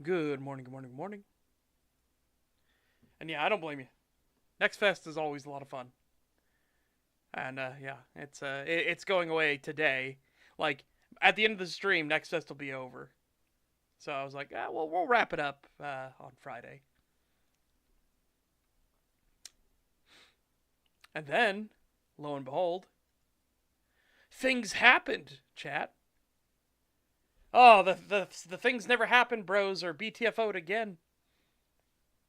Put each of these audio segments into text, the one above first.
Good morning, good morning, good morning. And yeah, I don't blame you. Next Fest is always a lot of fun. And yeah, it's going away today. Like at the end of the stream, Next Fest will be over. So I was like, well, we'll wrap it up on Friday. And then, lo and behold, things happened, chat. Oh, the things never happened, bros, or BTFO'd again.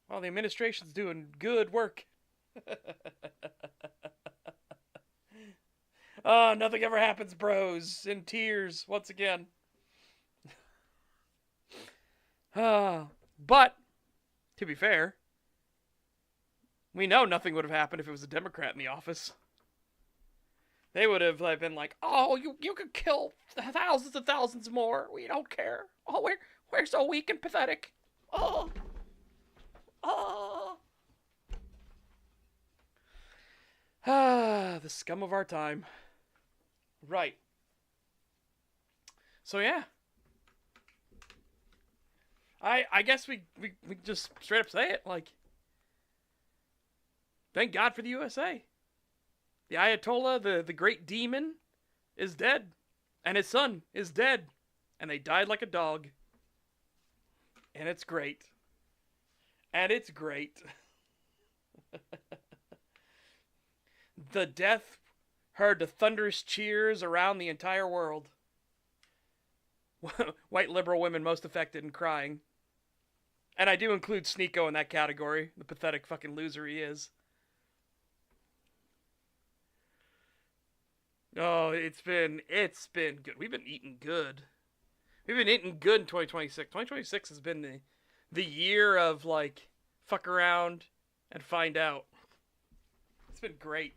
Well, the administration's doing good work. Oh, nothing ever happens, bros. In tears, once again. But, to be fair, we know nothing would have happened if it was a Democrat in the office. They would have been like, oh, you could kill thousands and thousands more. We don't care. Oh, we're so weak and pathetic. Oh. Oh. The scum of our time. Right. So yeah. I guess we just straight up say it, like, thank God for the USA. The Ayatollah, the great demon, is dead. And his son is dead. And they died like a dog. And it's great. And it's great. The death heard the thunderous cheers around the entire world. White liberal women most affected and crying. And I do include Sneeko in that category. The pathetic fucking loser he is. Oh, it's been good. We've been eating good. We've been eating good in 2026. 2026 has been the year of, like, fuck around and find out. It's been great.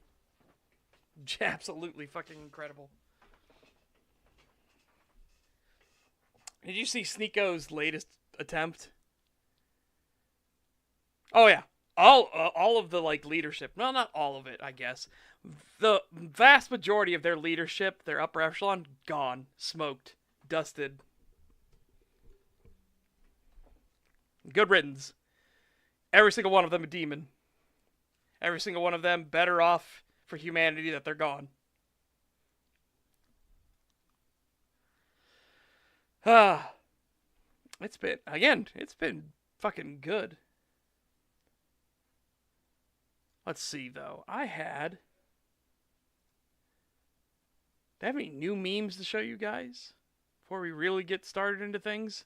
Absolutely fucking incredible. Did you see Sneeko's latest attempt? Oh yeah, all of the like leadership. Well, not all of it, I guess. The vast majority of their leadership, their upper echelon, gone, smoked, dusted. Good riddance. Every single one of them a demon. Every single one of them better off for humanity that they're gone. It's been fucking good. Let's see, though. Did I have any new memes to show you guys before we really get started into things?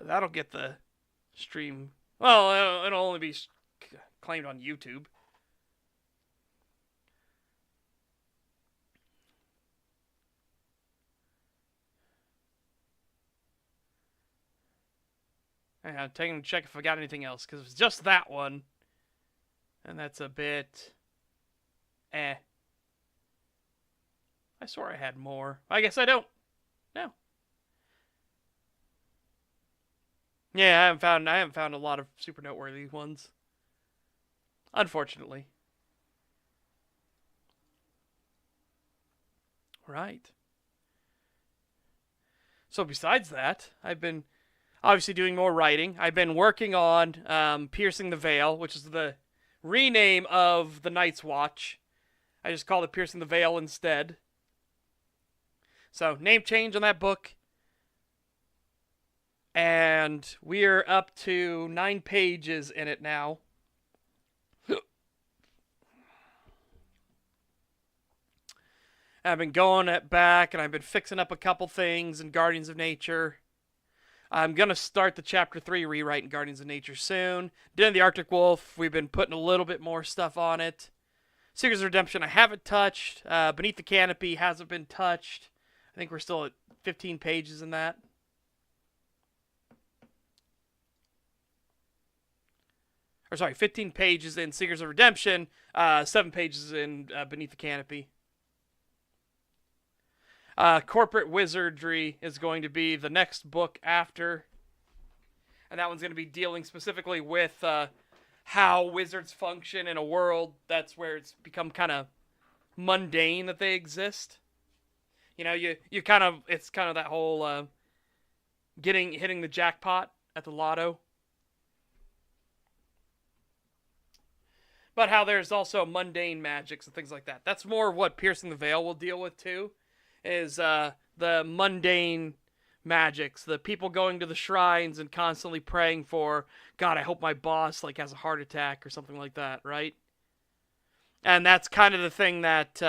That'll get the stream. Well, it'll only be claimed on YouTube. I'm taking a check if I got anything else, because it's just that one. And that's a bit... I swore I had more. I guess I don't. No. Yeah, I haven't found a lot of super noteworthy ones. Unfortunately. Right. So besides that, I've been obviously doing more writing. I've been working on Piercing the Veil, which is the rename of the Night's Watch. I just called it Piercing the Veil instead. So, name change on that book. And we're up to 9 pages in it now. I've been going back, and I've been fixing up a couple things in Guardians of Nature. I'm going to start the Chapter 3 rewrite in Guardians of Nature soon. Den of the Arctic Wolf, we've been putting a little bit more stuff on it. Seekers of Redemption, I haven't touched. Beneath the Canopy hasn't been touched. I think we're still at 15 pages in that. Or sorry, 15 pages in Seekers of Redemption, 7 pages in Beneath the Canopy. Corporate Wizardry is going to be the next book after. and that one's going to be dealing specifically with how wizards function in a world that's where it's become kind of mundane that they exist. You know, you kind of it's kind of that whole hitting the jackpot at the lotto. But how there's also mundane magics and things like that. That's more of what Piercing the Veil will deal with too, is the mundane magics, the people going to the shrines and constantly praying for, God, I hope my boss like has a heart attack or something like that, right? And that's kind of the thing that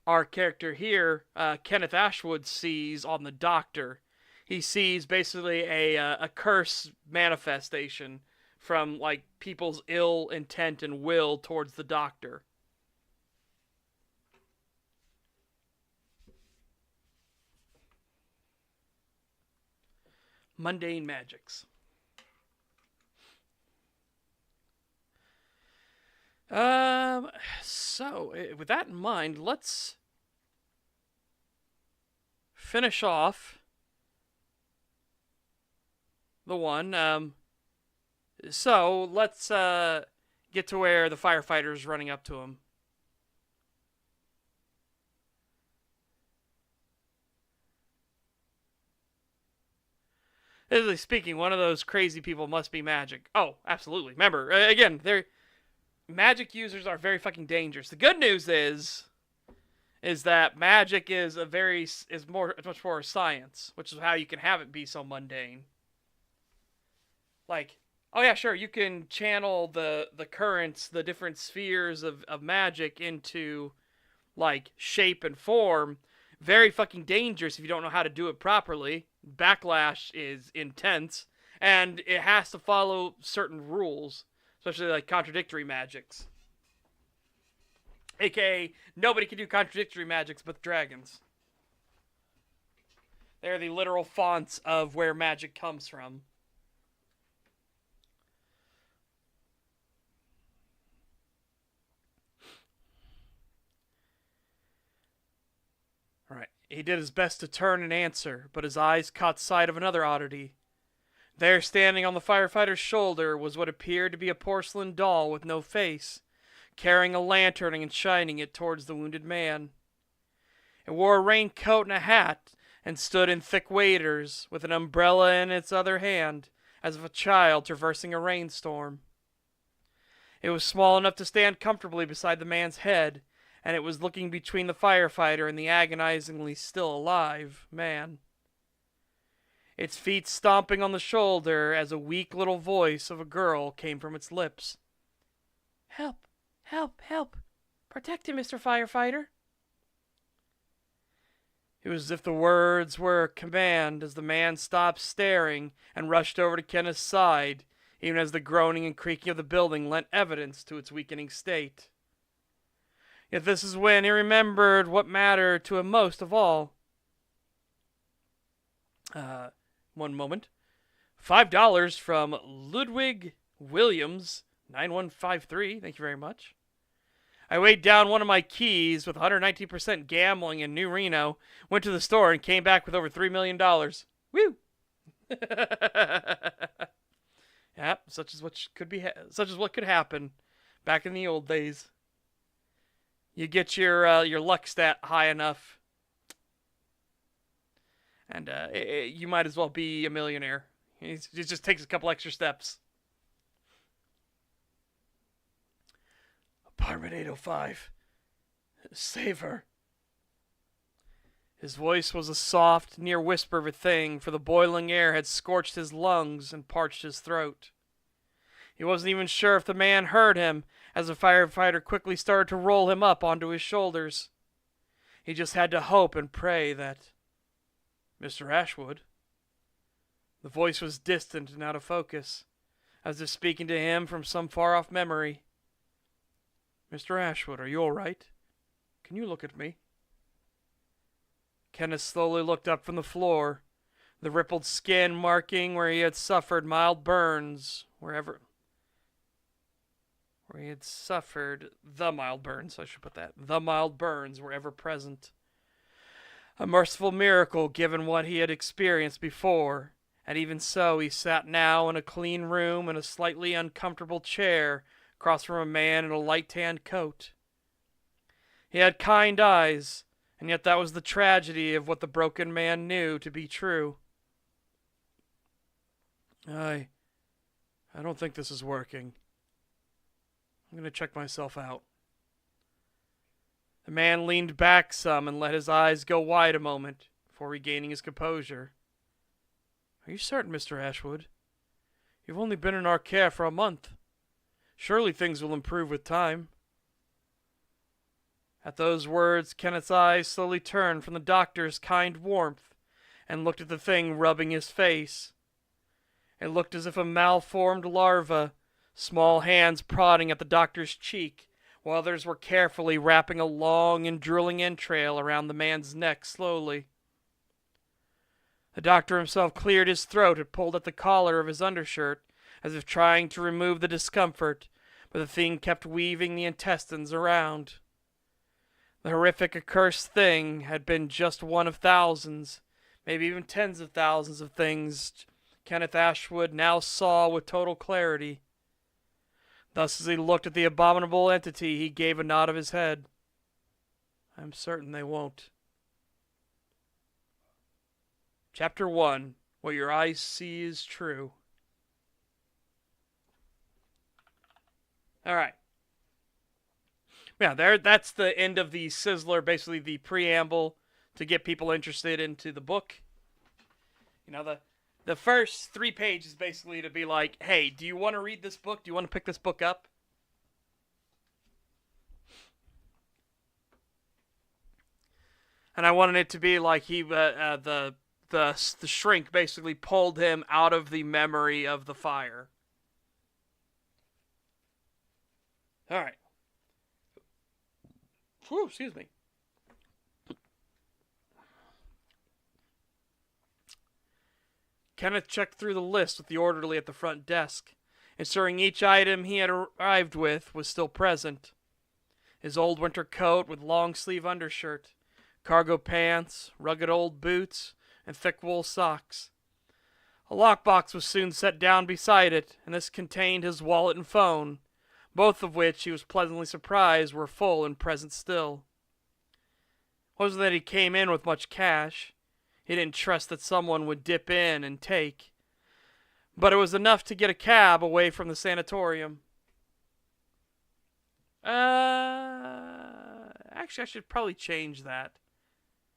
our character here, Kenneth Ashwood, sees on the Doctor. He sees basically a curse manifestation from like people's ill intent and will towards the Doctor. Mundane magics. So with that in mind, let's finish off the one. So let's get to where the firefighter's running up to him. Basically speaking, one of those crazy people must be magic. Oh, absolutely. Remember, again, magic users are very fucking dangerous. The good news is that magic is much more a science, which is how you can have it be so mundane. Like, oh yeah, sure, you can channel the currents, the different spheres of magic into like shape and form. Very fucking dangerous if you don't know how to do it properly. Backlash is intense, and it has to follow certain rules, especially like contradictory magics. AKA, nobody can do contradictory magics but dragons. They're the literal fonts of where magic comes from. Right. He did his best to turn and answer, but his eyes caught sight of another oddity. There, standing on the firefighter's shoulder, was what appeared to be a porcelain doll with no face, carrying a lantern and shining it towards the wounded man. It wore a raincoat and a hat, and stood in thick waders, with an umbrella in its other hand, as of a child traversing a rainstorm. It was small enough to stand comfortably beside the man's head, and it was looking between the firefighter and the agonizingly still alive man. Its feet stomping on the shoulder as a weak little voice of a girl came from its lips. "Help! Help! Help! Protect him, Mr. Firefighter!" It was as if the words were a command as the man stopped staring and rushed over to Kenneth's side, even as the groaning and creaking of the building lent evidence to its weakening state. Yet this is when he remembered what mattered to him most of all. One moment. $5 from Ludwig Williams, 9153. Thank you very much. I weighed down one of my keys with 119% gambling in New Reno, went to the store, and came back with over $3 million. Woo! Yep, such is what could happen back in the old days. You get your luck stat high enough, and you might as well be a millionaire. It just takes a couple extra steps. Apartment 805. Save her. His voice was a soft, near whisper of a thing, for the boiling air had scorched his lungs and parched his throat. He wasn't even sure if the man heard him, as the firefighter quickly started to roll him up onto his shoulders. He just had to hope and pray that... Mr. Ashwood. The voice was distant and out of focus, as if speaking to him from some far-off memory. Mr. Ashwood, are you all right? Can you look at me? Kenneth slowly looked up from the floor, the rippled skin marking where he had suffered mild burns, the mild burns, I should put that. The mild burns were ever present. A merciful miracle given what he had experienced before, And even so, he sat now in a clean room in a slightly uncomfortable chair across from a man in a light tanned coat. He had kind eyes, and yet that was the tragedy of what the broken man knew to be true. I don't think this is working. I'm going to check myself out. The man leaned back some and let his eyes go wide a moment before regaining his composure. Are you certain, Mr. Ashwood? You've only been in our care for a month. Surely things will improve with time. At those words, Kenneth's eyes slowly turned from the doctor's kind warmth and looked at the thing rubbing his face. It looked as if a malformed larva, small hands prodding at the doctor's cheek, while others were carefully wrapping a long and drilling entrail around the man's neck slowly. The doctor himself cleared his throat and pulled at the collar of his undershirt, as if trying to remove the discomfort, but the thing kept weaving the intestines around. The horrific accursed thing had been just one of thousands, maybe even tens of thousands of things Kenneth Ashwood now saw with total clarity. Thus, as he looked at the abominable entity, he gave a nod of his head. I'm certain they won't. Chapter 1. What Your Eyes See is True. Alright. Yeah, that's the end of the Sizzler, basically the preamble to get people interested into the book. You know, the first 3 pages basically to be like, hey, do you want to read this book? Do you want to pick this book up? And I wanted it to be like the shrink basically pulled him out of the memory of the fire. Alright. Whew, excuse me. Kenneth checked through the list with the orderly at the front desk, ensuring each item he had arrived with was still present. His old winter coat with long-sleeve undershirt, cargo pants, rugged old boots, and thick wool socks. A lockbox was soon set down beside it, and this contained his wallet and phone, both of which he was pleasantly surprised were full and present still. It wasn't that he came in with much cash. He didn't trust that someone would dip in and take. But it was enough to get a cab away from the sanatorium. Actually, I should probably change that.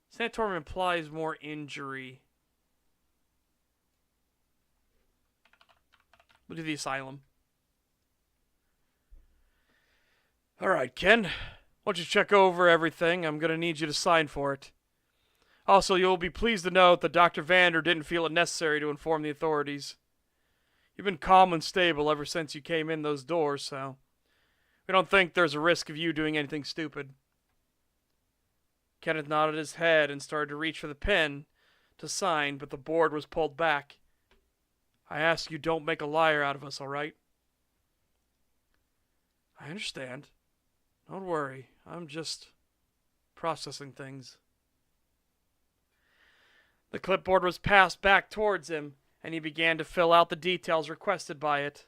Sanatorium implies more injury. We'll do the asylum. Alright, Ken. Why don't you check over everything? I'm going to need you to sign for it. Also, you'll be pleased to note that Dr. Vander didn't feel it necessary to inform the authorities. You've been calm and stable ever since you came in those doors, so we don't think there's a risk of you doing anything stupid. Kenneth nodded his head and started to reach for the pen to sign, but the board was pulled back. I ask you don't make a liar out of us, all right? I understand. Don't worry. I'm just processing things. The clipboard was passed back towards him, and he began to fill out the details requested by it.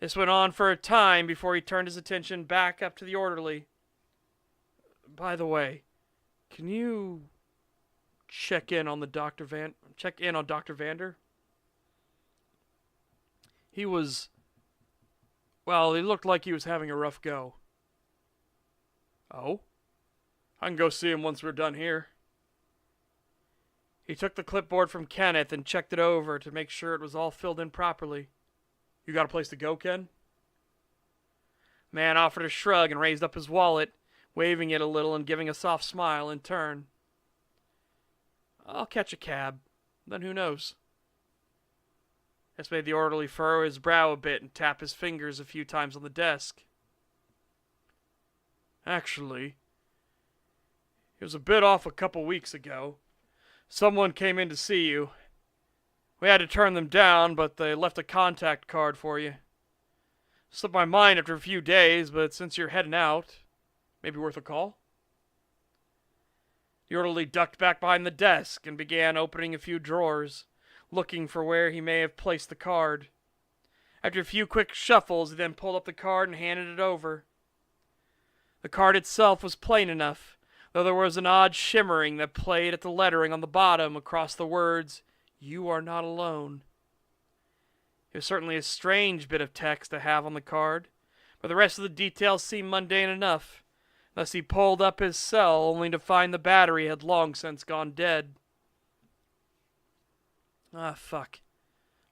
This went on for a time before he turned his attention back up to the orderly. By the way, can you check in on Dr. Vander? He looked like he was having a rough go. Oh? I can go see him once we're done here. He took the clipboard from Kenneth and checked it over to make sure it was all filled in properly. You got a place to go, Ken? Man offered a shrug and raised up his wallet, waving it a little and giving a soft smile in turn. I'll catch a cab. Then who knows? This made the orderly furrow his brow a bit and tap his fingers a few times on the desk. Actually, it was a bit off a couple weeks ago. Someone came in to see you. We had to turn them down, but they left a contact card for you. Slipped my mind after a few days, but since you're heading out, maybe worth a call? The orderly ducked back behind the desk and began opening a few drawers, looking for where he may have placed the card. After a few quick shuffles, he then pulled up the card and handed it over. The card itself was plain enough, though there was an odd shimmering that played at the lettering on the bottom across the words, "You are not alone." It was certainly a strange bit of text to have on the card, but the rest of the details seemed mundane enough. Thus he pulled up his cell, only to find the battery had long since gone dead. Ah, fuck.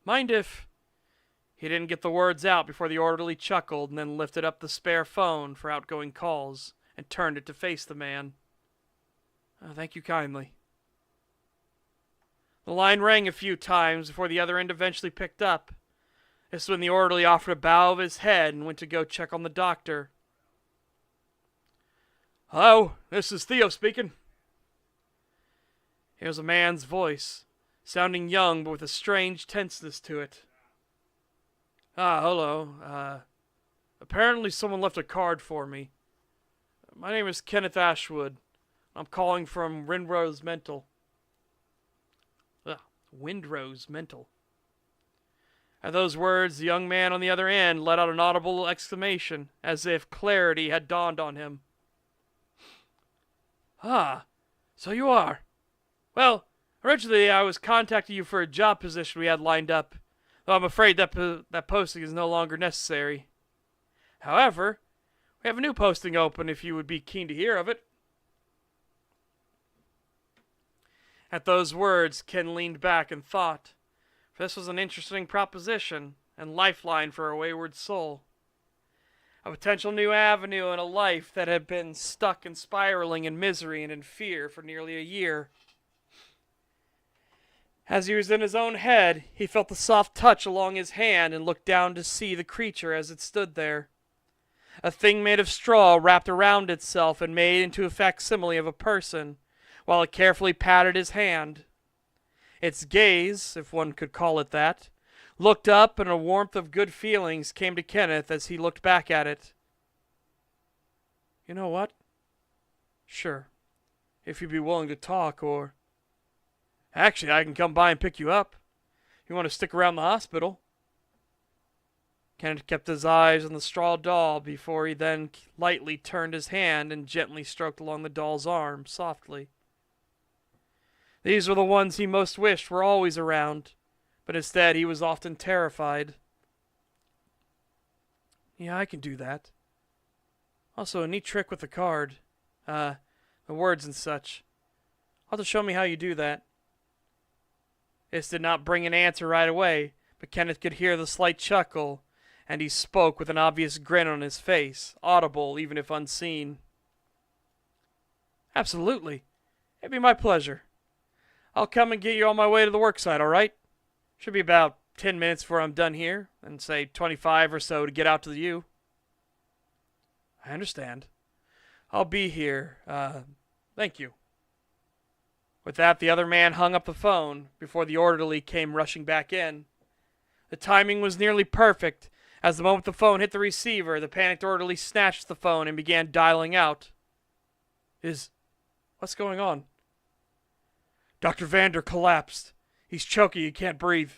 Mind if... He didn't get the words out before the orderly chuckled and then lifted up the spare phone for outgoing calls and turned it to face the man. Thank you kindly. The line rang a few times before the other end eventually picked up. This is when the orderly offered a bow of his head and went to go check on the doctor. "Hello, this is Theo speaking." It was a man's voice, sounding young but with a strange tenseness to it. Hello. Apparently someone left a card for me. My name is Kenneth Ashwood. I'm calling from Windrose Mental. Windrose Mental. At those words, the young man on the other end let out an audible exclamation, as if clarity had dawned on him. So you are. Well, originally I was contacting you for a job position we had lined up, though I'm afraid that posting is no longer necessary. However, we have a new posting open if you would be keen to hear of it. At those words, Ken leaned back and thought, for this was an interesting proposition and lifeline for a wayward soul. A potential new avenue in a life that had been stuck and spiraling in misery and in fear for nearly a year. As he was in his own head, he felt the soft touch along his hand and looked down to see the creature as it stood there. A thing made of straw wrapped around itself and made into a facsimile of a person, while it carefully patted his hand. Its gaze, if one could call it that, looked up, and a warmth of good feelings came to Kenneth as he looked back at it. You know what? Sure. If you'd be willing to talk, or... Actually, I can come by and pick you up. You want to stick around the hospital? Kenneth kept his eyes on the straw doll before he then lightly turned his hand and gently stroked along the doll's arm, softly. These were the ones he most wished were always around, but instead he was often terrified. Yeah, I can do that. Also, a neat trick with the card. The words and such. I'll have to show me how you do that. This did not bring an answer right away, but Kenneth could hear the slight chuckle, and he spoke with an obvious grin on his face, audible even if unseen. Absolutely. It'd be my pleasure. I'll come and get you on my way to the worksite, all right? Should be about 10 minutes before I'm done here, and say 25 or so to get out to the U. I understand. I'll be here. Thank you. With that, the other man hung up the phone before the orderly came rushing back in. The timing was nearly perfect. As the moment the phone hit the receiver, the panicked orderly snatched the phone and began dialing out. What's going on? Dr. Vander collapsed. He's choking, he can't breathe.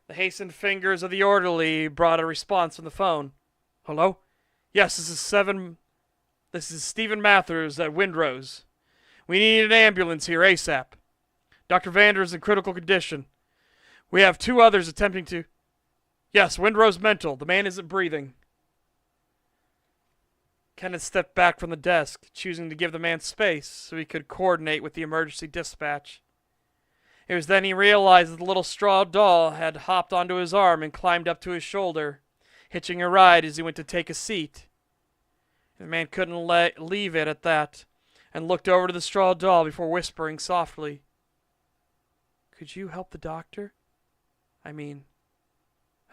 The hastened fingers of the orderly brought a response from the phone. Hello? Yes, this is Stephen Mathers at Windrose. We need an ambulance here ASAP. Dr. Vander is in critical condition. We have 2 others attempting to... Yes, Windrose Mental. The man isn't breathing. Kenneth stepped back from the desk, choosing to give the man space so he could coordinate with the emergency dispatch. It was then he realized that the little straw doll had hopped onto his arm and climbed up to his shoulder, hitching a ride as he went to take a seat. The man couldn't leave it at that, and looked over to the straw doll before whispering softly, Could you help the doctor? I mean,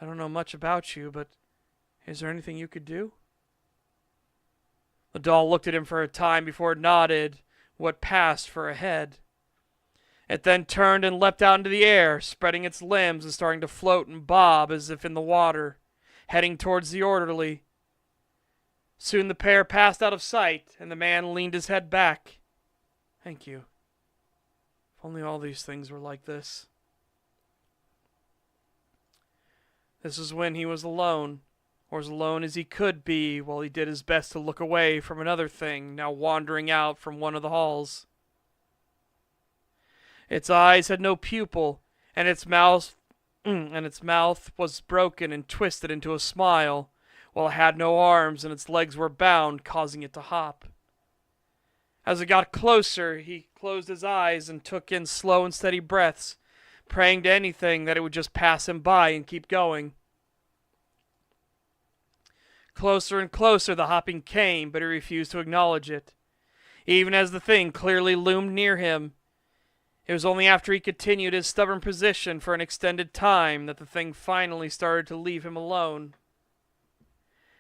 I don't know much about you, but is there anything you could do? The doll looked at him for a time before it nodded what passed for a head. It then turned and leapt out into the air, spreading its limbs and starting to float and bob as if in the water, heading towards the orderly. Soon the pair passed out of sight, and the man leaned his head back. Thank you. If only all these things were like this. This was when he was alone, or as alone as he could be, while he did his best to look away from another thing now wandering out from one of the halls. Its eyes had no pupil, and its mouth was broken and twisted into a smile, while it had no arms and its legs were bound, causing it to hop. As it got closer, he closed his eyes and took in slow and steady breaths, praying to anything that it would just pass him by and keep going. Closer and closer the hopping came, but he refused to acknowledge it, even as the thing clearly loomed near him. It was only after he continued his stubborn position for an extended time that the thing finally started to leave him alone.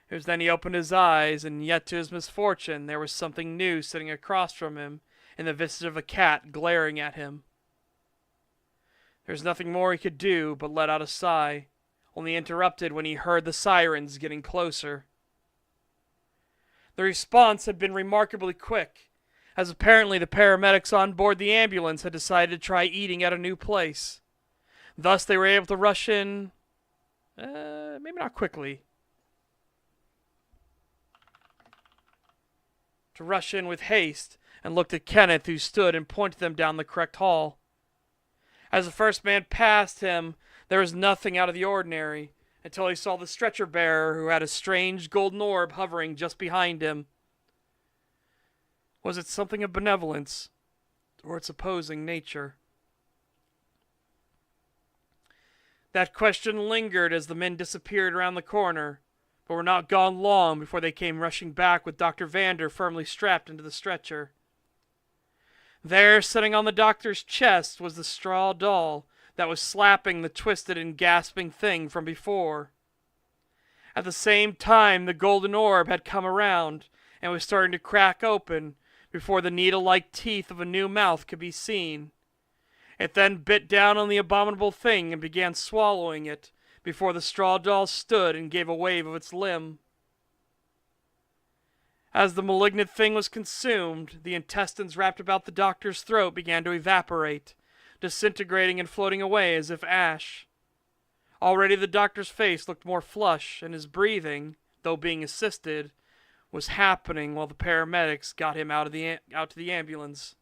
It was then he opened his eyes, and yet to his misfortune there was something new sitting across from him, in the visage of a cat glaring at him. There was nothing more he could do but let out a sigh, only interrupted when he heard the sirens getting closer. The response had been remarkably quick, as apparently the paramedics on board the ambulance had decided to try eating at a new place. Thus they were able to rush in, maybe not quickly, to rush in with haste, and looked at Kenneth, who stood and pointed them down the correct hall. As the first man passed him, there was nothing out of the ordinary, until he saw the stretcher-bearer, who had a strange golden orb hovering just behind him. Was it something of benevolence, or its opposing nature? That question lingered as the men disappeared around the corner, but were not gone long before they came rushing back with Dr. Vander firmly strapped into the stretcher. There, sitting on the doctor's chest, was the straw doll that was slapping the twisted and gasping thing from before. At the same time, the golden orb had come around and was starting to crack open before the needle-like teeth of a new mouth could be seen. It then bit down on the abominable thing and began swallowing it, before the straw doll stood and gave a wave of its limb. As the malignant thing was consumed, the intestines wrapped about the doctor's throat began to evaporate, disintegrating and floating away as if ash. Already the doctor's face looked more flush, and his breathing, though being assisted, was happening while the paramedics got him out to the ambulance.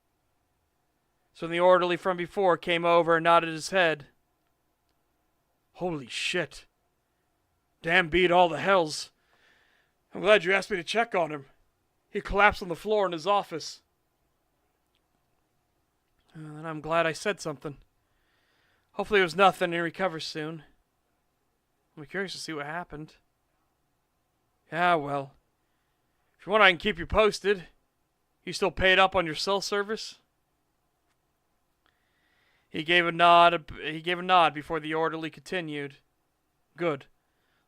So the orderly from before came over and nodded his head. "Holy shit. Damn beat all the hells. I'm glad you asked me to check on him. He collapsed on the floor in his office." And I'm glad I said something. Hopefully it was nothing and he recovers soon. I'm curious to see what happened. Yeah, well. If you want, I can keep you posted. You still paid up on your cell service? He gave a nod before the orderly continued. "Good.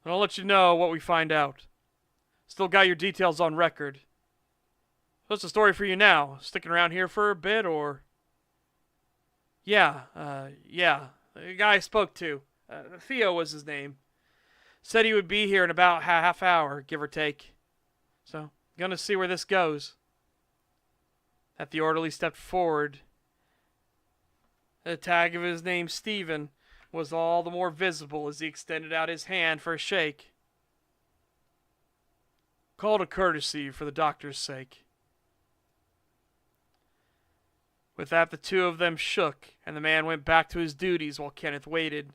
And I'll let you know what we find out. Still got your details on record. What's the story for you now? Sticking around here for a bit, or?" Yeah. The guy I spoke to. Theo was his name. Said he would be here in about half hour, give or take. So, gonna see where this goes." That the orderly stepped forward. The tag of his name, Stephen, was all the more visible as he extended out his hand for a shake. "Called a courtesy for the doctor's sake." With that, the two of them shook, and the man went back to his duties while Kenneth waited.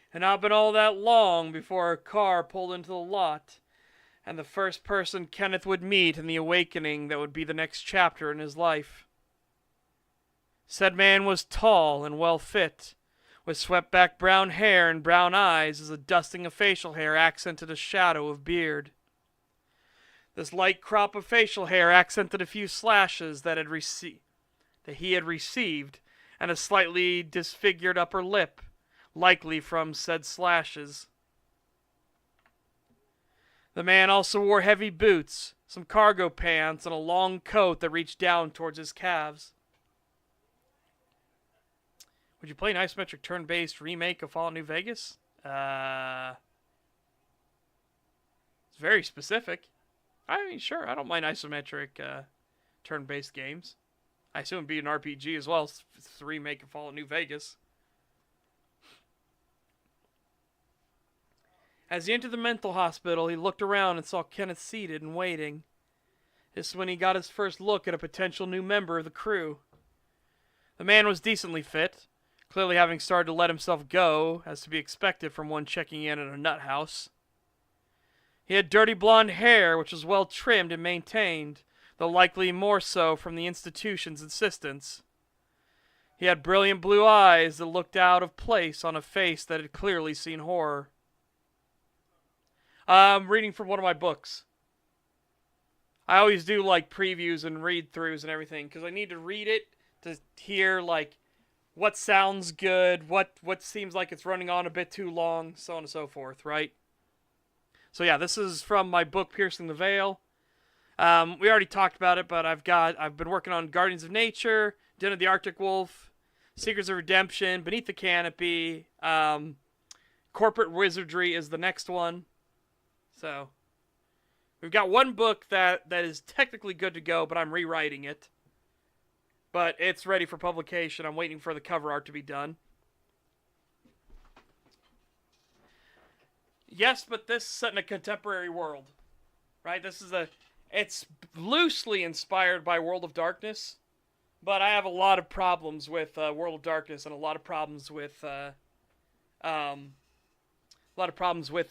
It had not been all that long before a car pulled into the lot, and the first person Kenneth would meet in the awakening that would be the next chapter in his life. Said man was tall and well fit, with swept-back brown hair and brown eyes as a dusting of facial hair accented a shadow of beard. This light crop of facial hair accented a few slashes that he had received, and a slightly disfigured upper lip, likely from said slashes. The man also wore heavy boots, some cargo pants, and a long coat that reached down towards his calves. Would you play an isometric turn-based remake of Fallout New Vegas? It's very specific. I mean, sure, I don't mind isometric turn-based games. I assume it'd be an RPG as well. It's a remake of Fallout New Vegas. As he entered the mental hospital, he looked around and saw Kenneth seated and waiting. This is when he got his first look at a potential new member of the crew. The man was decently fit, clearly having started to let himself go, as to be expected from one checking in at a nut house. He had dirty blonde hair, which was well trimmed and maintained, though likely more so from the institution's insistence. He had brilliant blue eyes that looked out of place on a face that had clearly seen horror. I'm reading from one of my books. I always do like previews and read-throughs and everything, because I need to read it to hear like what sounds good, what seems like it's running on a bit too long, so on and so forth, right? So yeah, this is from my book, Piercing the Veil. We already talked about it, but I've been working on Guardians of Nature, Den of the Arctic Wolf, Secrets of Redemption, Beneath the Canopy, Corporate Wizardry is the next one. So we've got one book that is technically good to go, but I'm rewriting it. But it's ready for publication. I'm waiting for the cover art to be done. Yes, but this is set in a contemporary world, right? It's loosely inspired by World of Darkness, but I have a lot of problems with World of Darkness and a lot of problems with the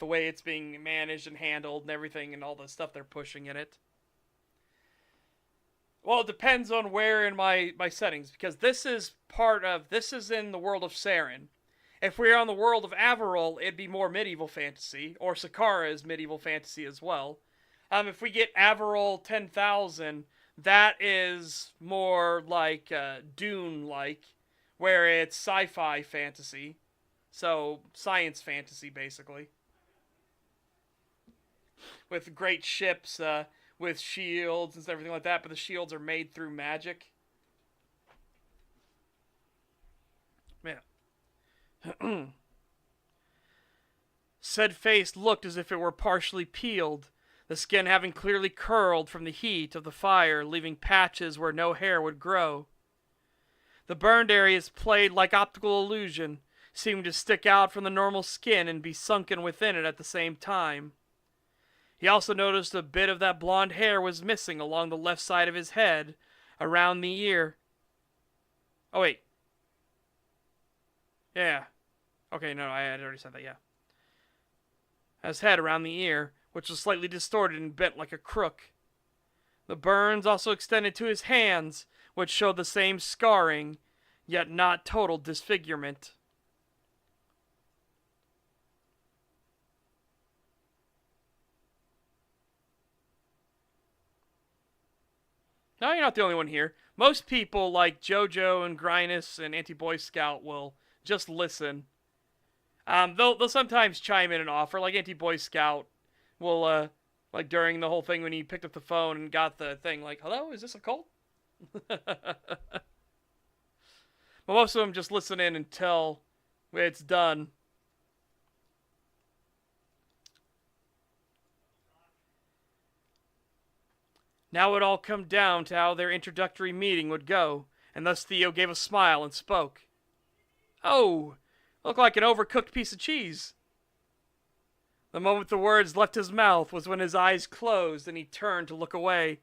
way it's being managed and handled and everything and all the stuff they're pushing in it. Well, it depends on where in my settings, because this is in the world of Saren. If we were on the world of Averil, it'd be more medieval fantasy, or Sakara is medieval fantasy as well. If we get Averil 10,000, that is more like Dune-like, where it's sci-fi fantasy. So, science fantasy, basically. With great ships, with shields and everything like that, but the shields are made through magic. Man. Said face looked as if it were partially peeled, the skin having clearly curled from the heat of the fire, leaving patches where no hair would grow. The burned areas played like optical illusion, seeming to stick out from the normal skin and be sunken within it at the same time. He also noticed a bit of that blonde hair was missing along the left side of his head, around the ear. Oh, wait. Yeah. Okay, no, I had already said that, yeah. His head around the ear, which was slightly distorted and bent like a crook. The burns also extended to his hands, which showed the same scarring, yet not total disfigurement. No, you're not the only one here. Most people, like JoJo and Grynus and Anti-Boy Scout, will just listen. They'll sometimes chime in and offer, like Anti-Boy Scout will, like during the whole thing when he picked up the phone and got the thing, like, hello, is this a cult? But most of them just listen in until it's done. Now it all come down to how their introductory meeting would go, and thus Theo gave a smile and spoke. Oh, look like an overcooked piece of cheese. The moment the words left his mouth was when his eyes closed and he turned to look away,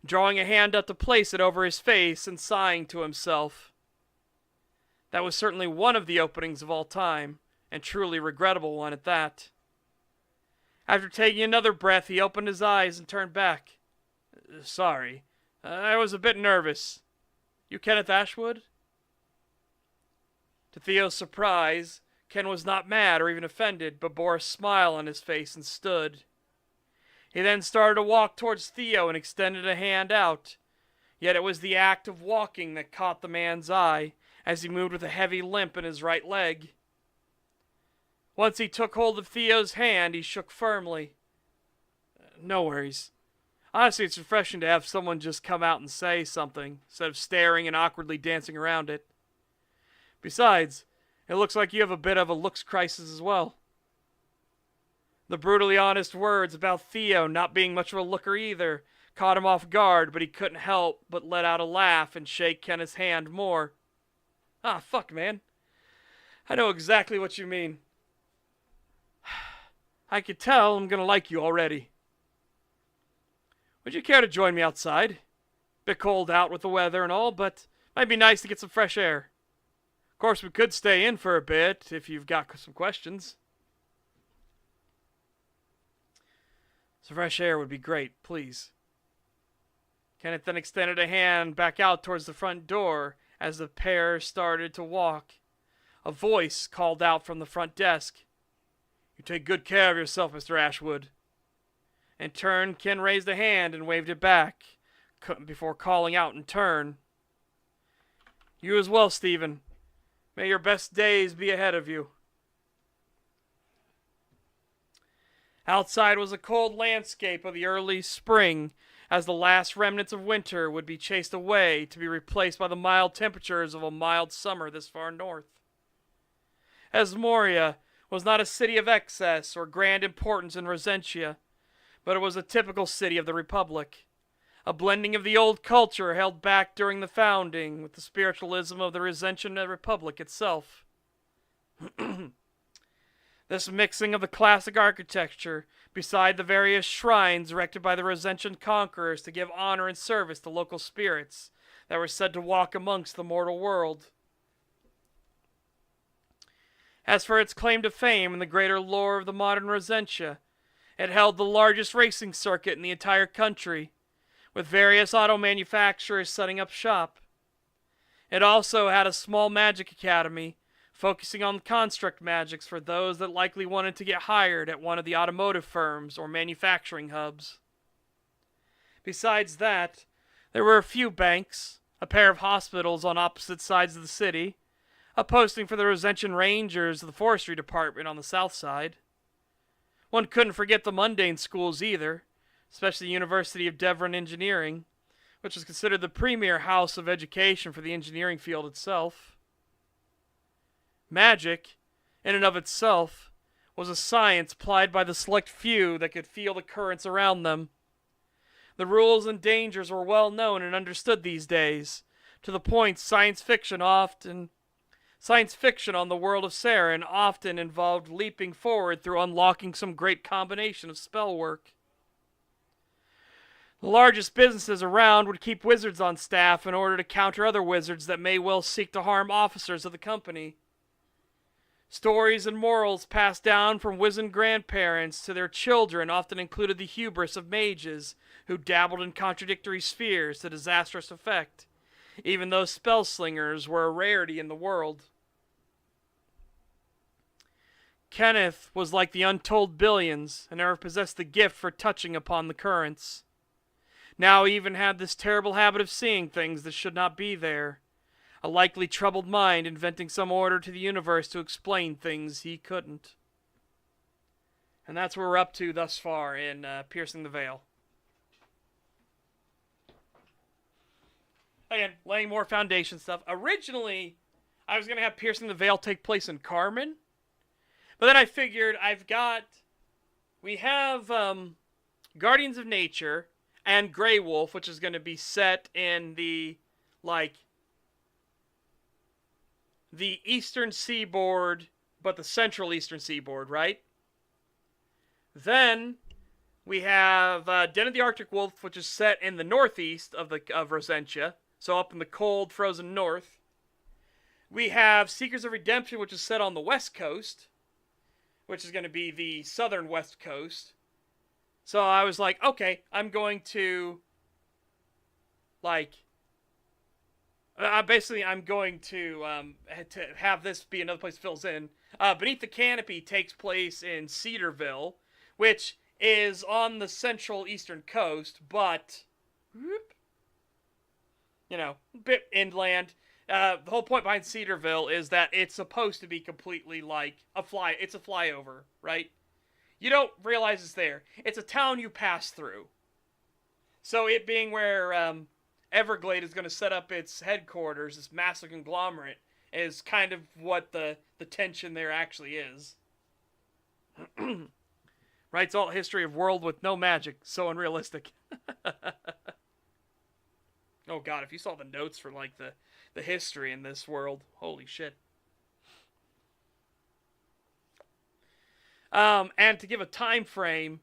drawing a hand up to place it over his face and sighing to himself. That was certainly one of the openings of all time, and truly regrettable one at that. After taking another breath, he opened his eyes and turned back. Sorry, I was a bit nervous. You Kenneth Ashwood? To Theo's surprise, Ken was not mad or even offended, but bore a smile on his face and stood. He then started to walk towards Theo and extended a hand out. Yet it was the act of walking that caught the man's eye, as he moved with a heavy limp in his right leg. Once he took hold of Theo's hand, he shook firmly. No worries. Honestly, it's refreshing to have someone just come out and say something, instead of staring and awkwardly dancing around it. Besides, it looks like you have a bit of a looks crisis as well. The brutally honest words about Theo not being much of a looker either caught him off guard, but he couldn't help but let out a laugh and shake Kenneth's hand more. Ah, fuck, man. I know exactly what you mean. I could tell I'm gonna like you already. Would you care to join me outside? Bit cold out with the weather and all, but might be nice to get some fresh air. Of course, we could stay in for a bit if you've got some questions. Some fresh air would be great, please. Kenneth then extended a hand back out towards the front door as the pair started to walk. A voice called out from the front desk. You take good care of yourself, Mr. Ashwood. In turn, Ken raised a hand and waved it back, before calling out in turn. You as well, Stephen. May your best days be ahead of you. Outside was a cold landscape of the early spring, as the last remnants of winter would be chased away to be replaced by the mild temperatures of a mild summer this far north. Asmoria was not a city of excess or grand importance in Rosentia, but it was a typical city of the Republic, a blending of the old culture held back during the founding with the spiritualism of the Rosentian Republic itself. This mixing of the classic architecture, beside the various shrines erected by the Rosentian conquerors to give honor and service to local spirits that were said to walk amongst the mortal world. As for its claim to fame in the greater lore of the modern Rosentia, it held the largest racing circuit in the entire country, with various auto manufacturers setting up shop. It also had a small magic academy, focusing on construct magics for those that likely wanted to get hired at one of the automotive firms or manufacturing hubs. Besides that, there were a few banks, a pair of hospitals on opposite sides of the city, a posting for the Rosentian Rangers of the Forestry Department on the south side. One couldn't forget the mundane schools either, especially the University of Devon Engineering, which is considered the premier house of education for the engineering field itself. Magic, in and of itself, was a science plied by the select few that could feel the currents around them. The rules and dangers were well known and understood these days, to the point science fiction on the world of Saren often involved leaping forward through unlocking some great combination of spell work. The largest businesses around would keep wizards on staff in order to counter other wizards that may well seek to harm officers of the company. Stories and morals passed down from wizened grandparents to their children often included the hubris of mages who dabbled in contradictory spheres to disastrous effect, even though spell slingers were a rarity in the world. Kenneth was like the untold billions and never possessed the gift for touching upon the currents. Now he even had this terrible habit of seeing things that should not be there. A likely troubled mind inventing some order to the universe to explain things he couldn't. And that's where we're up to thus far in Piercing the Veil. Again, laying more foundation stuff. Originally, I was going to have Piercing the Veil take place in Carmen. But then I figured we have Guardians of Nature and Grey Wolf, which is going to be set in the eastern seaboard, but the central eastern seaboard, right? Then we have Den of the Arctic Wolf, which is set in the northeast of Rosentia, so up in the cold, frozen north. We have Seekers of Redemption, which is set on the west coast, which is going to be the southern west coast. So I was like, okay, I'm going to I'm going to have this be another place that fills in. Beneath the Canopy takes place in Cedarville, which is on the central eastern coast, but, a bit inland. The whole point behind Cedarville is that it's supposed to be completely it's a flyover, right? You don't realize it's there. It's a town you pass through. So it being where, Everglade is going to set up its headquarters, this massive conglomerate, is kind of what the tension there actually is. Right, it's all history of world with no magic, so unrealistic. Oh god, if you saw the notes for the history in this world, holy shit. And to give a time frame,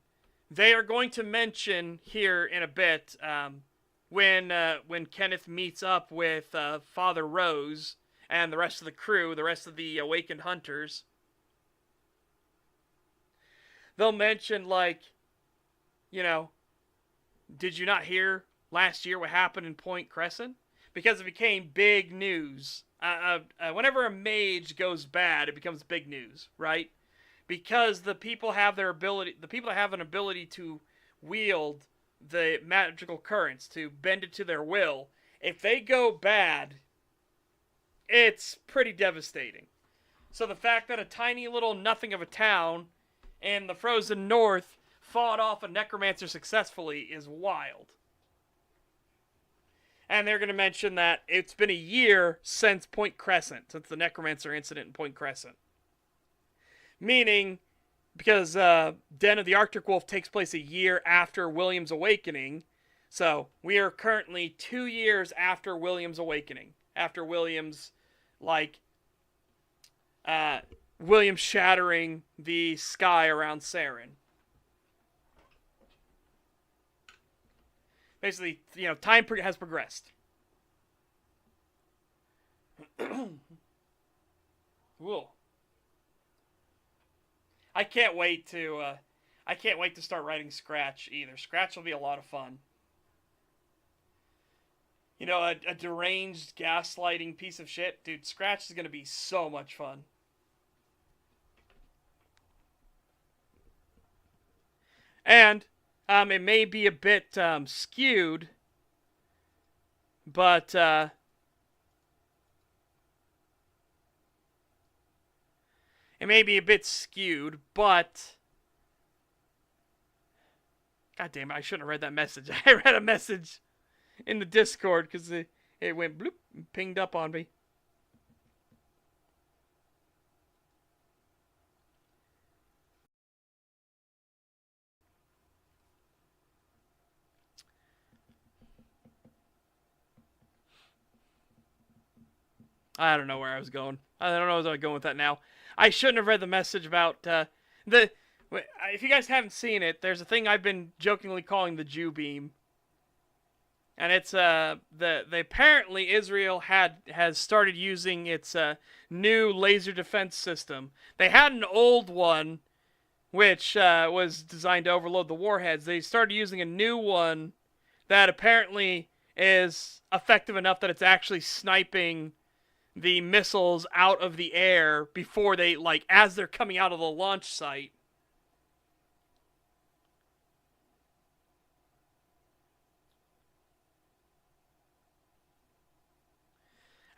they are going to mention here in a bit when Kenneth meets up with Father Rose and the rest of the crew, the rest of the awakened hunters. They'll mention like, you know, did you not hear last year what happened in Point Crescent? Because it became big news. Whenever a mage goes bad, it becomes big news, right? Because the people have their ability, the people that have an ability to wield the magical currents, to bend it to their will, if they go bad, it's pretty devastating. So the fact that a tiny little nothing of a town in the frozen north fought off a necromancer successfully is wild. And they're going to mention that it's been a year since Point Crescent, since the necromancer incident in Point Crescent. Meaning, because Den of the Arctic Wolf takes place a year after William's awakening, so we are currently 2 years after William's awakening. After William's, William shattering the sky around Saren. Basically, time has progressed. Whoa. I can't wait to start writing Scratch either. Scratch will be a lot of fun. A deranged gaslighting piece of shit. Dude, Scratch is going to be so much fun. And it may be a bit skewed, but God damn it, I shouldn't have read that message. I read a message in the Discord because it went bloop and pinged up on me. I don't know where I was going. I don't know where I was going with that now. I shouldn't have read the message about if you guys haven't seen it, there's a thing I've been jokingly calling the Jew beam. And it's apparently Israel has started using its new laser defense system. They had an old one which was designed to overload the warheads. They started using a new one that apparently is effective enough that it's actually sniping the missiles out of the air before they, as they're coming out of the launch site.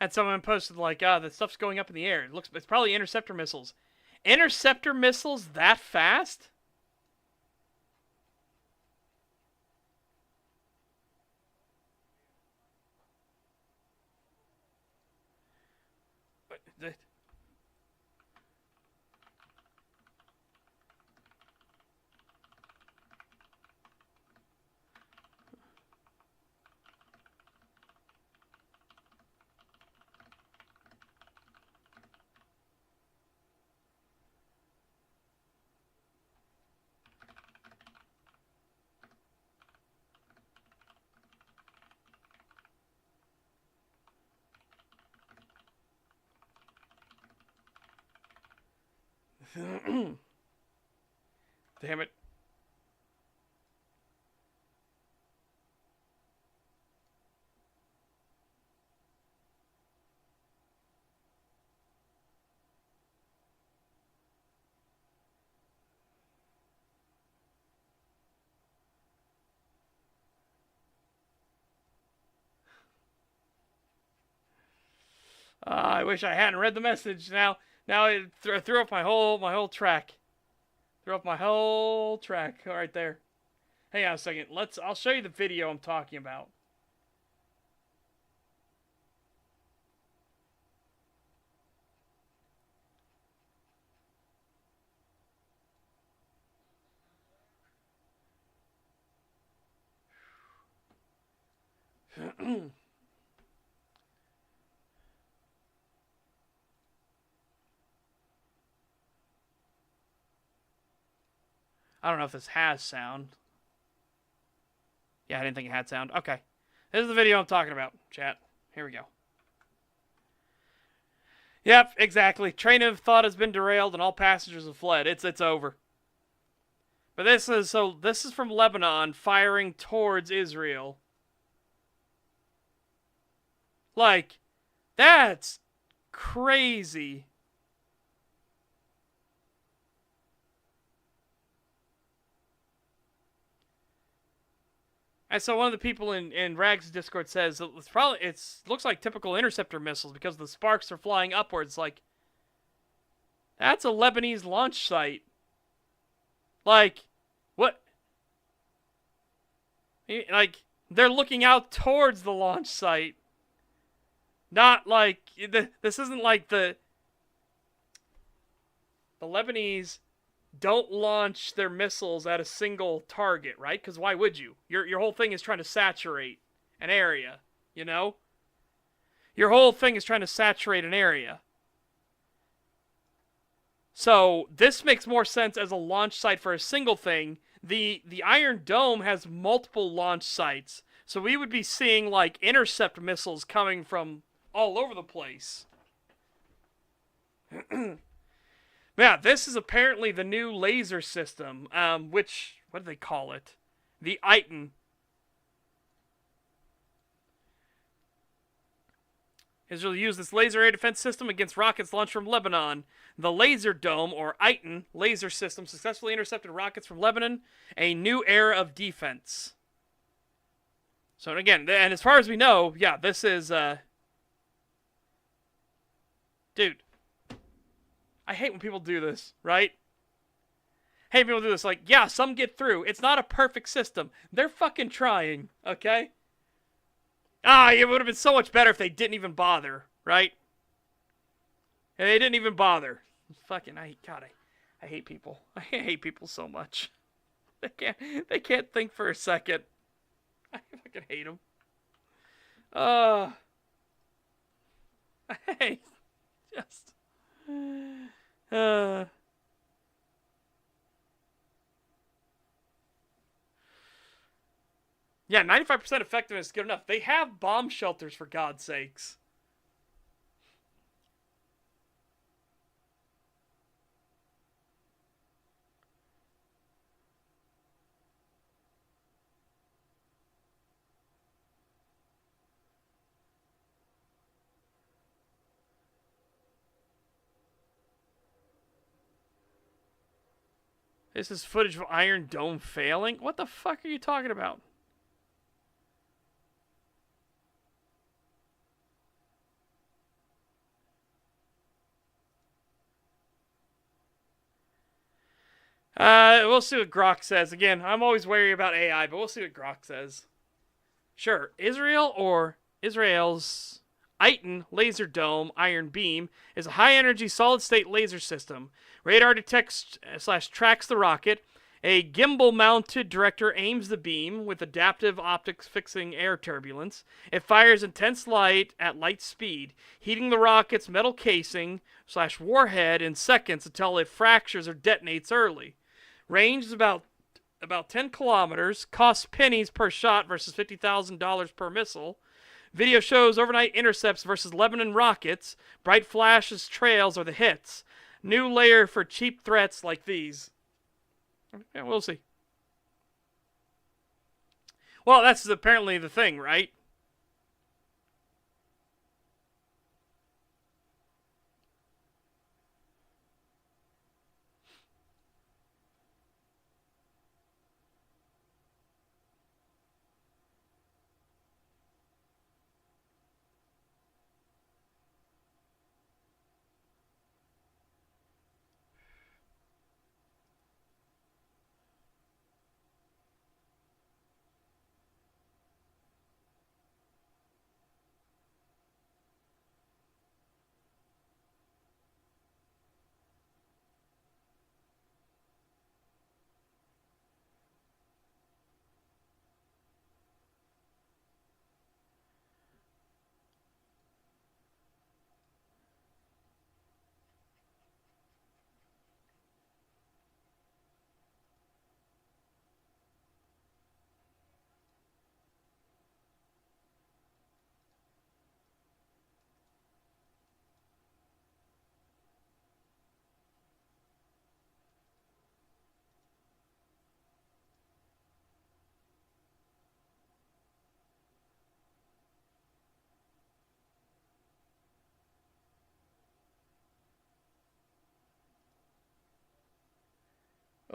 And someone posted, the stuff's going up in the air. It's probably interceptor missiles. Interceptor missiles that fast? Damn it. I wish I hadn't read the message. Now it threw up my whole track. Threw up my whole track right there. Hang on a second. I'll show you the video I'm talking about. I don't know if this has sound. Yeah, I didn't think it had sound. Okay. This is the video I'm talking about, chat. Here we go. Yep, exactly. Train of thought has been derailed and all passengers have fled. It's over. But this is from Lebanon firing towards Israel. Like, that's crazy. And so one of the people in Rags' Discord says looks like typical interceptor missiles because the sparks are flying upwards. Like, that's a Lebanese launch site. Like, what? Like, they're looking out towards the launch site. Not like this isn't like the Lebanese don't launch their missiles at a single target, right? Because why would you? Your whole thing is trying to saturate an area, you know? Your whole thing is trying to saturate an area. So this makes more sense as a launch site for a single thing. The Iron Dome has multiple launch sites. So we would be seeing like intercept missiles coming from all over the place. Yeah, this is apparently the new laser system, which, what do they call it? The Iton. Israel used this laser air defense system against rockets launched from Lebanon. The Laser Dome, or Iton, laser system successfully intercepted rockets from Lebanon, a new era of defense. So again, and as far as we know, yeah, this is, dude. I hate when people do this, right? Hey, people do this, like, yeah, some get through. It's not a perfect system. They're fucking trying, okay? It would have been so much better if they didn't even bother, right? And they didn't even bother. Fucking, I hate people. I hate people so much. They can't think for a second. I fucking hate them. Hey, just... Yeah, 95% effectiveness is good enough. They have bomb shelters, for God's sakes. This is footage of Iron Dome failing? What the fuck are you talking about? We'll see what Grok says. Again, I'm always wary about AI, but we'll see what Grok says. Sure, Israel's Iton Laser Dome Iron Beam is a high-energy solid-state laser system. Radar detects / tracks the rocket. A gimbal-mounted director aims the beam with adaptive optics fixing air turbulence. It fires intense light at light speed, heating the rocket's metal casing / warhead in seconds until it fractures or detonates early. Range is about 10 kilometers. Costs pennies per shot versus $50,000 per missile. Video shows overnight intercepts versus Lebanon rockets. Bright flashes trails are the hits. New layer for cheap threats like these. Yeah, we'll see. Well, that's apparently the thing, right?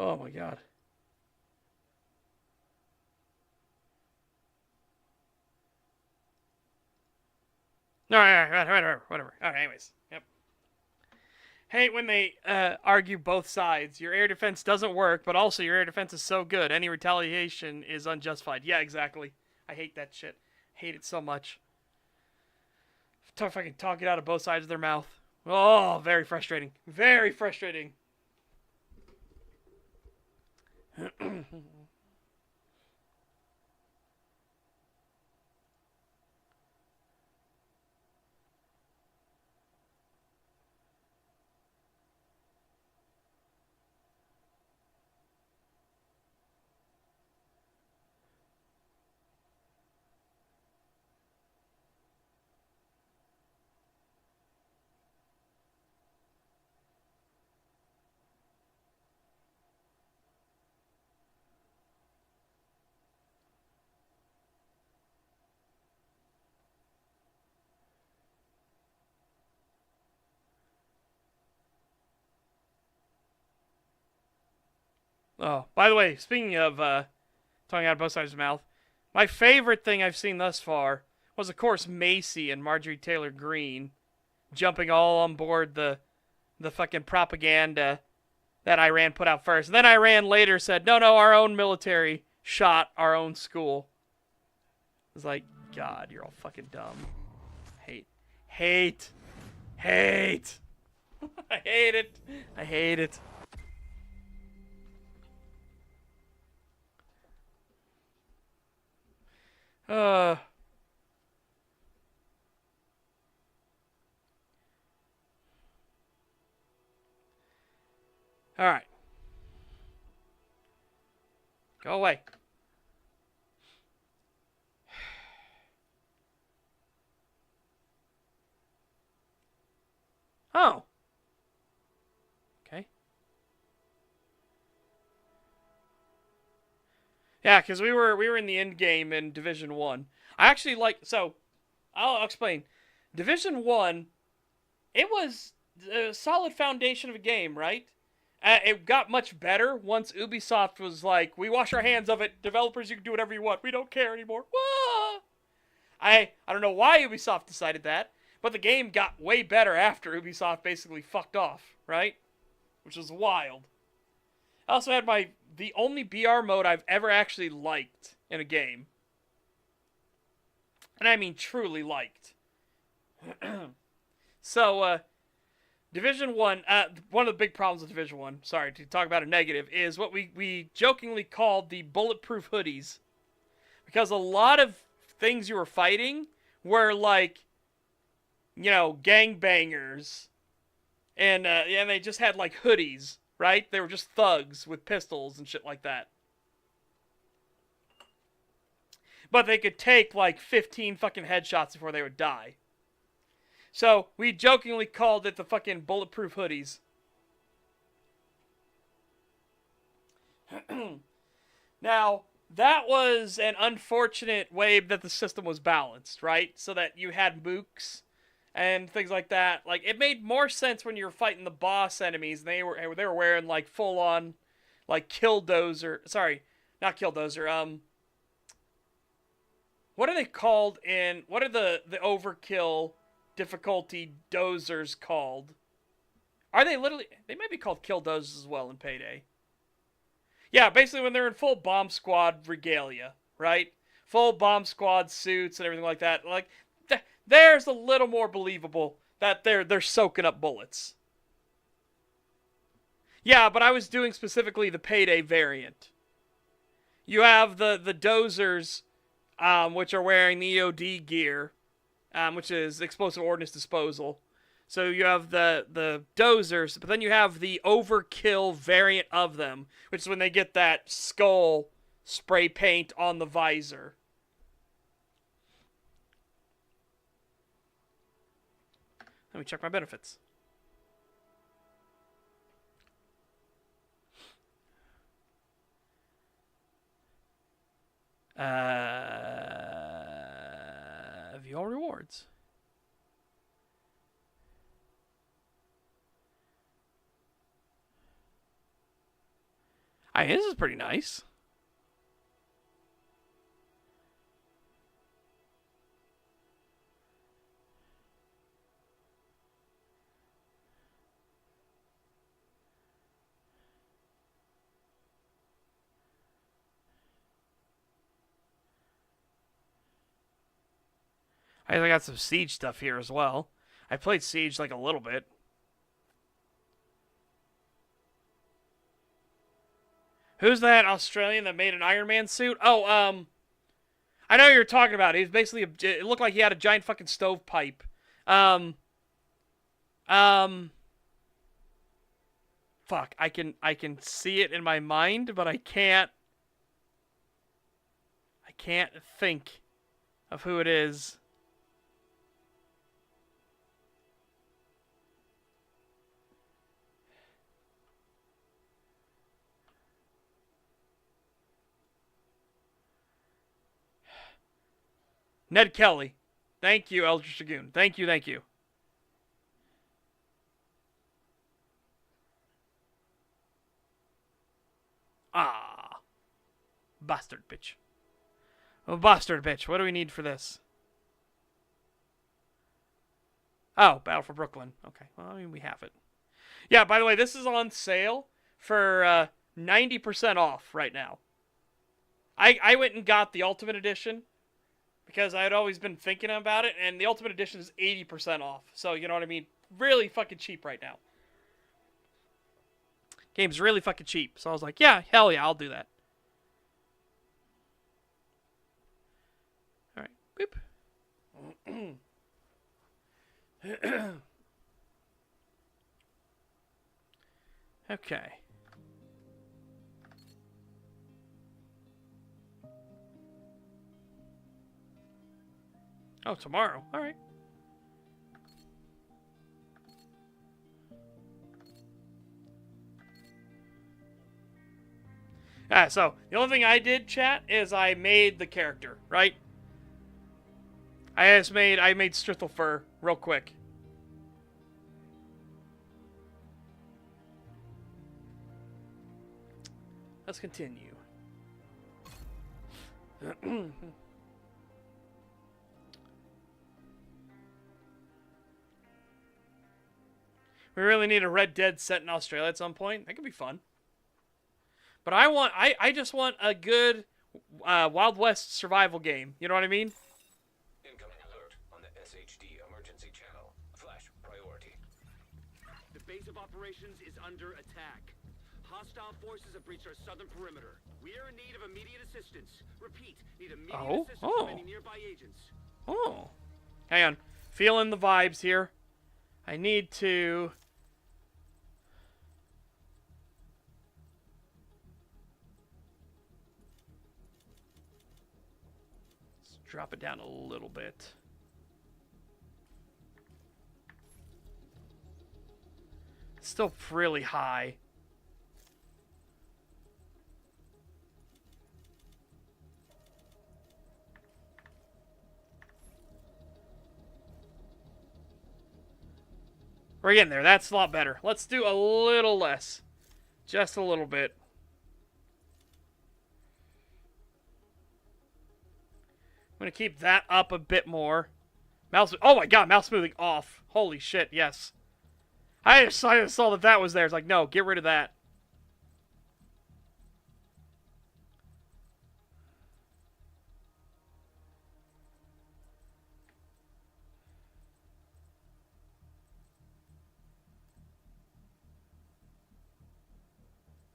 Oh my god. No, whatever. All right, anyways. Yep. Hate when they argue both sides. Your air defense doesn't work, but also your air defense is so good. Any retaliation is unjustified. Yeah, exactly. I hate that shit. Hate it so much. If I can talk it out of both sides of their mouth. Oh, very frustrating. Very frustrating. Oh, by the way, speaking of talking out of both sides of the mouth, my favorite thing I've seen thus far was, of course, Macy and Marjorie Taylor Greene jumping all on board the fucking propaganda that Iran put out first. And then Iran later said, no, our own military shot our own school. It's like, God, you're all fucking dumb. Hate. I hate it. I hate it. Uh. All right. Go away. Oh. Okay. Yeah, because we were in the end game in Division 1. I actually like, so I'll explain. Division 1, it was a solid foundation of a game, right? It got much better once Ubisoft was like, we wash our hands of it. Developers, you can do whatever you want. We don't care anymore. Wah! I don't know why Ubisoft decided that, but the game got way better after Ubisoft basically fucked off, right? Which was wild. I also had the only BR mode I've ever actually liked in a game. And I mean truly liked. So, Division 1, one of the big problems with Division 1, sorry to talk about a negative, is what we jokingly called the bulletproof hoodies. Because a lot of things you were fighting were like, gangbangers. And they just had like hoodies, right? They were just thugs with pistols and shit like that. But they could take like 15 fucking headshots before they would die. So, we jokingly called it the fucking bulletproof hoodies. Now, that was an unfortunate way that the system was balanced, right? So that you had mooks and things like that. Like, it made more sense when you were fighting the boss enemies. And they were wearing, like, full-on, like, killdozer. Sorry, not killdozer. What are they called in... What are the overkill... difficulty dozers called? Are they literally... They might be called kill dozers as well in Payday. Yeah, basically when they're in full bomb squad regalia, right? Full bomb squad suits and everything like that. Like, there's a little more believable that they're soaking up bullets. Yeah, but I was doing specifically the Payday variant. You have the dozers, which are wearing the EOD gear, which is explosive ordnance disposal. So you have the dozers, but then you have the overkill variant of them, which is when they get that skull spray paint on the visor. Let me check my benefits. View all rewards. This is pretty nice. I got some Siege stuff here as well. I played Siege like a little bit. Who's that Australian that made an Iron Man suit? Oh, I know who you're talking about. He's basically it looked like he had a giant fucking stovepipe. Um, fuck. I can see it in my mind, but I can't think of who it is. Ned Kelly. Thank you, Eldritch Dragoon. Thank you, thank you. Ah. Bastard bitch. Oh, bastard bitch. What do we need for this? Oh, Battle for Brooklyn. Okay. Well, I mean, we have it. Yeah, by the way, this is on sale for 90% off right now. I went and got the Ultimate Edition because I had always been thinking about it, and the Ultimate Edition is 80% off. So, you know what I mean? Really fucking cheap right now. Game's really fucking cheap. So I was like, yeah, hell yeah, I'll do that. Alright, boop. Okay. Oh, tomorrow. Alright. So, the only thing I did, chat, is I made the character, right? I made Strithlefur real quick. Let's continue. We really need a Red Dead set in Australia at some point. That could be fun. But I just want a good Wild West survival game. You know what I mean? Incoming alert on the SHD emergency channel. Flash priority. The base of operations is under attack. Hostile forces have breached our southern perimeter. We are in need of immediate assistance. Repeat, need immediate assistance from any nearby agents. Oh. Hang on. Feeling the vibes here. I need to... Let's drop it down a little bit. It's still really high. We're getting there. That's a lot better. Let's do a little less. Just a little bit. I'm going to keep that up a bit more. Mouse. Oh my god, mouse smoothing off. Holy shit, yes. I just saw that that was there. It's like, no, get rid of that.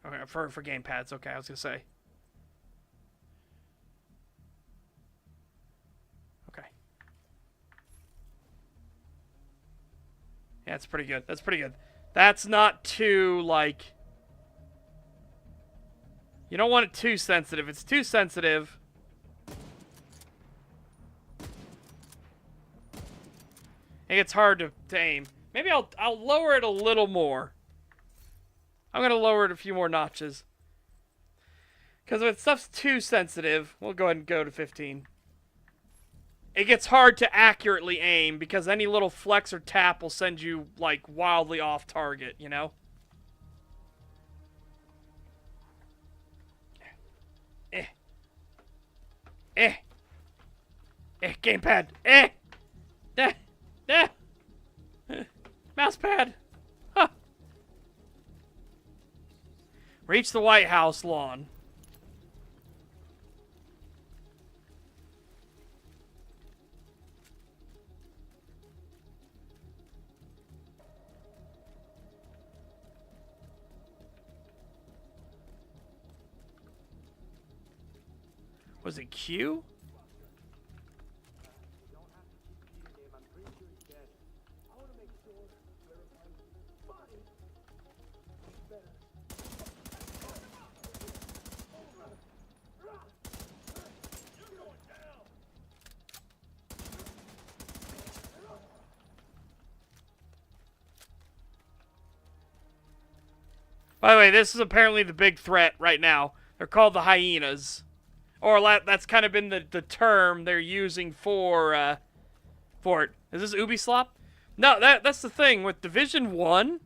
Okay, for gamepads, okay, I was gonna say. Okay. Yeah, that's pretty good. That's pretty good. That's not too, like... You don't want it too sensitive. If it's too sensitive... It gets hard to aim. Maybe I'll lower it a little more. I'm going to lower it a few more notches. Because if stuff's too sensitive, we'll go ahead and go to 15. It gets hard to accurately aim because any little flex or tap will send you, like, wildly off target, you know? Gamepad. Eh. Eh. Mousepad. Huh. Reach the White House lawn. Was it Q? By the way, this is apparently the big threat right now. They're called the hyenas. Or that's kind of been the term they're using for it. Is this Ubisoft? No, that's the thing. With Division 1,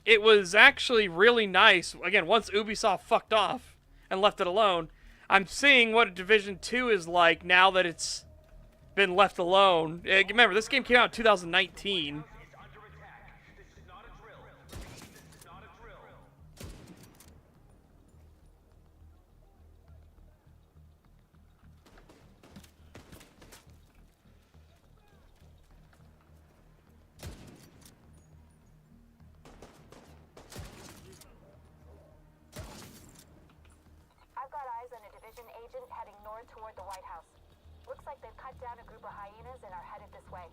it was actually really nice. Again, once Ubisoft fucked off and left it alone, I'm seeing what Division 2 is like now that it's been left alone. Remember, this game came out in 2019. Agent heading north toward the White House. Looks like they've cut down a group of hyenas and are headed this way.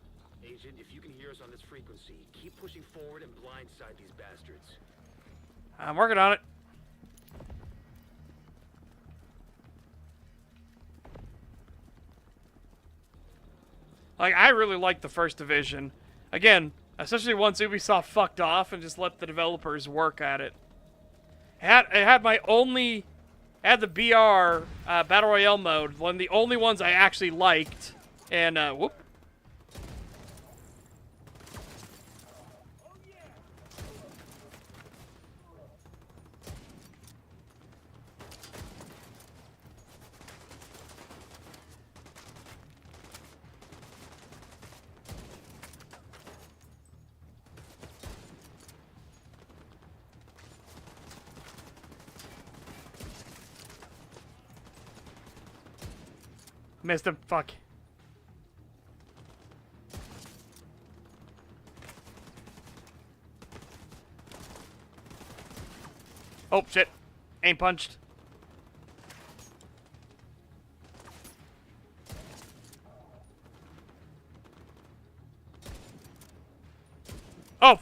Agent, if you can hear us on this frequency, keep pushing forward and blindside these bastards. I'm working on it. Like, I really like the first Division. Again, especially once Ubisoft fucked off and just let the developers work at it. It had my only... Had the BR Battle Royale mode, one of the only ones I actually liked. And, whoop. Missed him. Fuck. Oh, shit. Aim punched. Oh,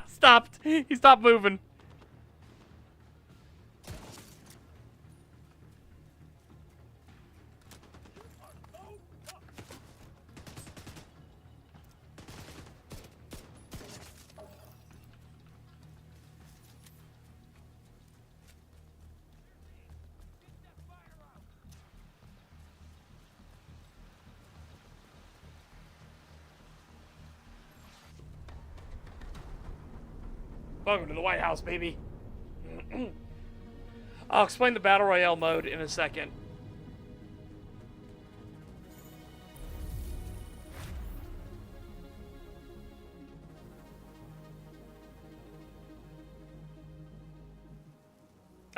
stopped. He stopped moving. Welcome to the White House, baby. I'll explain the Battle Royale mode in a second.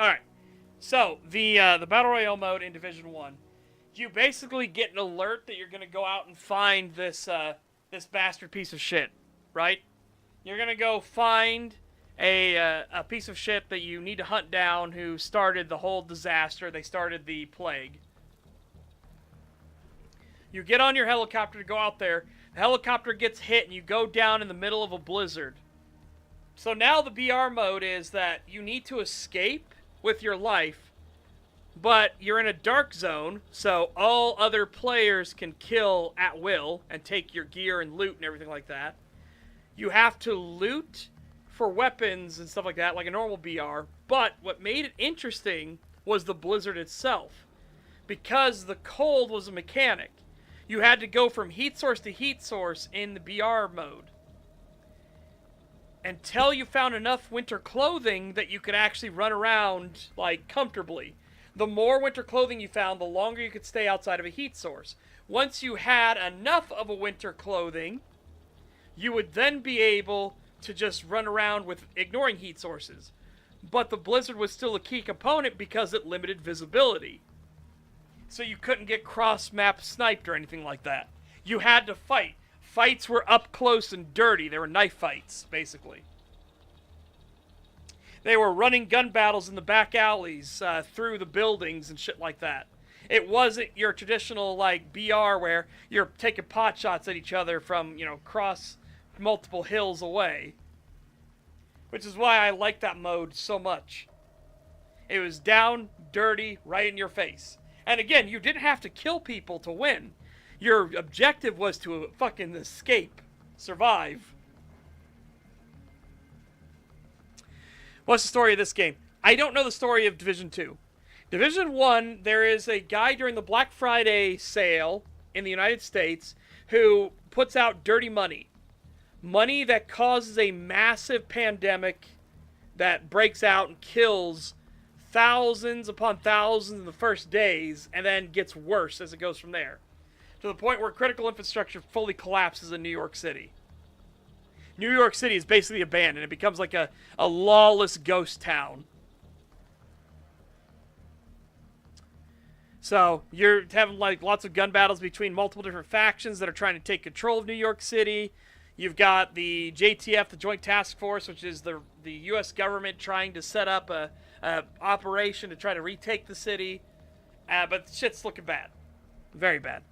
Alright. So, the Battle Royale mode in Division 1. You basically get an alert that you're going to go out and find this bastard piece of shit, right? You're going to go find a piece of shit that you need to hunt down who started the whole disaster. They started the plague. You get on your helicopter to go out there. The helicopter gets hit and you go down in the middle of a blizzard. So now the BR mode is that you need to escape with your life, but you're in a dark zone, so all other players can kill at will and take your gear and loot and everything like that. You have to loot for weapons and stuff like that, like a normal BR. But what made it interesting was the blizzard itself. Because the cold was a mechanic, you had to go from heat source to heat source in the BR mode until you found enough winter clothing that you could actually run around, like, comfortably. The more winter clothing you found, the longer you could stay outside of a heat source. Once you had enough of a winter clothing, you would then be able to just run around with ignoring heat sources. But the blizzard was still a key component because it limited visibility. So you couldn't get cross-map sniped or anything like that. You had to fight. Fights were up close and dirty. They were knife fights, basically. They were running gun battles in the back alleys, through the buildings and shit like that. It wasn't your traditional, like, BR where you're taking pot shots at each other from, cross multiple hills away. Which is why I like that mode so much. It was down, dirty, right in your face. And again, you didn't have to kill people to win. Your objective was to fucking escape. Survive. What's the story of this game? I don't know the story of Division 2. Division 1, there is a guy during the Black Friday sale in the United States who puts out dirty money. Money that causes a massive pandemic that breaks out and kills thousands upon thousands in the first days and then gets worse as it goes from there. To the point where critical infrastructure fully collapses in New York City. New York City is basically abandoned. It becomes like a lawless ghost town. So, you're having like lots of gun battles between multiple different factions that are trying to take control of New York City. You've got the JTF, the Joint Task Force, which is the U.S. government trying to set up a operation to try to retake the city. But shit's looking bad. Very bad.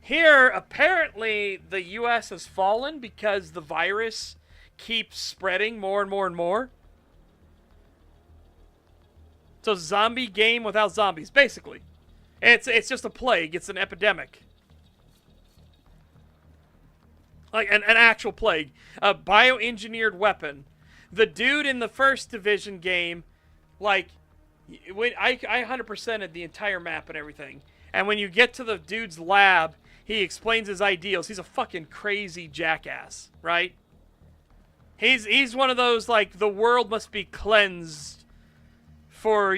Here, apparently, the U.S. has fallen because the virus keeps spreading more and more and more. So, zombie game without zombies, basically. It's just a plague. It's an epidemic. Like, an actual plague. A bioengineered weapon. The dude in the first Division game, like, when I 100%ed the entire map and everything. And when you get to the dude's lab, he explains his ideals. He's a fucking crazy jackass, right? He's one of those, like, the world must be cleansed for,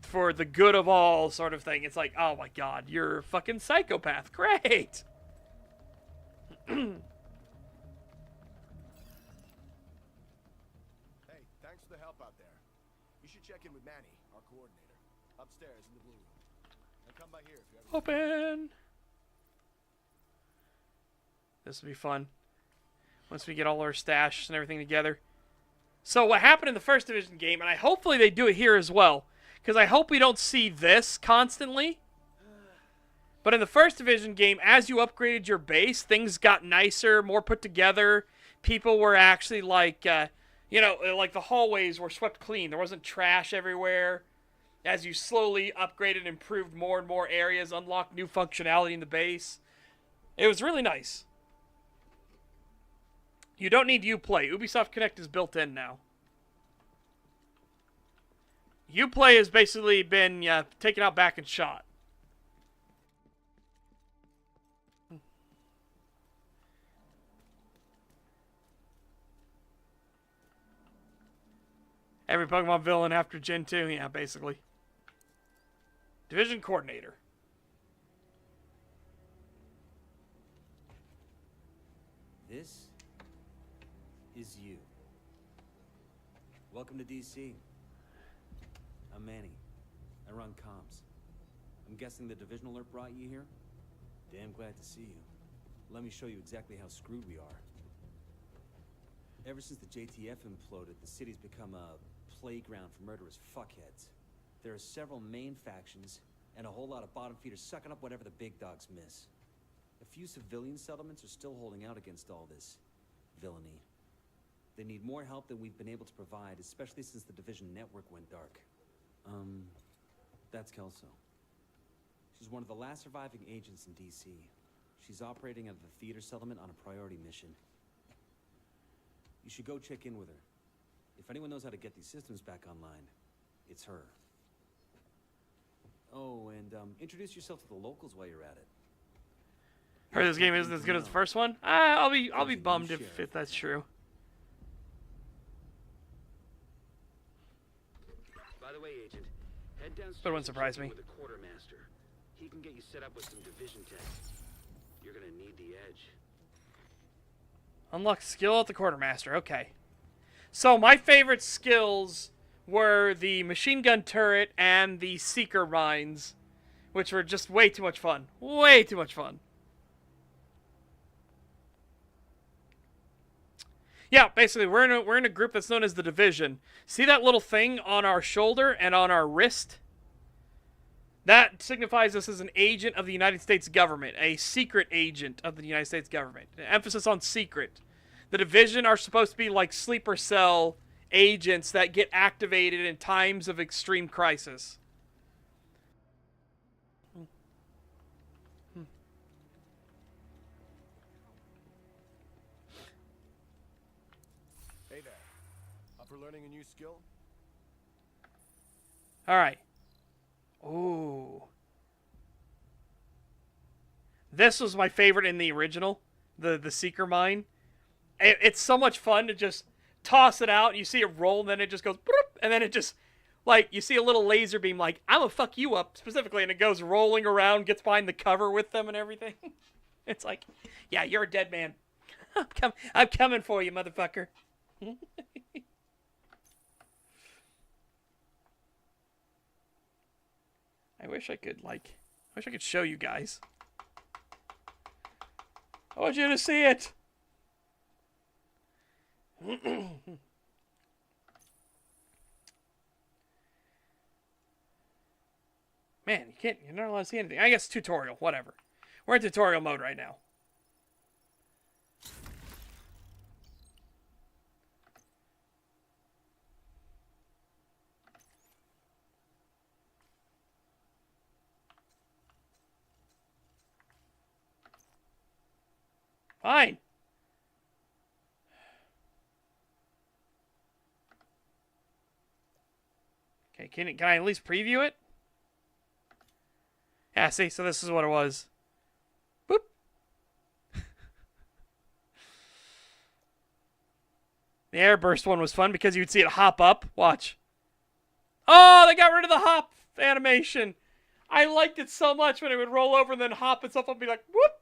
for the good of all sort of thing. It's like, oh my god, you're a fucking psychopath. Great! Hey, thanks for the help out there. You should check in with Manny, our coordinator. Upstairs in the blue room. And come by here if you ever... Open! This will be fun. Once we get all our stash and everything together. So what happened in the first Division game, and hopefully they do it here as well, because I hope we don't see this constantly. But in the first Division game, as you upgraded your base, things got nicer, more put together. People were actually like, like the hallways were swept clean. There wasn't trash everywhere. As you slowly upgraded and improved more and more areas, unlocked new functionality in the base. It was really nice. You don't need Uplay. Ubisoft Connect is built in now. Uplay has basically been taken out back and shot. Every Pokemon villain after Gen 2, yeah, basically. Division Coordinator. This is you. Welcome to DC. I'm Manny. I run comms. I'm guessing the division alert brought you here? Damn glad to see you. Let me show you exactly how screwed we are. Ever since the JTF imploded, the city's become a playground for murderous fuckheads. There are several main factions, and a whole lot of bottom feeders sucking up whatever the big dogs miss. A few civilian settlements are still holding out against all this villainy. They need more help than we've been able to provide, especially since the division network went dark. That's Kelso. She's one of the last surviving agents in DC. She's operating out of the theater settlement on a priority mission. You should go check in with her. If anyone knows how to get these systems back online, it's her. Oh, and introduce yourself to the locals while you're at it. Heard this game isn't as good as the first one? I'll be bummed if that's true. By the way, Agent, Head downstairs That wouldn't surprise and me. check in with the quartermaster. He can get you set up with some division tech. You're gonna need the edge. Unlock skill at the quartermaster. Okay. So my favorite skills were the machine gun turret and the seeker mines, which were just way too much fun. Way too much fun. Yeah, basically, we're in a group that's known as the Division. See that little thing on our shoulder and on our wrist? That signifies us as an agent of the United States government, a secret agent of the United States government. Emphasis on secret. The Division are supposed to be like sleeper cell agents that get activated in times of extreme crisis. Hey there. Up for learning a new skill? All right. Ooh. This was my favorite in the original, the Seeker Mine. It's so much fun to just toss it out, and you see it roll, and then it just goes, bloop, and then it just, like, you see a little laser beam, like, I'm gonna fuck you up, specifically, and it goes rolling around, gets behind the cover with them and everything. It's like, yeah, you're a dead man. I'm coming for you, motherfucker. I wish I could show you guys. I want you to see it. Man, you're not allowed to see anything. I guess tutorial, whatever. We're in tutorial mode right now. Fine. Okay, can I at least preview it? Yeah, see, so this is what it was. Boop. The airburst one was fun because you'd see it hop up. Watch. Oh, they got rid of the hop animation. I liked it so much when it would roll over and then hop itself up and be like, whoop.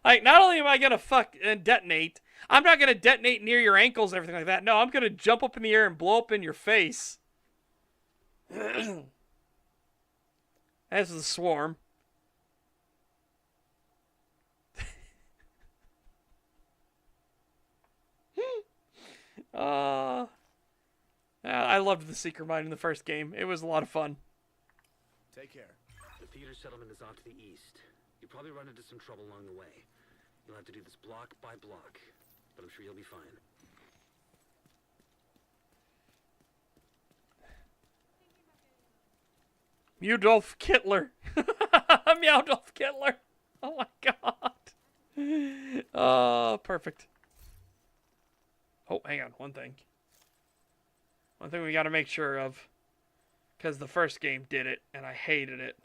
Like, not only am I going to fuck and detonate, I'm not going to detonate near your ankles and everything like that. No, I'm going to jump up in the air and blow up in your face. As the swarm. I loved the Seeker Mine in the first game. It was a lot of fun. Take care. The theater settlement is off to the east. You'll probably run into some trouble along the way. You'll have to do this block by block, but I'm sure you'll be fine. Mewdolf Kittler. Mewdolf Kittler. Oh my god. Oh, perfect. Oh, hang on. One thing. One thing we got to make sure of. Because the first game did it, and I hated it.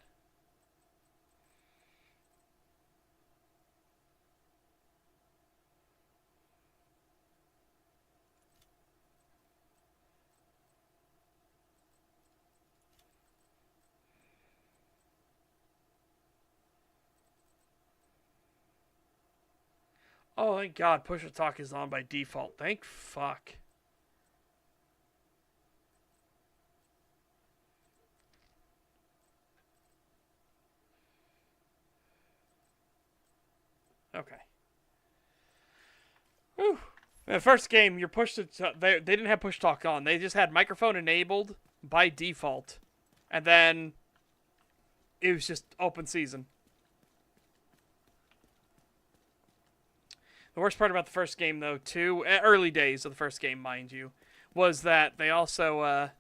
Oh, thank God, push to talk is on by default. Thank fuck. Okay. Whew. In the first game, your push to they didn't have push talk on. They just had microphone enabled by default, and then it was just open season. The worst part about the first game, though, too, early days of the first game, mind you, was that they also,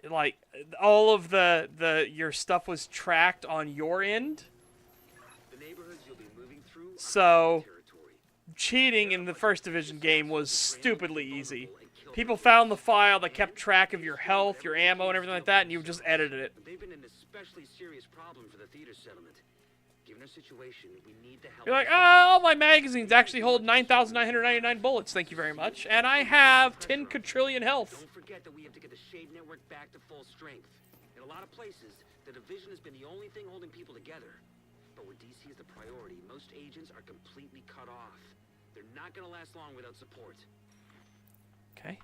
like, all of your stuff was tracked on your end. The neighborhoods you'll be moving through are So, territory. cheating in the first Division game was stupidly easy. People found the file that kept track of your health, your ammo, and everything like that, and you just edited it. They've been an especially serious problem for the theater settlement. Given our situation, we need the help. You're like, all my magazines actually hold 9,999 bullets, thank you very much. And I have 10 quadrillion health. Don't forget that we have to get the Shade Network back to full strength. In a lot of places, the Division has been the only thing holding people together. But where DC is the priority, most agents are completely cut off. They're not gonna last long without support. Okay.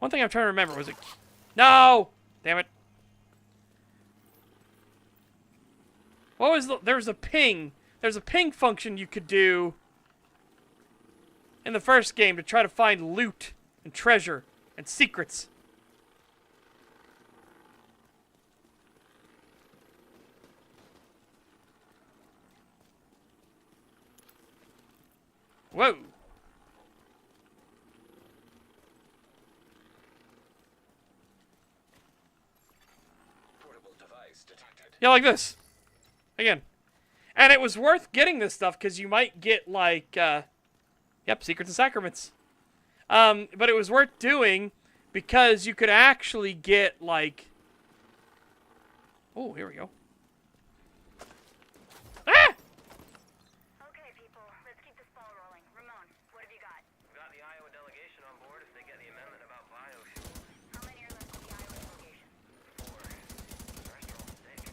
One thing I'm trying to remember was it... No! Damn it. What was the... There was a ping. There's a ping function you could do in the first game to try to find loot and treasure and secrets. Whoa. Portable device detected. Yeah, like this. Again. And it was worth getting this stuff because you might get, like, yep, Secrets and Sacraments. But it was worth doing because you could actually get, like... Oh, here we go. Ah! Okay, people, let's keep this ball rolling. Ramon, what have you got? We got the Iowa delegation on board if they get the amendment about biofuels. How many are left of the Iowa delegation? 4. The rest are all sick.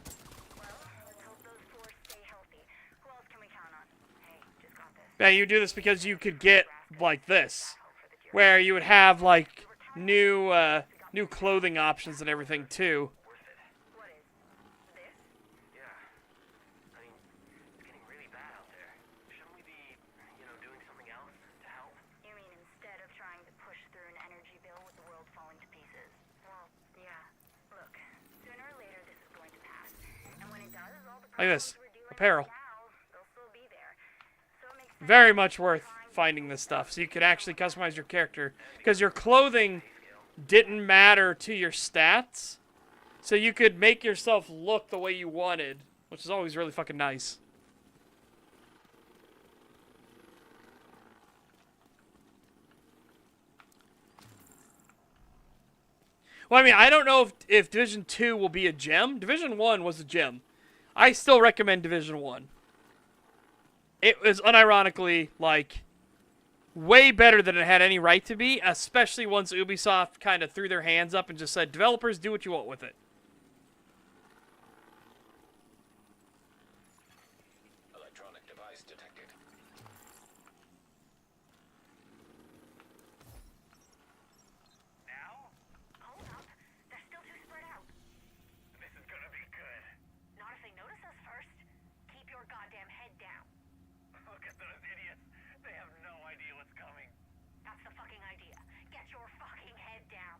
Well, let's hope those four stay healthy. Who else can we count on? Hey, just got this. Yeah, you do this because you could get, like, this. Where you would have, like, new clothing options and everything, too. What is this? Yeah. I mean, it's getting really bad out there. Shouldn't we be, doing something else to help? You mean instead of trying to push through an energy bill with the world falling to pieces? Well, yeah. Look, sooner or later this is going to pass. And when it does, all the Like this. problems we're dealing with Apparel. now, they'll still be there. So it makes sense. Very much worth finding this stuff. So you could actually customize your character. Because your clothing didn't matter to your stats. So you could make yourself look the way you wanted. Which is always really fucking nice. Well, I mean, I don't know if Division 2 will be a gem. Division 1 was a gem. I still recommend Division 1. It was unironically, like, way better than it had any right to be, especially once Ubisoft kind of threw their hands up and just said, developers, do what you want with it. Electronic device detected. Now? Hold up. They're still too spread out. This is gonna be good. Not if they notice us first. Keep your goddamn head down. Look at those idiots. They have no idea what's coming. That's the fucking idea. Get your fucking head down.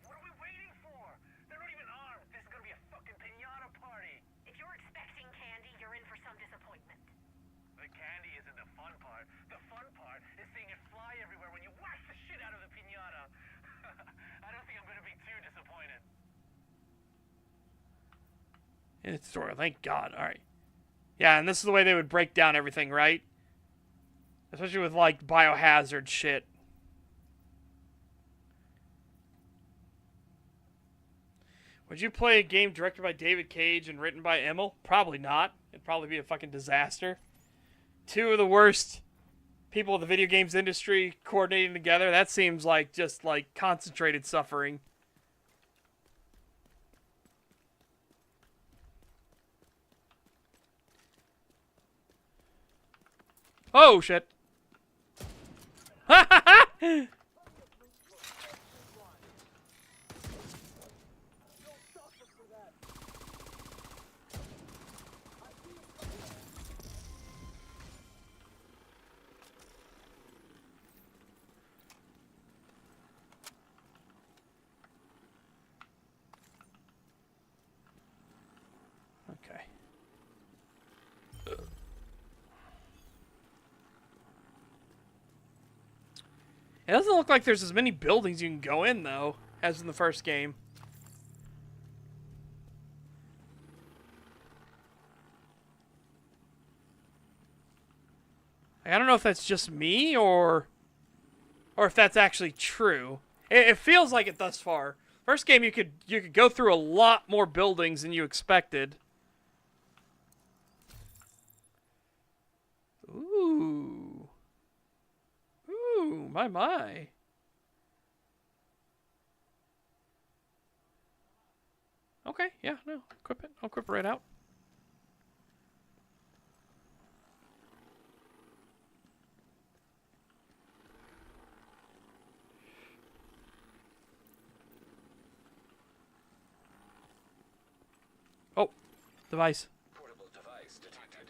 What are we waiting for? They're not even armed. This is gonna be a fucking piñata party. If you're expecting candy, you're in for some disappointment. The candy isn't the fun part. The fun part is seeing it fly everywhere when you whack the shit out of the piñata. I don't think I'm gonna be too disappointed. It's tutorial, thank God. Alright. Yeah, and this is the way they would break down everything, right? Especially with, like, biohazard shit. Would you play a game directed by David Cage and written by Emil? Probably not. It'd probably be a fucking disaster. Two of the worst people in the video games industry coordinating together. That seems like just, like, concentrated suffering. Oh, shit. Ha ha ha! Okay. It doesn't look like there's as many buildings you can go in, though, as in the first game. I don't know if that's just me, or if that's actually true. It feels like it thus far. First game, you could go through a lot more buildings than you expected. Ooh. Ooh, my. Okay, yeah, no, equip it. I'll equip it right out. Oh, device. Portable device detected.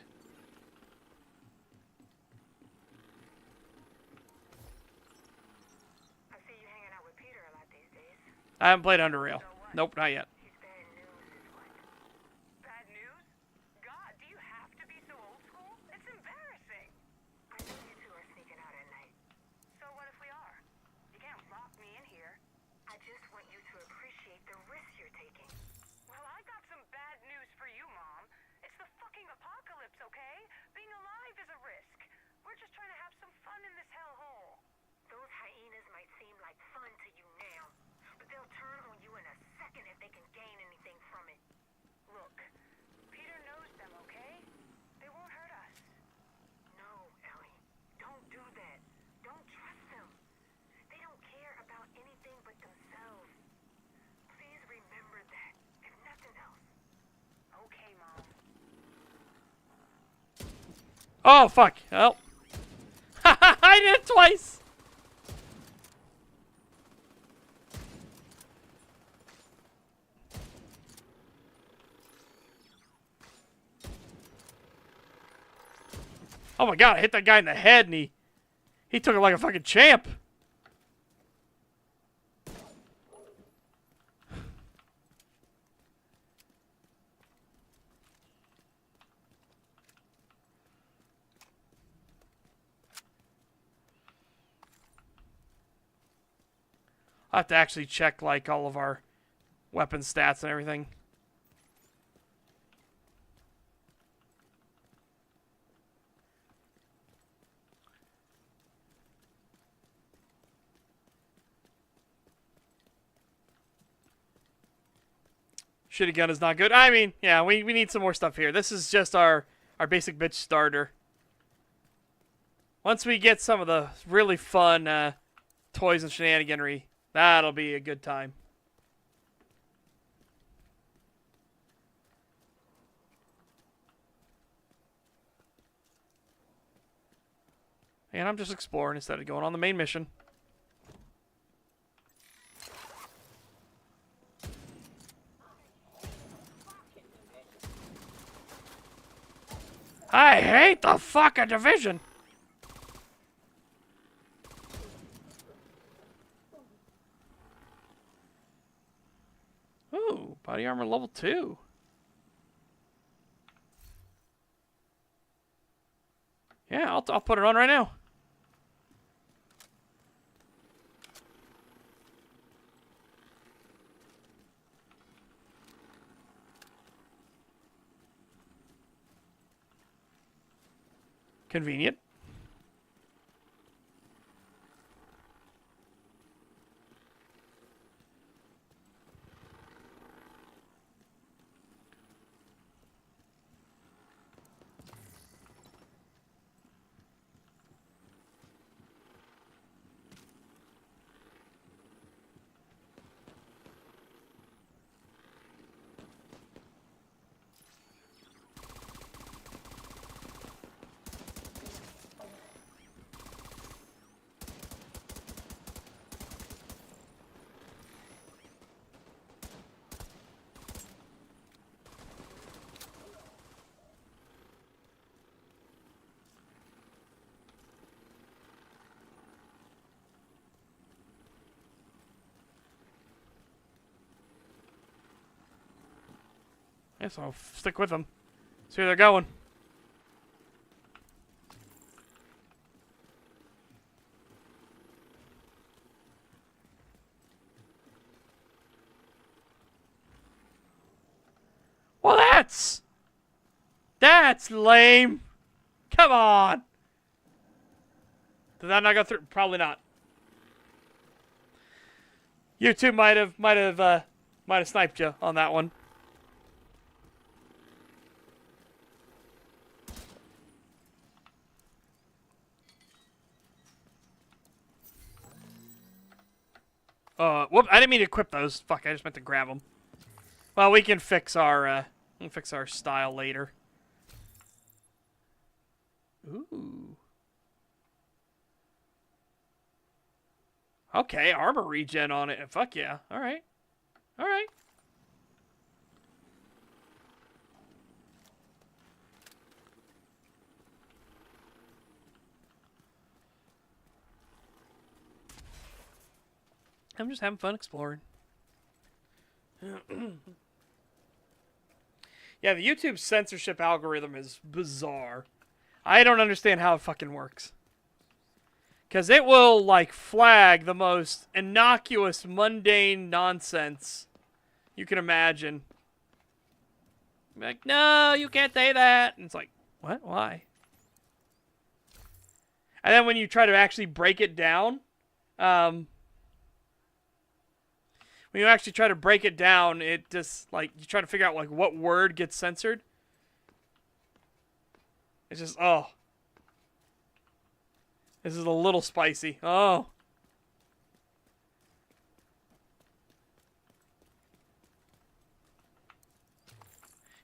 I see you hanging out with Peter a lot these days. I haven't played Under Rail. Nope, not yet. He's bad news, is what? Bad news? God, do you have to be so old school? It's embarrassing. I know you two are sneaking out at night. So what if we are? You can't lock me in here. I just want you to appreciate the risks you're taking. Well, I got some bad news for you, Mom. It's the fucking apocalypse, okay? Being alive is a risk. We're just trying to have some fun in this hellhole. Those hyenas might seem like fun to you now, but they'll turn on you in a second if they can gain anything from it. Look, Peter knows them, okay? They won't hurt us. No, Ellie. Don't do that. Don't trust them. They don't care about anything but themselves. Please remember that, if nothing else. Okay, Mom. Oh, fuck. Oh. I did it twice. Oh my god, I hit that guy in the head and he took it like a fucking champ. I have to actually check like all of our weapon stats and everything. Shitty gun is not good. I mean, yeah, we need some more stuff here. This is just our basic bitch starter. Once we get some of the really fun toys and shenaniganry, that'll be a good time. And I'm just exploring instead of going on the main mission. I hate the fucking division. Ooh, body armor level 2. Yeah, I'll put it on right now. Convenient. Yes, I'll stick with them. See where they're going. Well, that's lame. Come on. Did that not go through? Probably not. You two might have sniped you on that one. Whoop! I didn't mean to equip those. Fuck! I just meant to grab them. Well, we can fix our style later. Ooh. Okay, armor regen on it. Fuck yeah! All right, all right. I'm just having fun exploring. Yeah, the YouTube censorship algorithm is bizarre. I don't understand how it fucking works. Because it will, like, flag the most innocuous, mundane nonsense you can imagine. Like, no, you can't say that. And it's like, what? Why? And then when you try to actually break it down, it just, like, you try to figure out, like, what word gets censored. It's just, oh. This is a little spicy. Oh.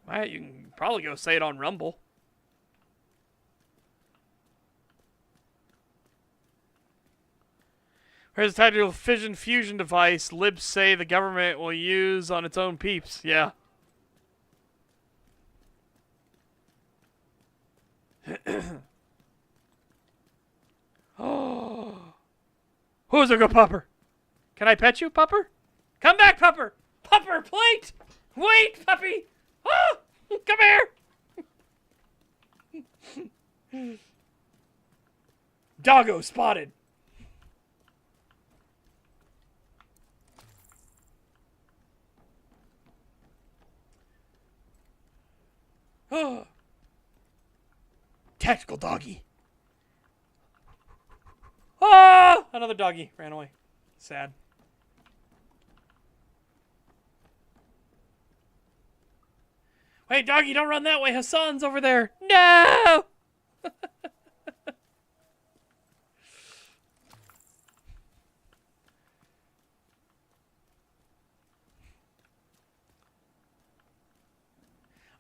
Well, you can probably go say it on Rumble. Here's a tactical fission fusion device libs say the government will use on its own peeps. Yeah. Oh. Who's a good pupper? Can I pet you, pupper? Come back, pupper! Pupper, plate! Wait, puppy! Oh! Come here! Doggo spotted. Oh. Tactical doggy. Ah! Another doggy ran away. Sad. Wait, doggy, don't run that way. Hassan's over there. No!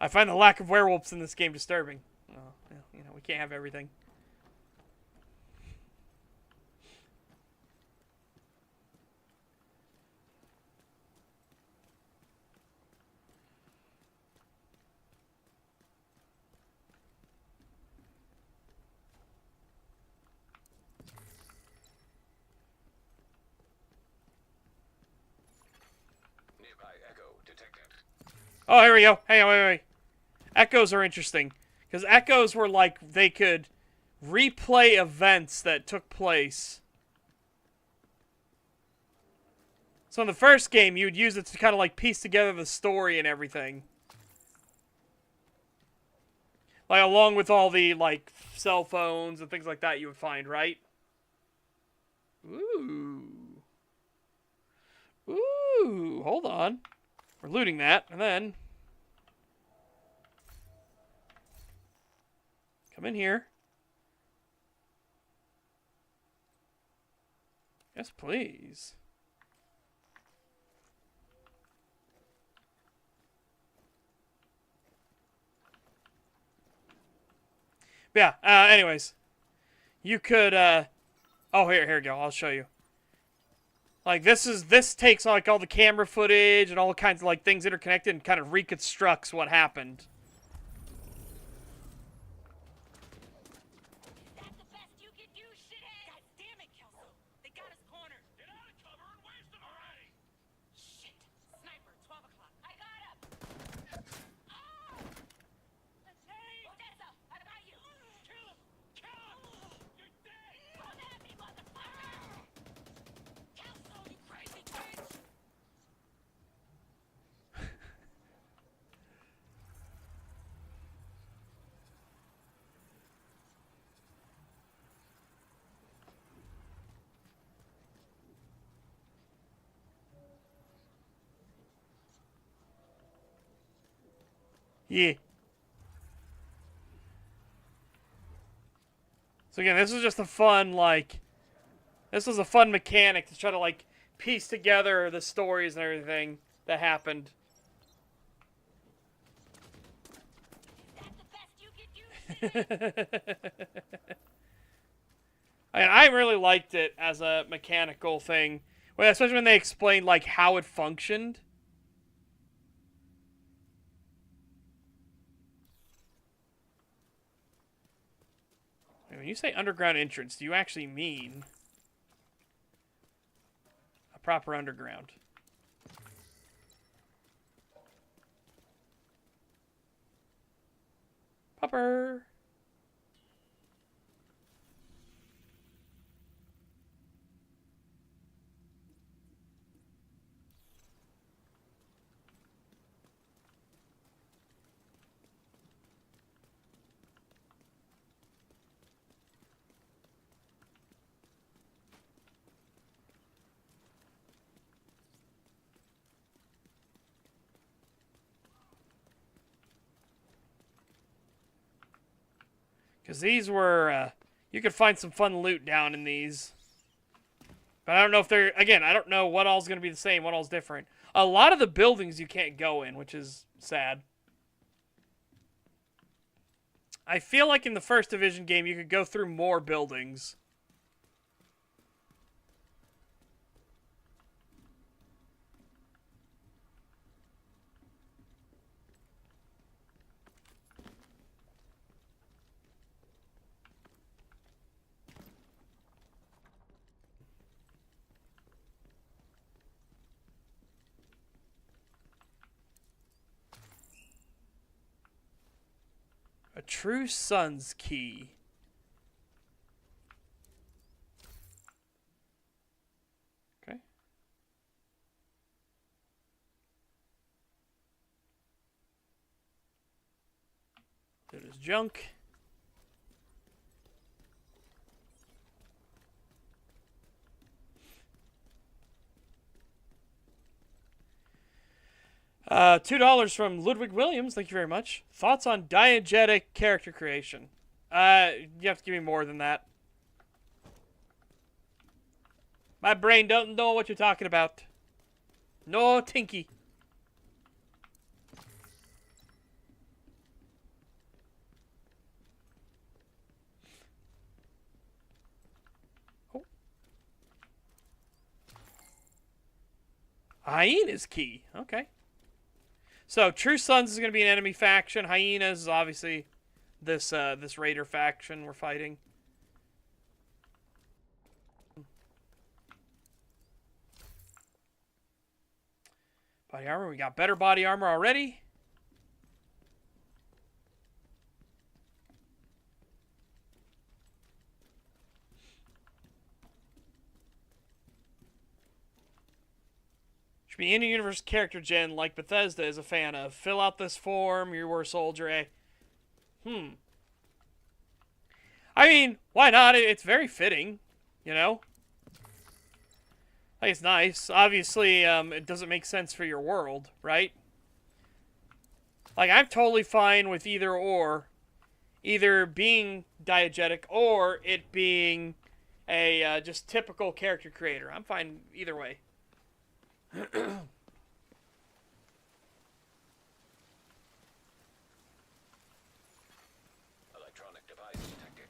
I find the lack of werewolves in this game disturbing. Oh, you know, we can't have everything. Nearby echo detected. Oh, here we go. Hey, wait. Echoes are interesting. Because echoes were like, they could replay events that took place. So in the first game, you would use it to kind of like piece together the story and everything. Like, along with all the, like, cell phones and things like that you would find, right? Ooh. Ooh, hold on. We're looting that, and then... come in here. Yes, please. But yeah, anyways. You could, oh, here we go. I'll show you. Like, this takes, like, all the camera footage and all kinds of, like, things interconnected and kind of reconstructs what happened. That's the best you can do, shithead! God damn it, Kelso! They got us cornered! Get out of cover and waste them already! Shit! Sniper, 12 o'clock. I got him! Oh! Odessa, I got you! Kill him! Kill him! You're dead! Come at me, motherfucker! Kelso, you crazy bitch! Yeah. So again, this is just a fun, like... this was a fun mechanic to try to, like, piece together the stories and everything that happened. Is that the best you could do? I really liked it as a mechanical thing, well, especially when they explained like how it functioned. When you say underground entrance, do you actually mean a proper underground? Popper. Because these were, you could find some fun loot down in these. But I don't know if they're, again, I don't know what all's going to be the same, what all's different. A lot of the buildings you can't go in, which is sad. I feel like in the first Division game, you could go through more buildings. A true son's key. Okay. It is junk. $2 from Ludwig Williams. Thank you very much. Thoughts on diegetic character creation? You have to give me more than that. My brain don't know what you're talking about. No, Tinky. Oh. Hyena's key. Okay. So, True Sons is going to be an enemy faction. Hyenas is obviously this this raider faction we're fighting. Body armor. We got better body armor already. Should be in-universe character gen like Bethesda is a fan of. Fill out this form. You were a soldier, eh? I mean, why not? It's very fitting, you know? Like, it's nice. Obviously, it doesn't make sense for your world, right? Like, I'm totally fine with either or. Either being diegetic or it being a just typical character creator. I'm fine either way. Electronic device detected.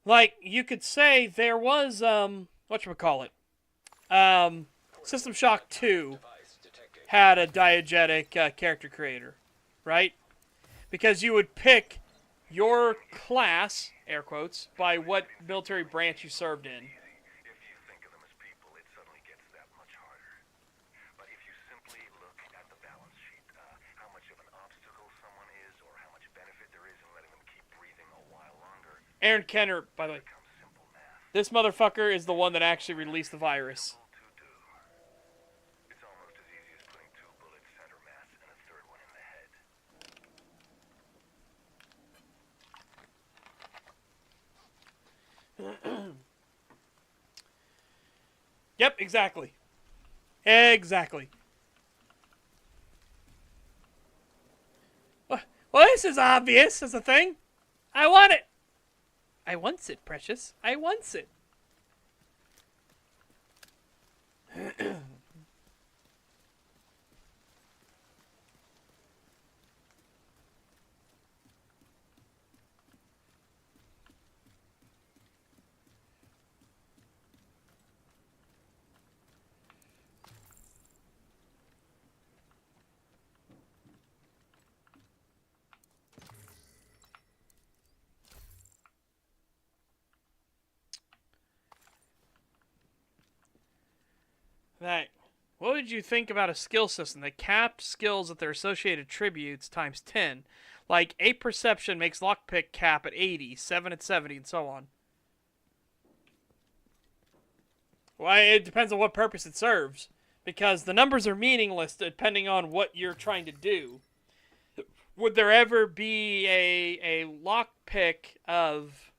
Like, you could say there was, whatchamacallit? System Shock 2 Device detected. had a diegetic character creator, right? Because you would pick your class, air quotes, by what military branch you served in. If you think of them as people, it suddenly gets that much harder. But if you simply look at the balance sheet, how much of an obstacle someone is, or how much benefit there is in letting them keep breathing a while longer, Aaron Kenner, by the way, becomes simple math. this motherfucker is the one that actually released the virus. To do. It's almost as easy as putting 2 bullets center mass and a third one in the head. Yep, exactly. Exactly. Well, this is obvious as a thing. I want it! I wants it, precious. I wants it. Right. What would you think about a skill system that capped skills at their associated attributes times 10? Like 8 perception makes lockpick cap at 80, 7 at 70, and so on. Well, it depends on what purpose it serves. Because the numbers are meaningless depending on what you're trying to do. Would there ever be a lockpick of,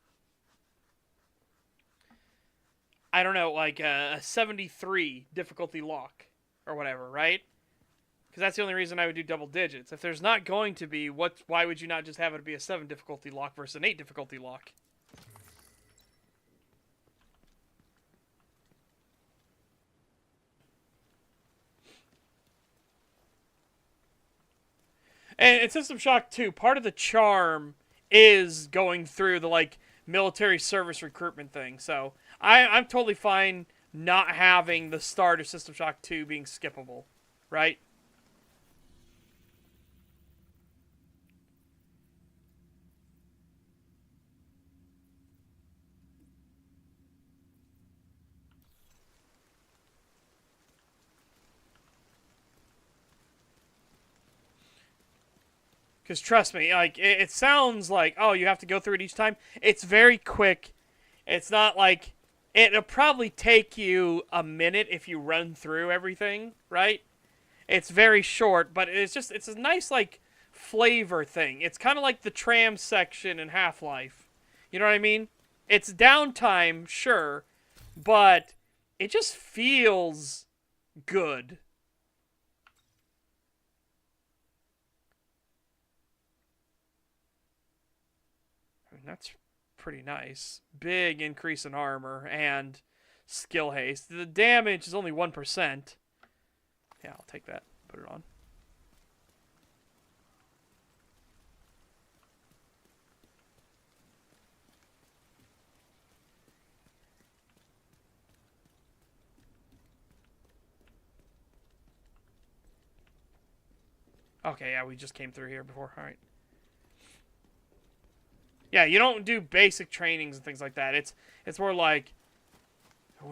I don't know, like a 73 difficulty lock or whatever, right? Because that's the only reason I would do double digits. If there's not going to be, why would you not just have it be a 7 difficulty lock versus an 8 difficulty lock? And in System Shock 2, part of the charm is going through the, like, military service recruitment thing. So I'm totally fine not having the start of System Shock 2 being skippable, right? Because trust me, like it sounds like, oh, you have to go through it each time. It's very quick. It's not like it'll probably take you a minute if you run through everything, right? It's very short, but it's a nice like flavor thing. It's kind of like the tram section in Half-Life. You know what I mean? It's downtime, sure, but it just feels good. That's pretty nice. Big increase in armor and skill haste. The damage is only 1%. Yeah, I'll take that. Put it on. Okay, yeah, we just came through here before. All right. Yeah, you don't do basic trainings and things like that. It's more like,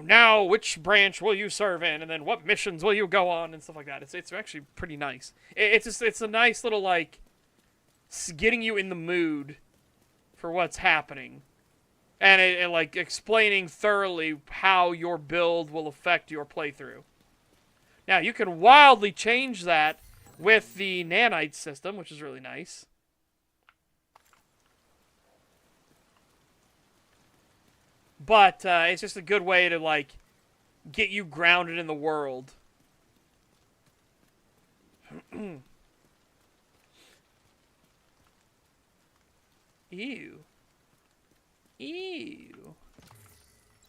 now which branch will you serve in, and then what missions will you go on, and stuff like that. It's actually pretty nice. It's a nice little like getting you in the mood for what's happening, and it like explaining thoroughly how your build will affect your playthrough. Now you can wildly change that with the nanite system, which is really nice. But it's just a good way to, like, get you grounded in the world. Ew. Ew.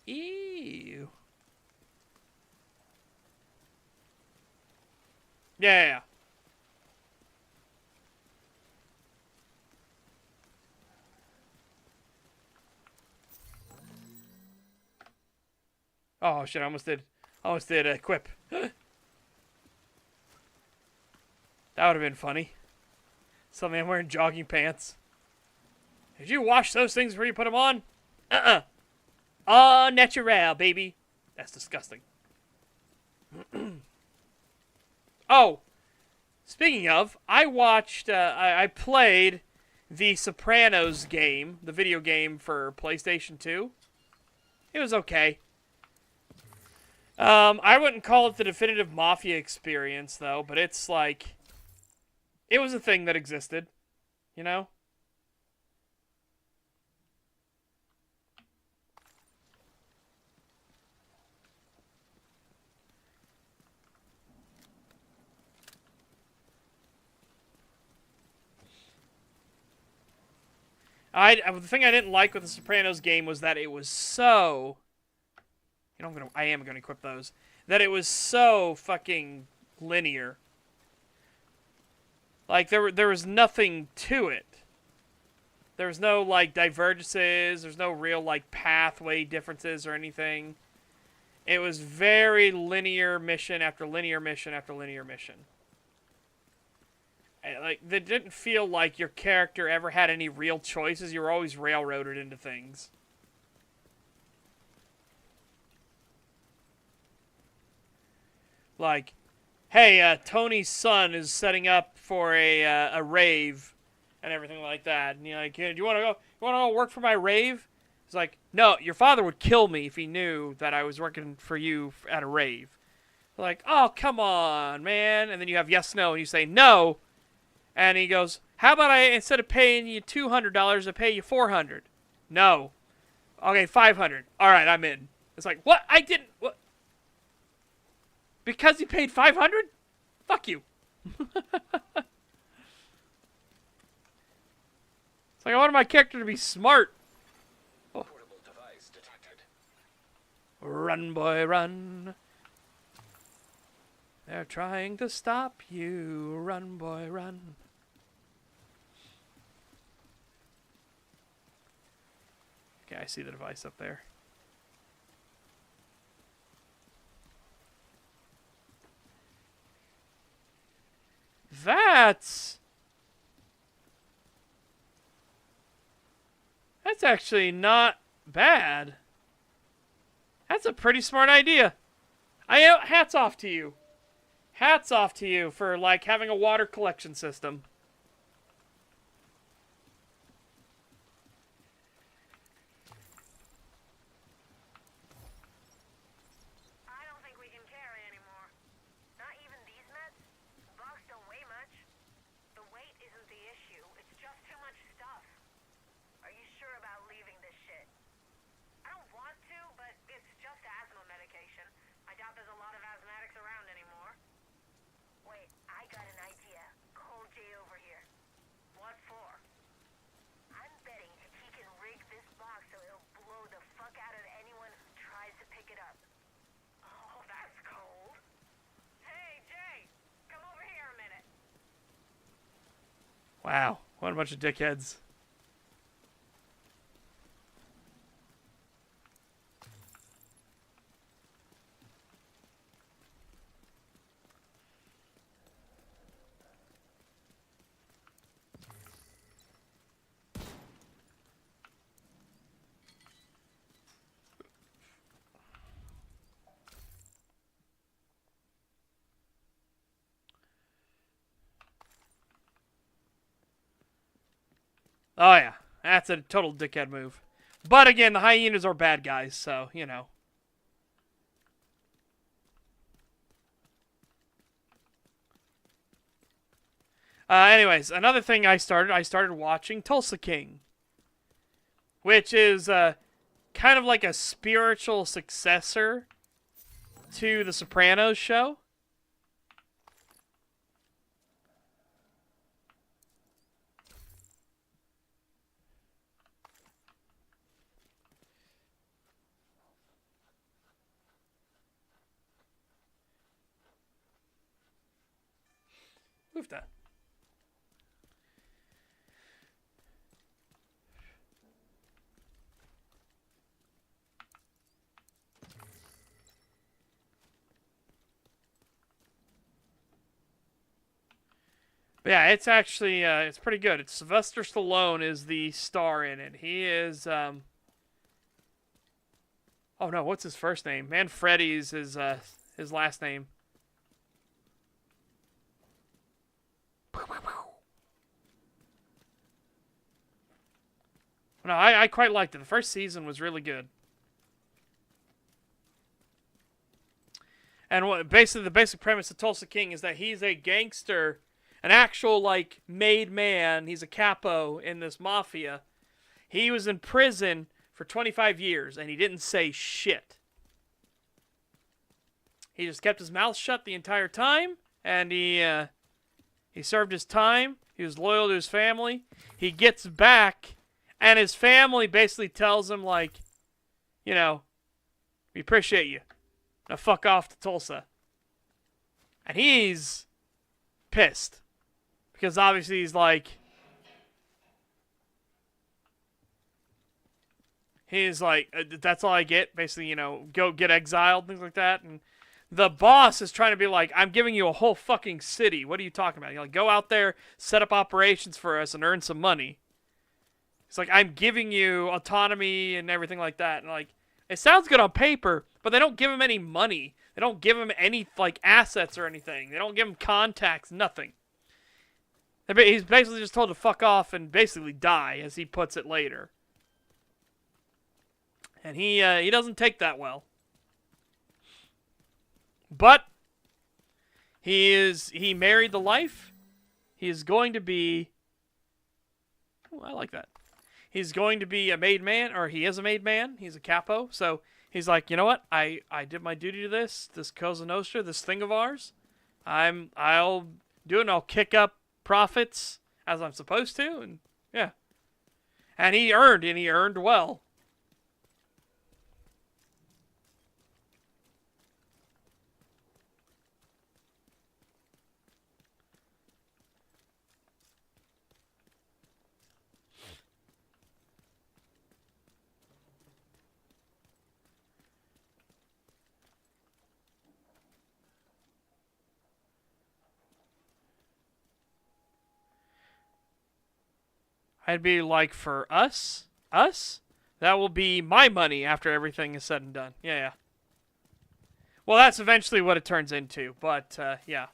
Ew. Yeah. Oh shit! I almost did a quip. That would have been funny. Suddenly I'm wearing jogging pants. Did you wash those things before you put them on? All natural, baby. That's disgusting. Oh, speaking of, I watched. I played the Sopranos game, the video game for PlayStation 2. It was okay. I wouldn't call it the definitive Mafia experience, though, but it's like, it was a thing that existed, you know? The thing I didn't like with the Sopranos game was that it was so. You know, I am gonna equip those. That it was so fucking linear. Like there was nothing to it. There was no like divergences. There's no real like pathway differences or anything. It was very linear mission after linear mission after linear mission. Like, it didn't feel like your character ever had any real choices. You were always railroaded into things. Like, hey, Tony's son is setting up for a rave and everything like that. And you're like, hey, do you want to go? You want to go work for my rave? He's like, no, your father would kill me if he knew that I was working for you at a rave. They're like, oh, come on, man. And then you have yes, no, and you say no. And he goes, how about instead of paying you $200, I pay you $400? No. Okay, $500. All right, I'm in. It's like, what? I didn't. What? Because he paid $500? Fuck you. It's like, I wanted my character to be smart. Oh. Portable device detected. Run, boy, run. They're trying to stop you. Run, boy, run. Okay, I see the device up there. That's actually not bad. That's a pretty smart idea. Hats off to you. Hats off to you for like having a water collection system. I don't think we can carry anymore. Not even these meds? Box don't weigh much. The weight isn't the issue. It's just too much stuff. Are you sure about leaving this shit? I don't want to, but it's just asthma medication. I doubt there's a lot of asthmatics around anymore. Wait, I got an idea. Call Jay over here. What for? I'm betting he can rig this box so it'll blow the fuck out of anyone who tries to pick it up. Oh, that's cold. Hey, Jay, come over here a minute. Wow, what a bunch of dickheads. Oh yeah, that's a total dickhead move. But again, the hyenas are bad guys, so, you know. Anyways, another thing I started watching Tulsa King. Which is kind of like a spiritual successor to the Sopranos show. Move that. But yeah, it's actually it's pretty good. It's Sylvester Stallone is the star in it. He is oh no, what's his first name? Manfredi's his last name. No, I quite liked it. The first season was really good. And basically the basic premise of Tulsa King is that he's a gangster, an actual like made man. He's a capo in this mafia. He was in prison for 25 years and he didn't say shit. He just kept his mouth shut the entire time, and he served his time. He was loyal to his family. He gets back And his family basically tells him, like, you know, we appreciate you. Now fuck off to Tulsa. And he's pissed. Because obviously he's like, that's all I get. Basically, you know, go get exiled, things like that. And the boss is trying to be like, I'm giving you a whole fucking city. What are you talking about? You're like, go out there, set up operations for us, and earn some money. It's like, I'm giving you autonomy and everything like that. And like, it sounds good on paper, but they don't give him any money. They don't give him any, like, assets or anything. They don't give him contacts, nothing. He's basically just told to fuck off and basically die, as he puts it later. And he doesn't take that well. But he married the life. He is going to be, oh, I like that. He's going to be a made man, or he is a made man. He's a capo. So he's like, you know what? I did my duty to this Cosa Nostra, this thing of ours. I'll do it and I'll kick up profits as I'm supposed to, and yeah. And he earned well. I'd be like, for us, that will be my money after everything is said and done. Yeah. Well, that's eventually what it turns into, but, yeah.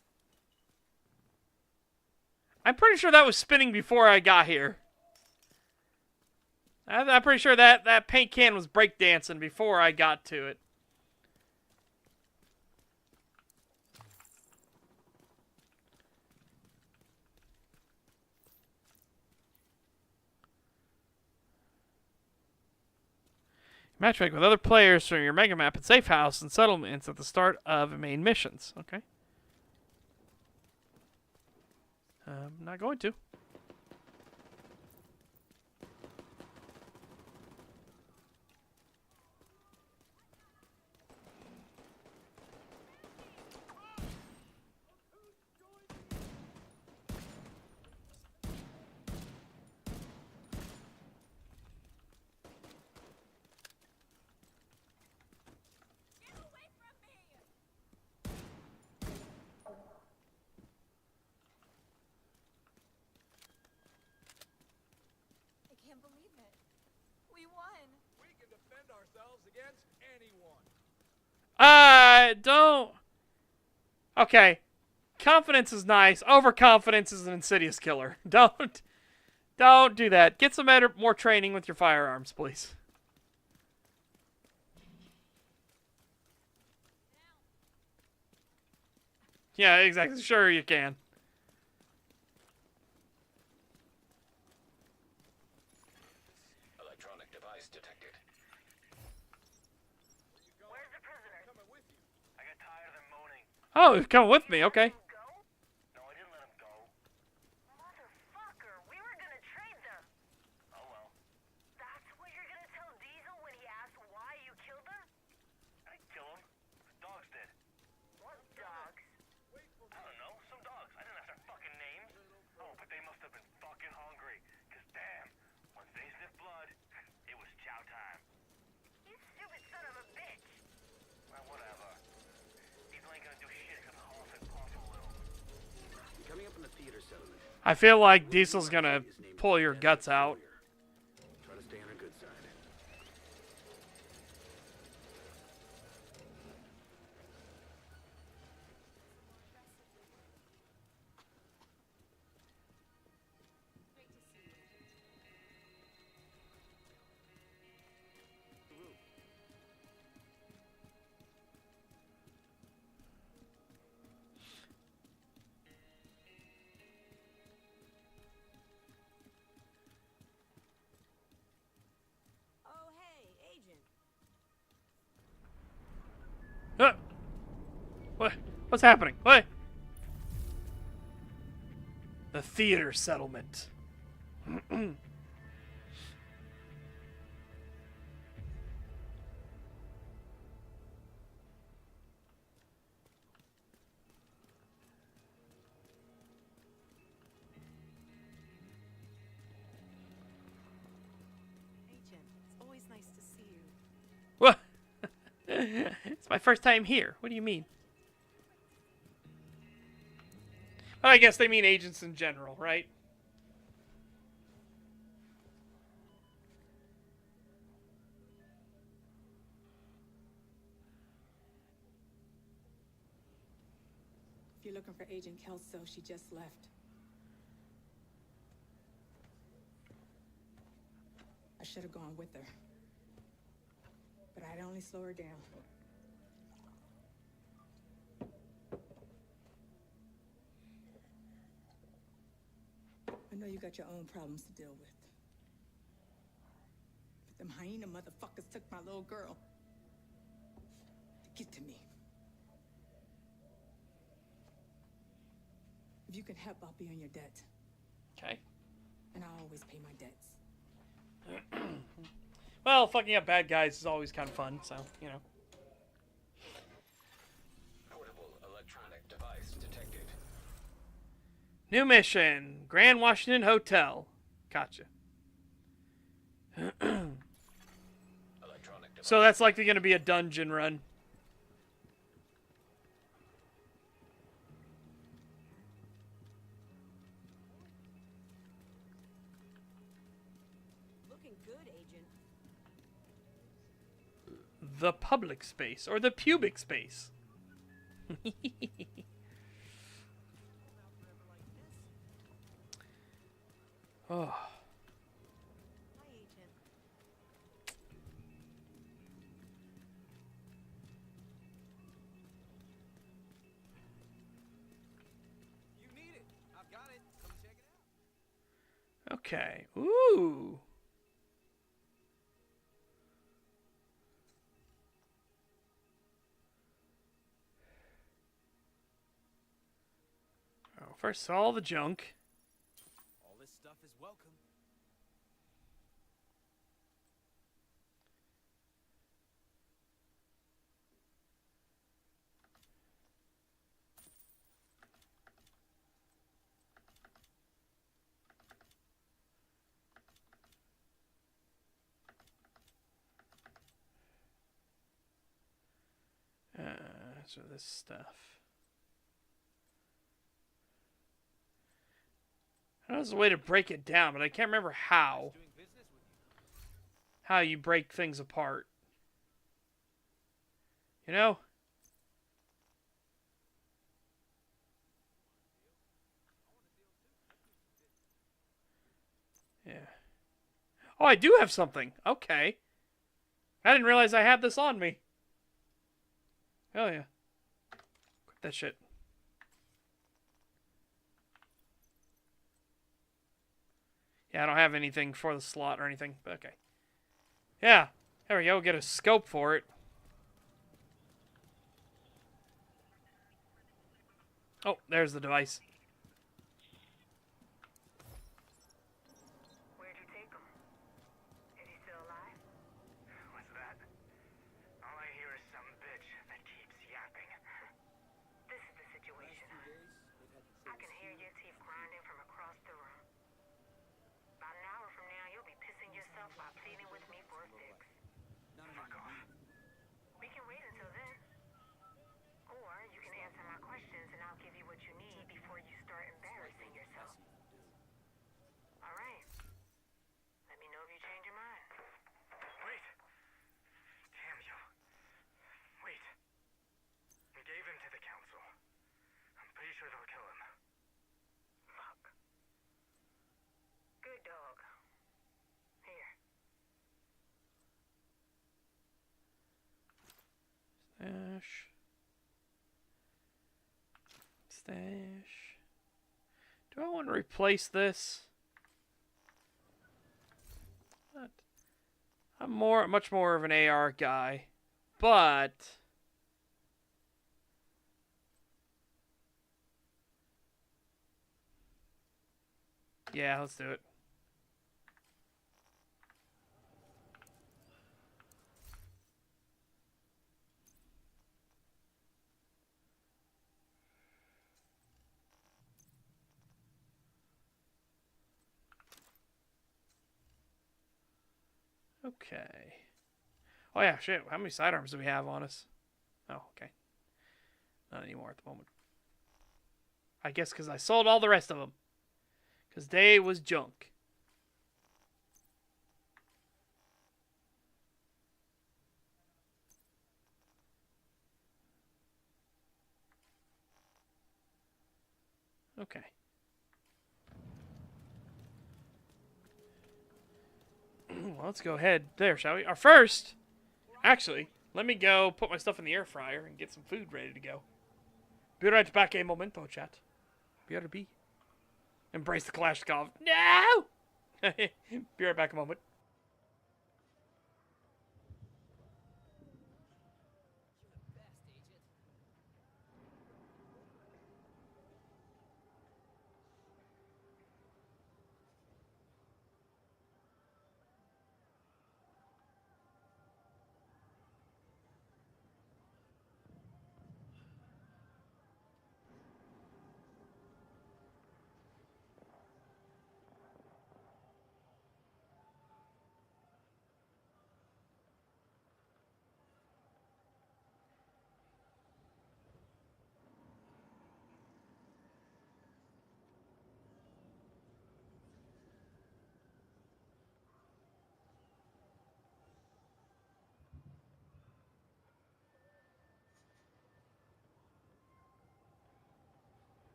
I'm pretty sure that was spinning before I got here. I'm pretty sure that paint can was breakdancing before I got to it. Matchmake with other players from your mega map and safe house and settlements at the start of main missions. Okay. I'm not going to. I can't believe it. We won. We can defend ourselves against anyone. Don't. Okay. Confidence is nice. Overconfidence is an insidious killer. Don't do that. Get some more training with your firearms, please. Yeah, exactly. Sure you can. Electronic device detected. Where's the prisoner? Coming with you. I got tired of them moaning. Oh, he's coming with me. Okay. Go? No, I didn't let them go. Motherfucker, we were gonna trade them. Oh well. That's what you're gonna tell Diesel when he asks why you killed them? I didn't kill them. The dogs did. What dogs? I don't know. Some dogs. I didn't ask their fucking names. Oh, but they must have been fucking hungry. Cause damn, once they sniffed blood, it was chow time. You stupid son of a bitch. Well, whatever. These ain't gonna do shit except huff and puff a little. Coming up in the theater settlement. I feel like Diesel's gonna pull your guts out. Try to stay on our good side. Oh, hey, agent. What's happening? What? The theater settlement. It's my first time here. What do you mean? Well, I guess they mean agents in general, right? If you're looking for Agent Kelso, she just left. I should have gone with her. But I'd only slow her down. I know you got your own problems to deal with. But them hyena motherfuckers took my little girl. Get to me. If you can help, I'll be on your debt. Okay. And I always pay my debts. Well, fucking up bad guys is always kind of fun, so, you know. Portable electronic device detected. New mission. Grand Washington Hotel. Gotcha. Electronic device. So that's likely going to be a dungeon run. Looking good, Agent. The public space. Or the pubic space. Oh. Hi, Agent. You need it. I've got it. Come check it out. Okay. Ooh. Oh, first all the junk. All this stuff is welcome. So this stuff. I know there's a way to break it down, but I can't remember how. Doing business with you. How you break things apart. You know? Yeah. Oh, I do have something. Okay. I didn't realize I had this on me. Hell yeah. Quit that shit. Yeah, I don't have anything for the slot or anything, but okay. Yeah, there we go. Get a scope for it. Oh, there's the device. Where'd you take him? Is he still alive? What's that? All I hear is some bitch that keeps yapping. This is the situation. I can hear your teeth grinding from across the room. About an hour from now, you'll be pissing yourself while pleading with me for a fix. Fuck off. We can wait until then. Or you can answer my questions and I'll give you what you need before you start embarrassing yourself. All right. Let me know if you change your mind. Wait. Damn you. Wait. We gave him to the council. I'm pretty sure they'll kill him. Fuck. Good dog. Here. Stash. Stash. Do I want to replace this? Not. I'm much more of an AR guy, but yeah, let's do it. Okay. Oh yeah, shit. How many sidearms do we have on us? Oh, okay. Not anymore at the moment. I guess because I sold all the rest of them. Because they was junk. Okay. Well, let's go ahead there, shall we? Or first, actually, let me go put my stuff in the air fryer and get some food ready to go. Be right back a momento, chat. BRB. Embrace the Kalashnikov. No! Be right back a moment.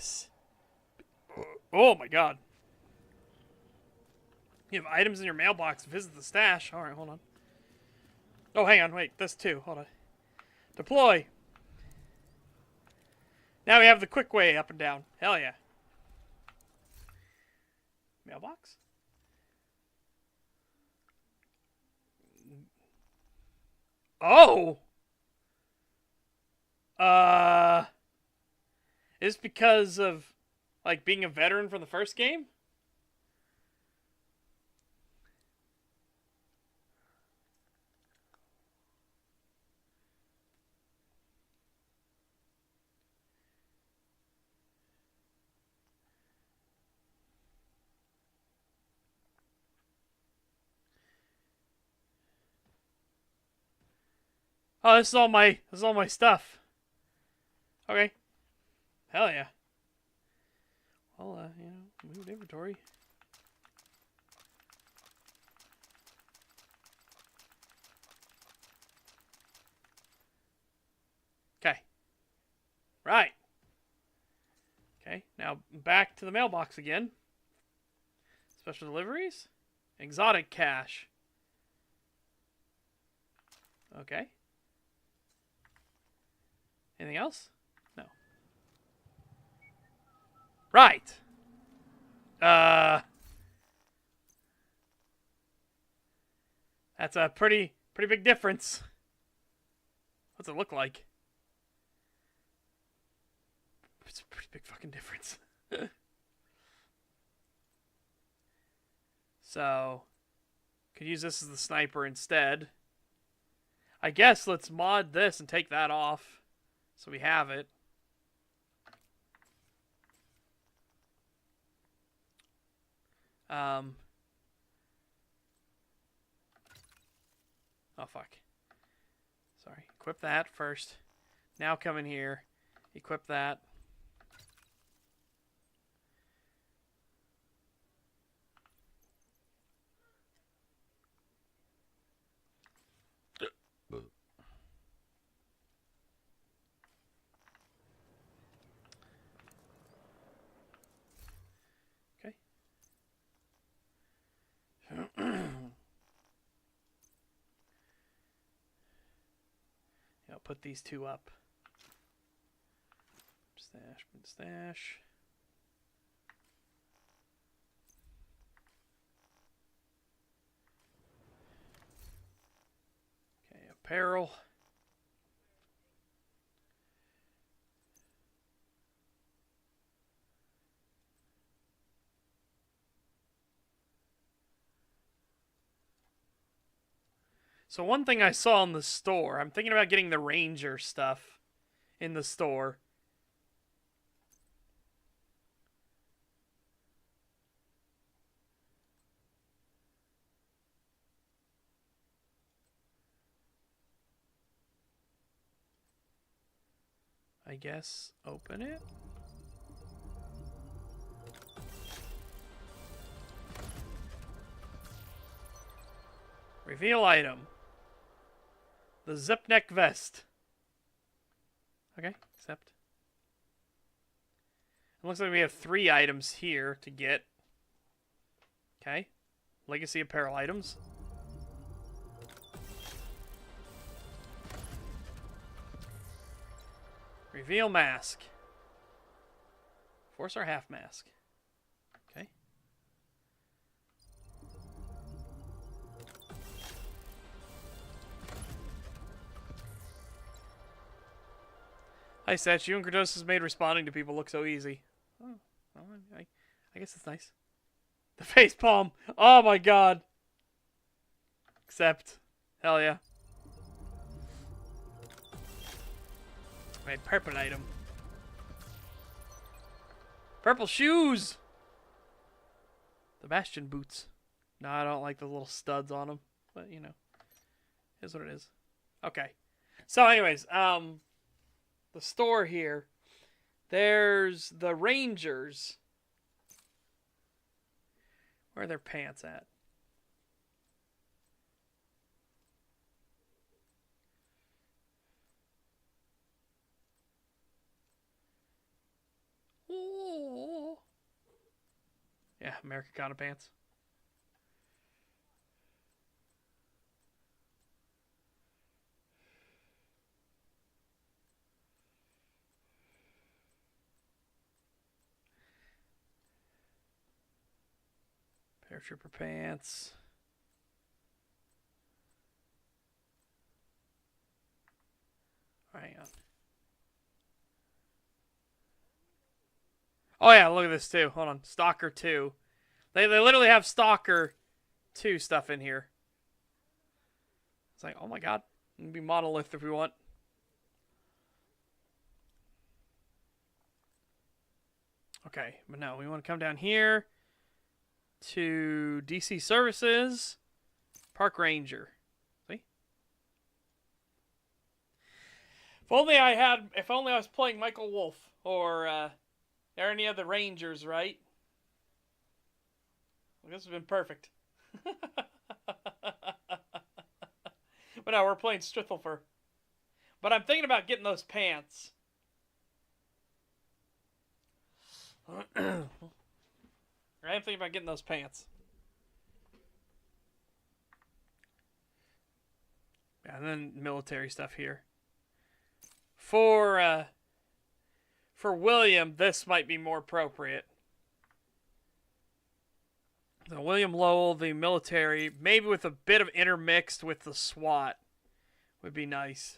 this. Oh my god. You have items in your mailbox. Visit the stash. Alright, hold on. Oh, hang on. Wait, this too. Hold on. Deploy. Now we have the quick way up and down. Hell yeah. Mailbox? Oh! Is this because of, like, being a veteran from the first game? Oh, this is all my stuff. Okay. Hell yeah. Well, move inventory. Okay. Right. Okay, now back to the mailbox again. Special deliveries. Exotic cash. Okay. Anything else? No. Right. That's a pretty big difference. What's it look like? It's a pretty big fucking difference. So, could use this as the sniper instead. I guess let's mod this and take that off, so we have it. Oh fuck. Sorry. Equip that first. Now come in here. Equip that. Okay. I'll put these two up. Stash. Okay, apparel. So one thing I saw in the store, I'm thinking about getting the Ranger stuff in the store. I guess open it. Reveal item. The zip neck vest. Okay, accept. It looks like we have 3 items here to get. Okay. Legacy apparel items. Reveal mask. Force our half mask. Okay. Hi, Statue. And Kratos has made responding to people look so easy. Oh, well, I guess it's nice. The face palm. Oh my god. Accept. Hell yeah. Right, purple item. Purple shoes! The Bastion boots. No, I don't like the little studs on them. But, you know. Here's what it is. Okay. So, anyways, the store here. There's the Rangers. Where are their pants at? Yeah, Americana pants. Paratrooper pants. Hang on. Oh yeah, look at this too. Hold on. Stalker 2. They literally have Stalker 2 stuff in here. It's like, oh my god. We can be Monolith if we want. Okay, but no, we want to come down here to DC Services, Park Ranger. See? If only I was playing Michael Wolf or any of the Rangers, right? This has been perfect. But no, we're playing Strithelfer. But I'm thinking about getting those pants. I am thinking about getting those pants. And then military stuff here. For William, this might be more appropriate. So William Lowell, the military, maybe with a bit of intermixed with the SWAT, would be nice.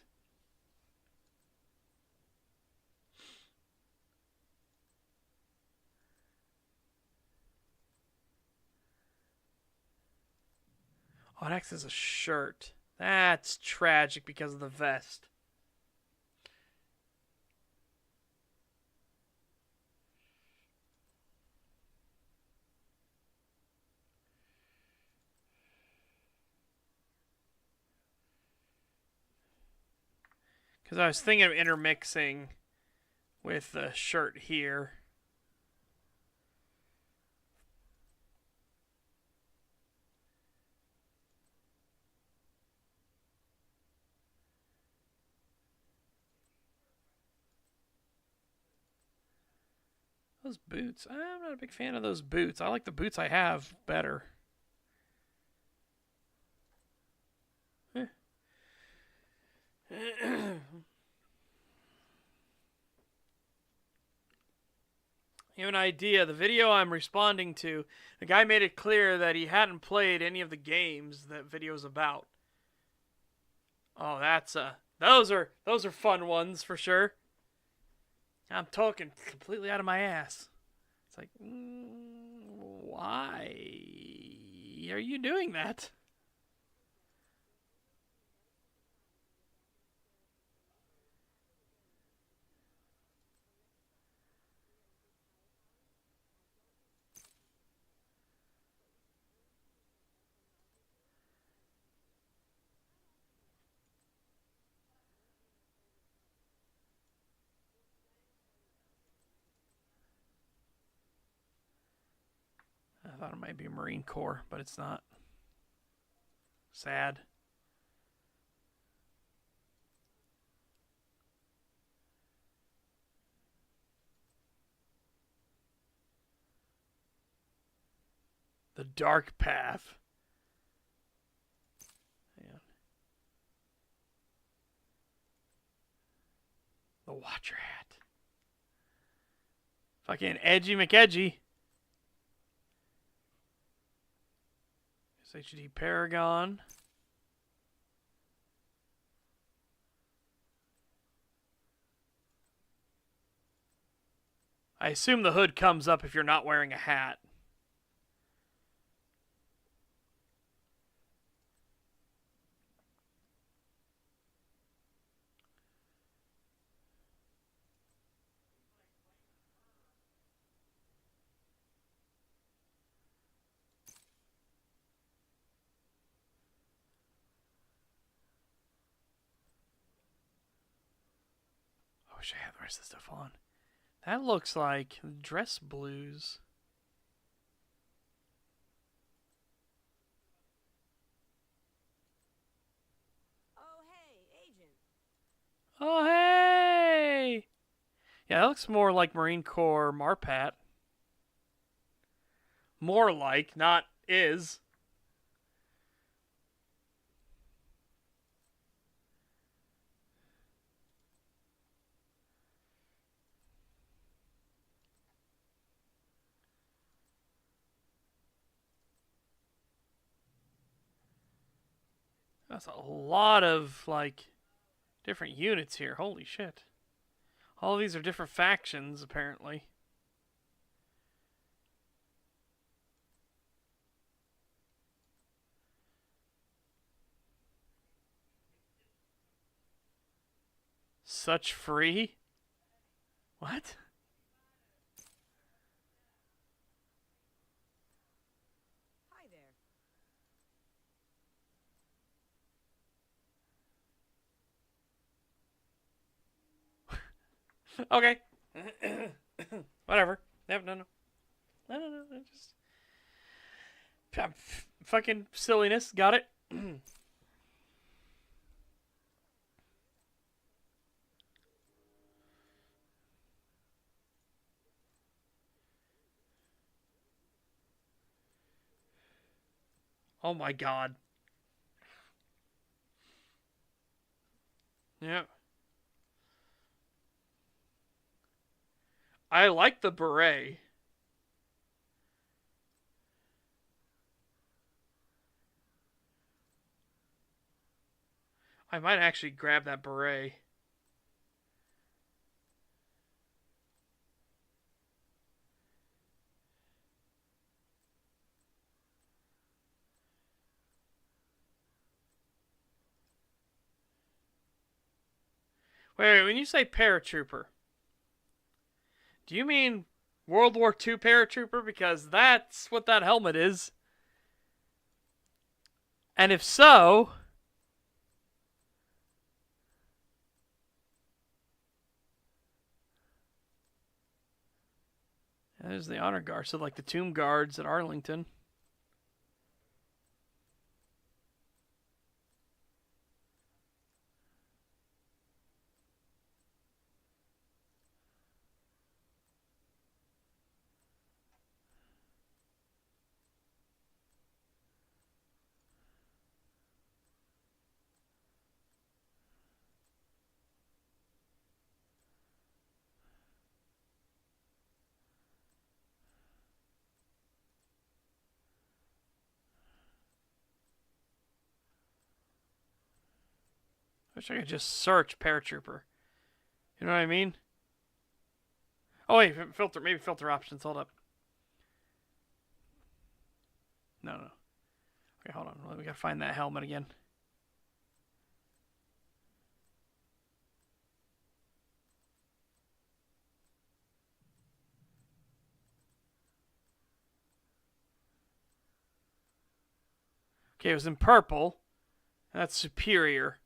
Oh, next is a shirt. That's tragic because of the vest. Because I was thinking of intermixing with the shirt here. Those boots. I'm not a big fan of those boots. I like the boots I have better. You have an idea. The video I'm responding to, the guy made it clear that he hadn't played any of the games that video's about. Oh, that's those are fun ones for sure. I'm talking completely out of my ass. It's like, why are you doing that? I thought it might be Marine Corps, but it's not. Sad. The Dark Path. Yeah. The Watcher Hat. Fucking edgy McEdgy. HD Paragon. I assume the hood comes up if you're not wearing a hat. I wish I had the rest of the stuff on. That looks like dress blues. Oh, hey, Agent. Oh, hey! Yeah, that looks more like Marine Corps Marpat. More like, not is. That's a lot of, like, different units here. Holy shit. All of these are different factions, apparently. Such free? What? Hi there. Okay. Whatever. Yep, no. Just fucking silliness. Got it. Oh my god. Yeah. I like the beret. I might actually grab that beret. Wait, when you say paratrooper, do you mean World War II paratrooper? Because that's what that helmet is. And if so, there's the honor guard. So, like the tomb guards at Arlington. I wish I could just search paratrooper. You know what I mean? Oh wait, filter. Maybe filter options. Hold up. No. Okay, hold on. We gotta find that helmet again. Okay, it was in purple. That's superior.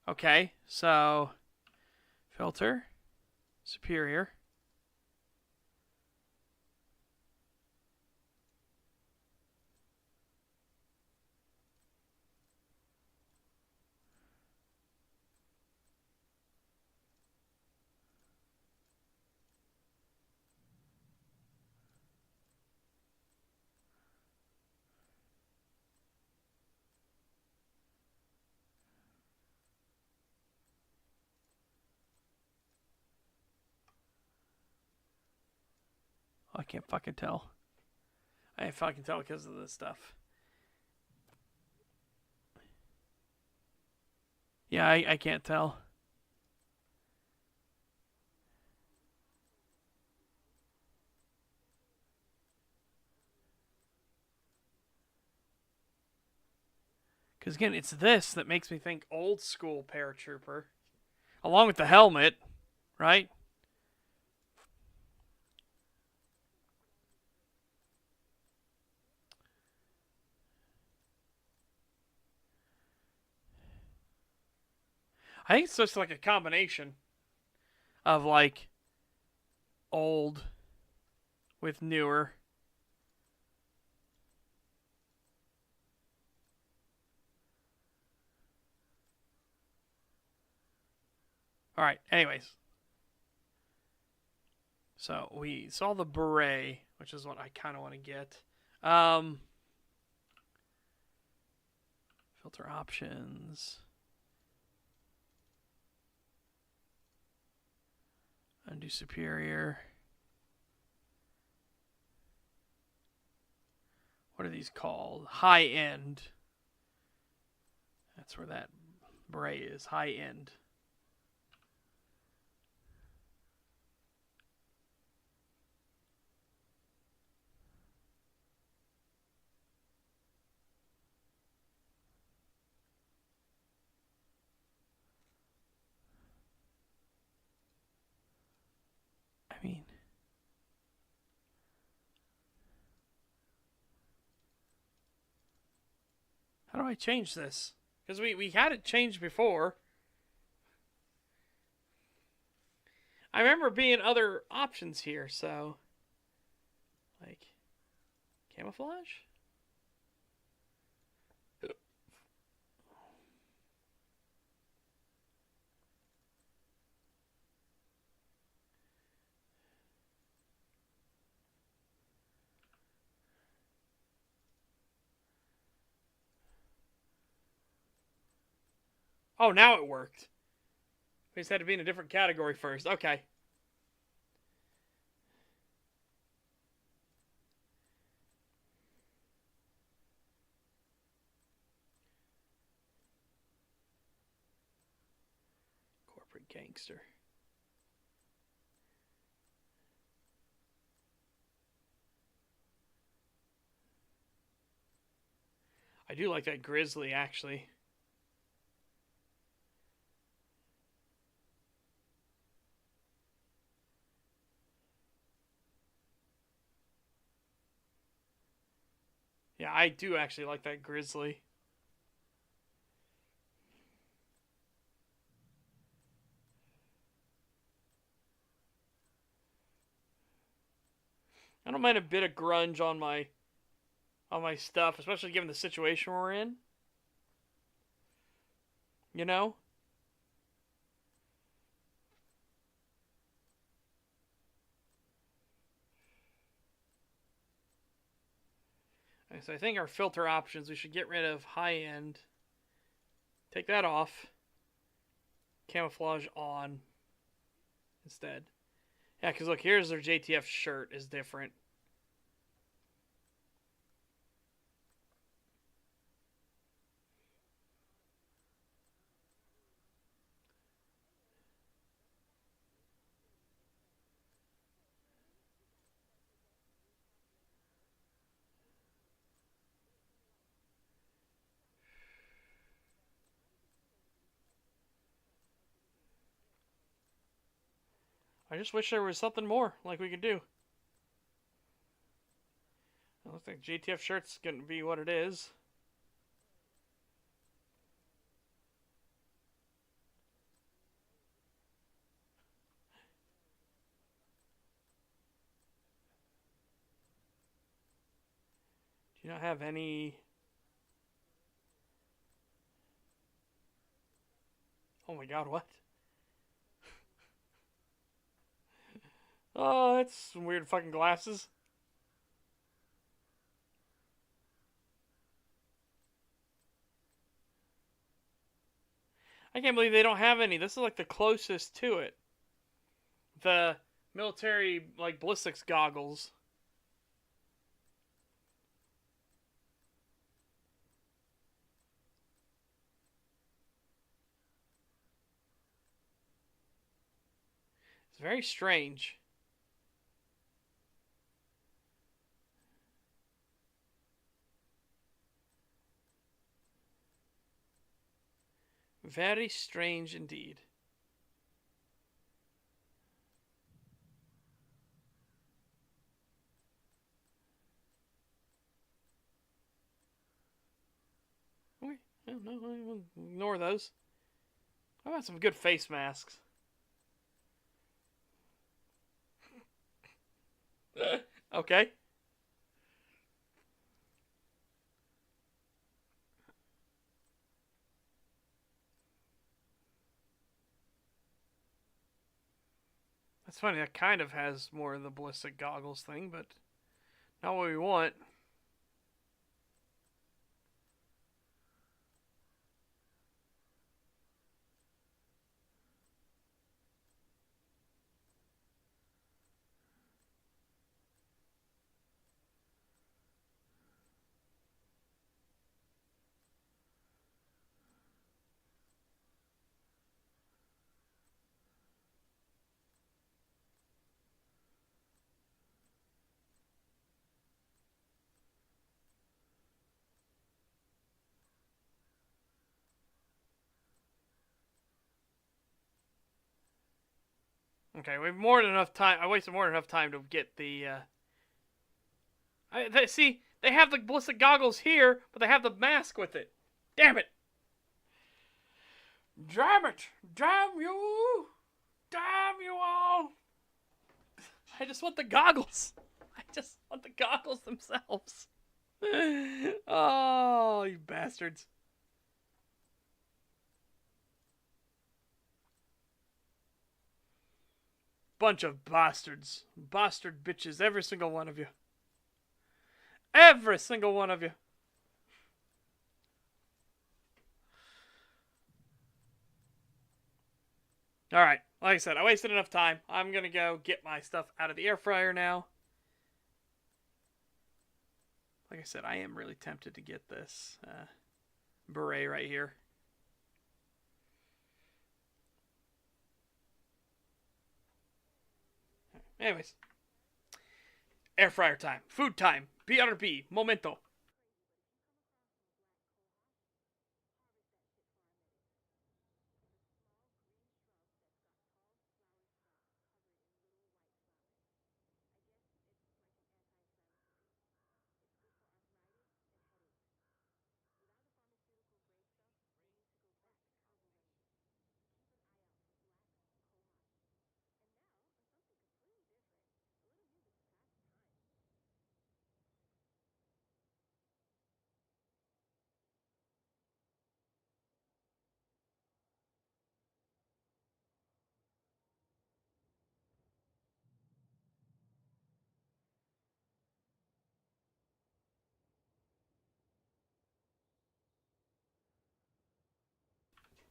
Okay, so filter, superior. I can't fucking tell. I can't fucking tell because of this stuff. Yeah, I can't tell. Because again, it's this that makes me think old school paratrooper. Along with the helmet, right? I think it's just like a combination of like old with newer. All right. Anyways, so we saw the beret, which is what I kind of want to get. Um, filter options. Undo superior. What are these called? High end. That's where that beret is. High end. I mean, how do I change this? Because we had it changed before. I remember being other options here, so like camouflage. Oh, now it worked. We just had to be in a different category first. Okay. Corporate gangster. I do like that grizzly, actually. Yeah, I do actually like that grizzly. I don't mind a bit of grunge on my stuff, especially given the situation we're in. You know? So I think our filter options, we should get rid of high end. Take that off. Camouflage on instead. Yeah, because look, here's their JTF shirt is different. I just wish there was something more like we could do. It looks like JTF shirt's going to be what it is. Do you not have any... Oh my god, what? Oh, that's some weird fucking glasses. I can't believe they don't have any. This is like the closest to it. The military, like, ballistics goggles. It's very strange. Very strange indeed. Okay, no, we'll ignore those. How about some good face masks? Okay. That's funny. That kind of has more of the ballistic goggles thing, but not what we want. Okay, we have more than enough time. I wasted more than enough time to get the. See, they have the ballistic goggles here, but they have the mask with it. Damn it! Damn it! Damn you! Damn you all! I just want the goggles. I just want the goggles themselves. Oh, you bastards. Bunch of bastards. Bastard bitches, every single one of you. Every single one of you. Alright, like I said, I wasted enough time. I'm gonna go get my stuff out of the air fryer now. Like I said, I am really tempted to get this beret right here. Anyways. Air fryer time. Food time. BRB. Momento.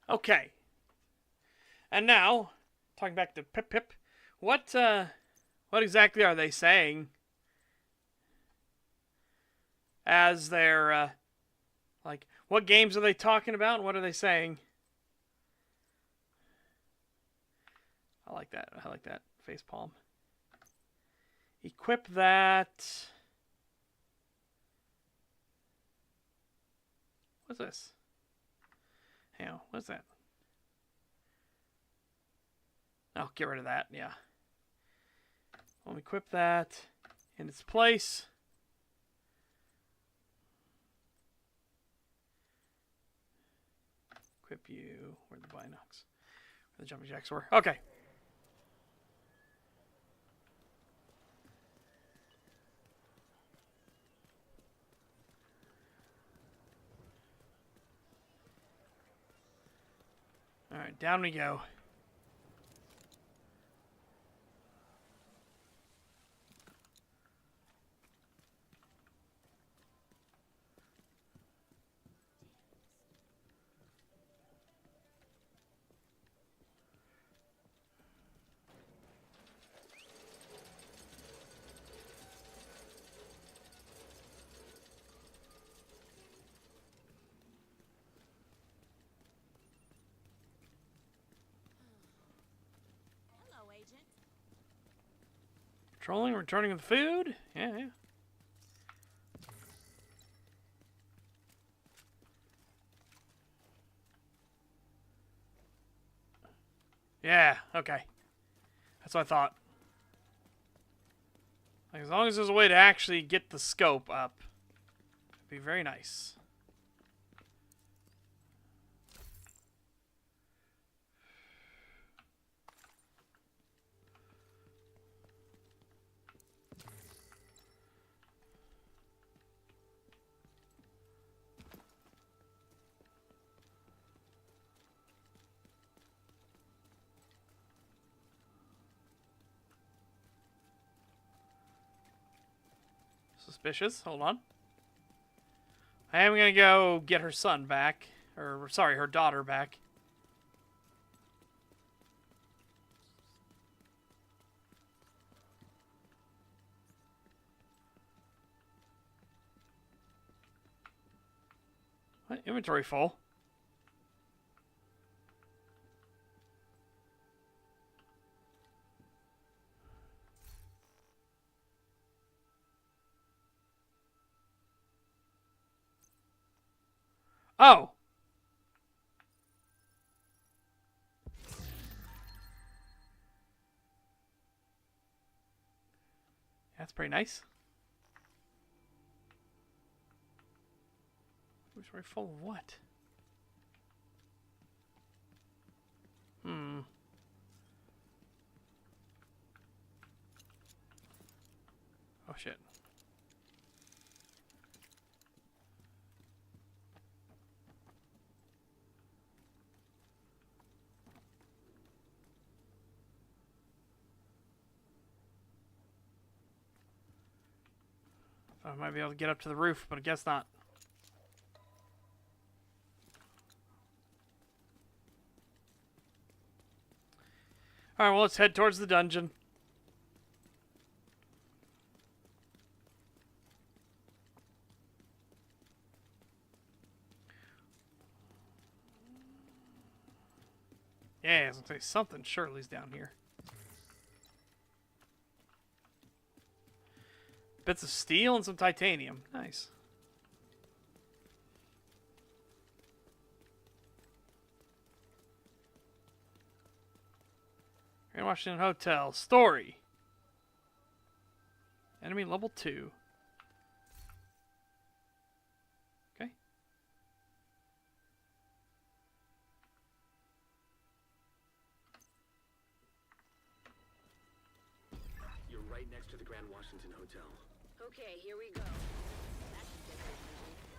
Okay. And now, talking back to Pip Pip, what exactly are they saying as their, like, what games are they talking about? What are they saying? I like that. I like that face palm. Equip that. What's this? Hang on, what's that? Oh, get rid of that, yeah. I'll equip that in its place. Equip you. Where the binocs? Where the jumping jacks were. Okay. Alright, down we go. Hello, Agent. Patrolling, returning the food. Yeah, yeah. Yeah, okay. That's what I thought. Like, as long as there's a way to actually get the scope up, it'd be very nice. Suspicious. Hold on. I am gonna go get her son back. Or, sorry, her daughter back. What? Inventory full. Oh! That's pretty nice. Inventory full of what? Oh shit. I might be able to get up to the roof, but I guess not. Alright, well, let's head towards the dungeon. Yeah, I was gonna say something surely's down here. Bits of steel and some titanium. Nice. Grand Washington Hotel. Story. Enemy level 2. Okay. You're right next to the Grand Washington Hotel. Okay, here we go. That should get us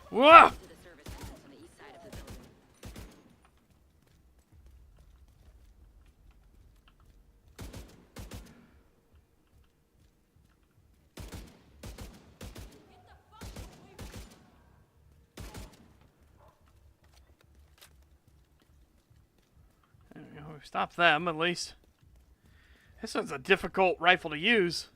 Whoa! to the service entrance on the east side of the building. Stop them, at least. This one's a difficult rifle to use.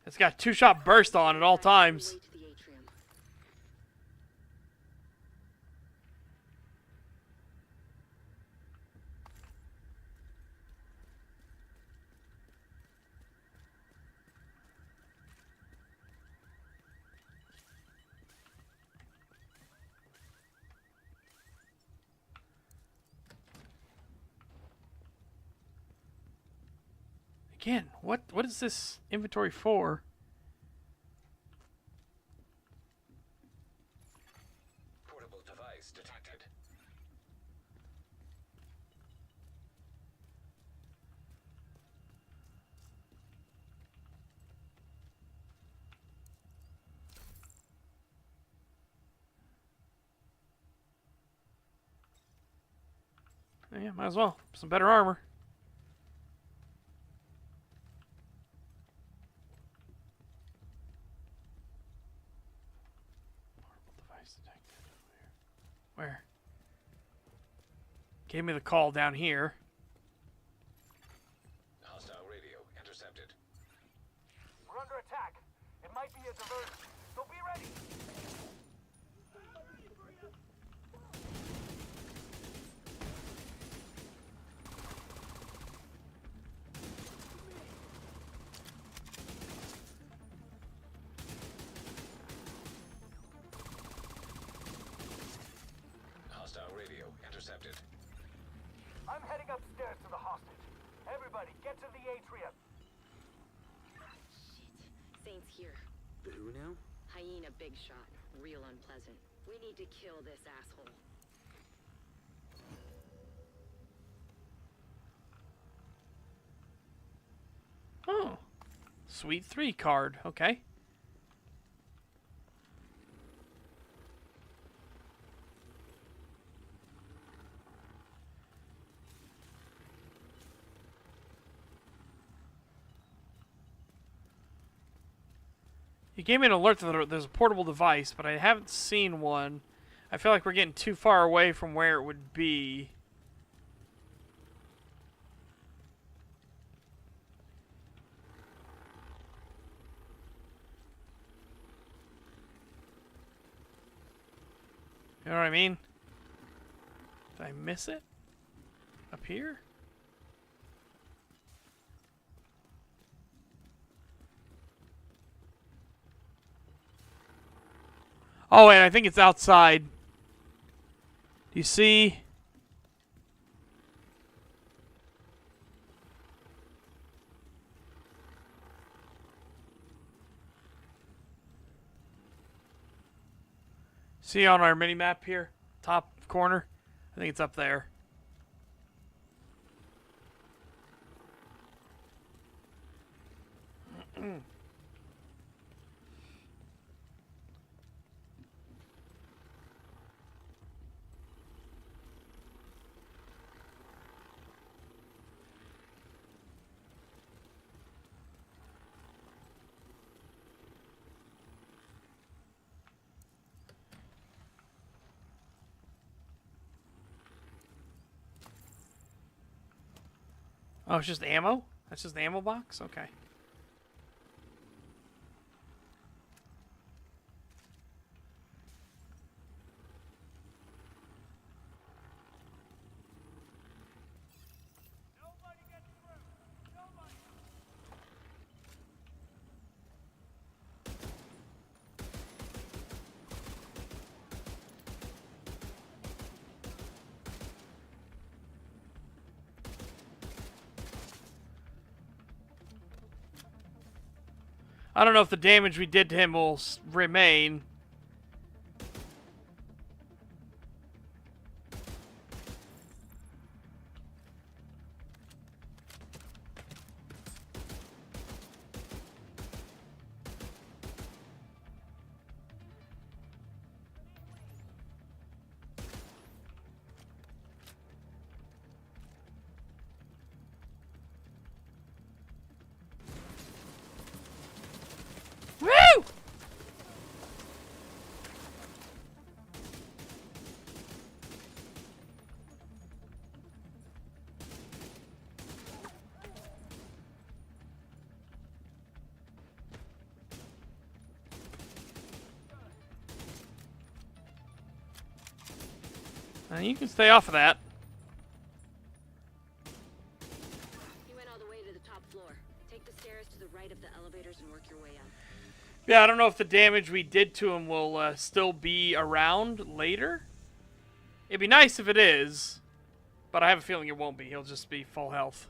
It's got 2-shot burst on at all times. Way to the atrium. Again, what is this inventory for? Portable device detected. Yeah, might as well. Some better armor. Device detected. Where? Gave me the call down here. Hostile radio intercepted. We're under attack. It might be a diversion, so be ready. Hostile radio intercepted. I'm heading upstairs to the hostage. Everybody, get to the atrium. Shit. Saint's here. The who now? Hyena big shot. Real unpleasant. We need to kill this asshole. Oh. Suite 3 card. Okay. You gave me an alert that there's a portable device, but I haven't seen one. I feel like we're getting too far away from where it would be. You know what I mean? Did I miss it? Up here? Oh, and I think it's outside. Do you see? See on our mini map here, top corner? I think it's up there. Oh, it's just ammo? That's just the ammo box? Okay. I don't know if the damage we did to him will remain. Woo! You can stay off of that. You went all the way to the top floor. Take the stairs to the right of the elevators and work your way up. Yeah, I don't know if the damage we did to him will still be around later. It'd be nice if it is, but I have a feeling it won't be. He'll just be full health.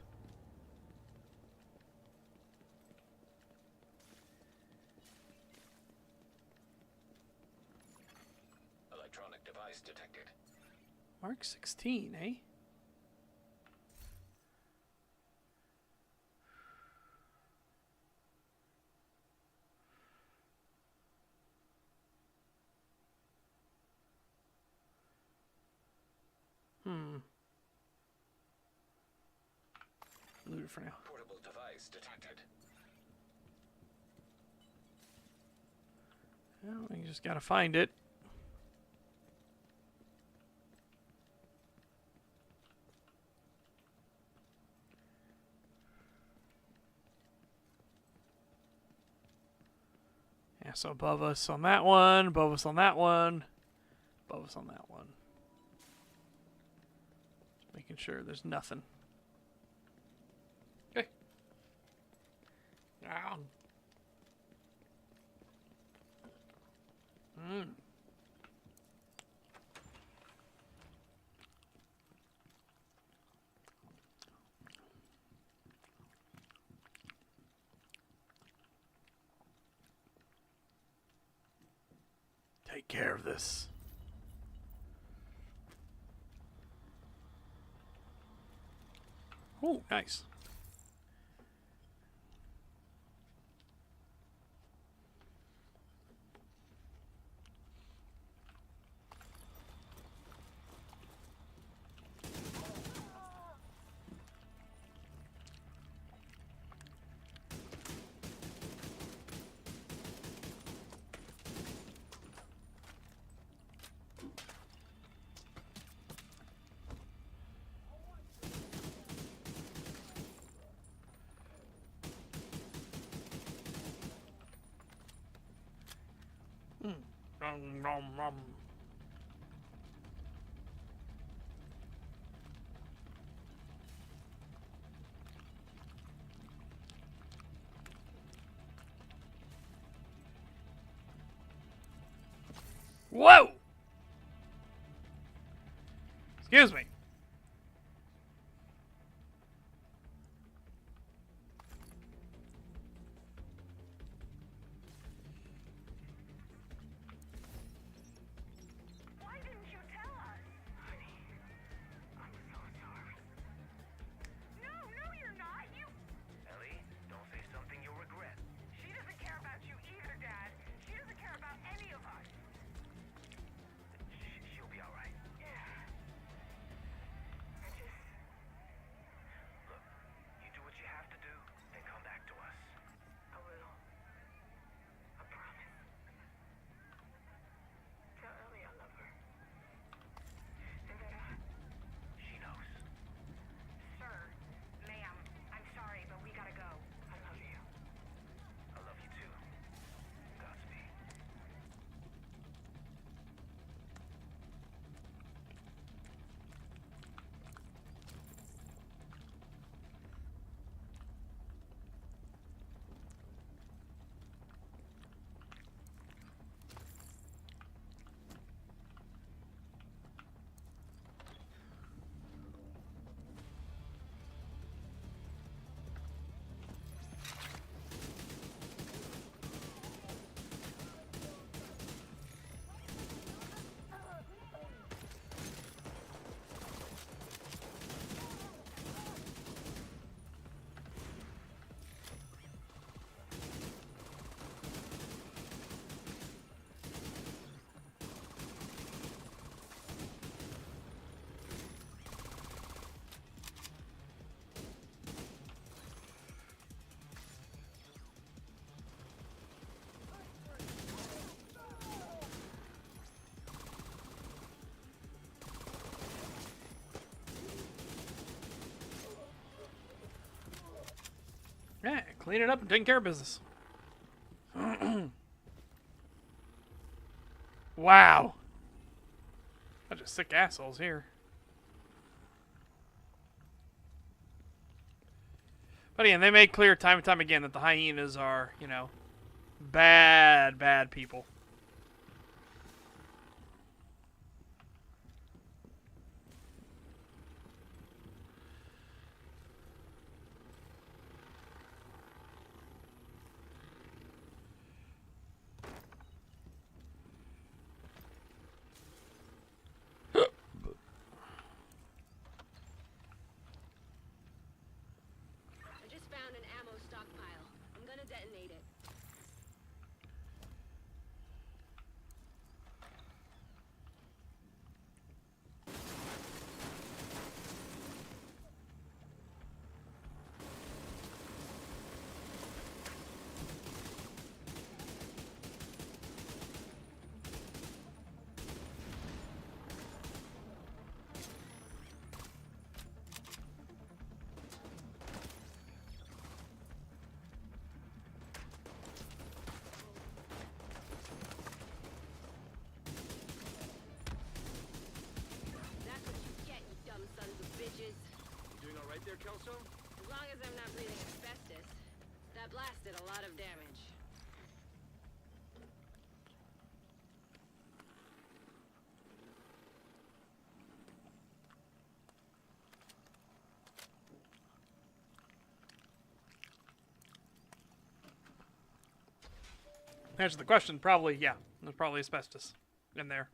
Electronic device detected. Mark 16, eh? Loot it for now. Portable device detected. Well, you just gotta find it. Yeah, so above us on that one, above us on that one, above us on that one. Making sure there's nothing. Okay. Down. Take care of this. Oh, nice. Nom, nom, nom. Whoa! Excuse me. Why didn't you tell us? Honey, I'm so sorry. No, you're not. Ellie, don't say something you'll regret. She doesn't care about you either, Dad. She doesn't care about any of us. She'll be alright. Yeah. Look, you do what you have to do, then come back to us. I will. I promise. Tell Ellie I love her. And that She knows. Sir, ma'am, I'm sorry, but we gotta go. I love you. I love you too. Godspeed. Yeah, cleaning up and taking care of business. Wow. Bunch of sick assholes here. But again, they make clear time and time again that the hyenas are, you know, bad people. I just found an ammo stockpile. I'm gonna detonate it. That's what you get, you dumb sons of bitches. You doing all right there, Kelso? As long as I'm not breathing asbestos. That blast did a lot of damage. Answer the question, probably, yeah. There's probably asbestos in there.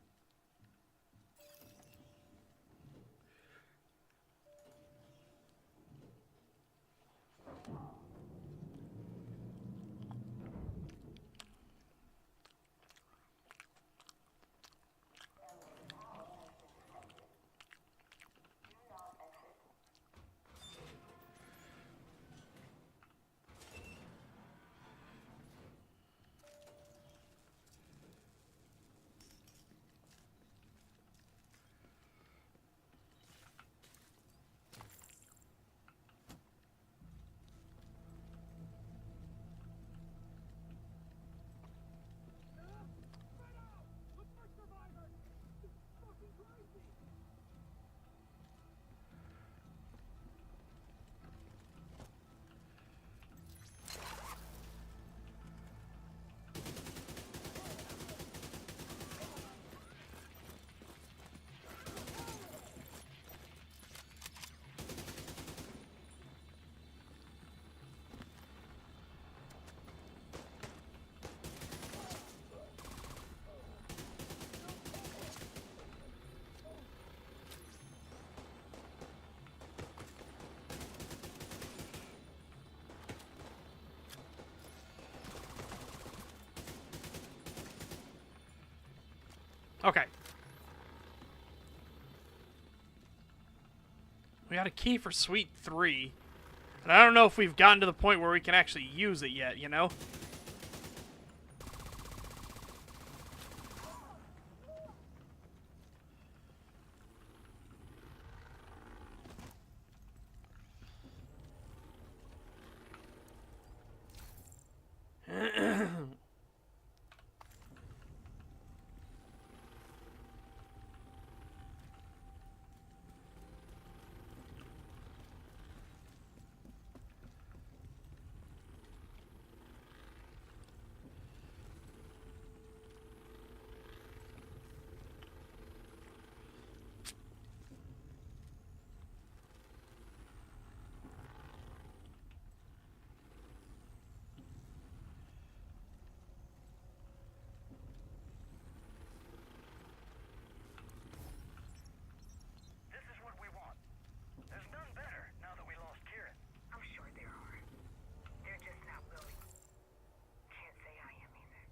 Okay. We got a key for Suite 3. And I don't know if we've gotten to the point where we can actually use it yet, you know? This is what we want. There's none better now that we lost Kieran. I'm sure there are. They're just not willing. Can't say I am either.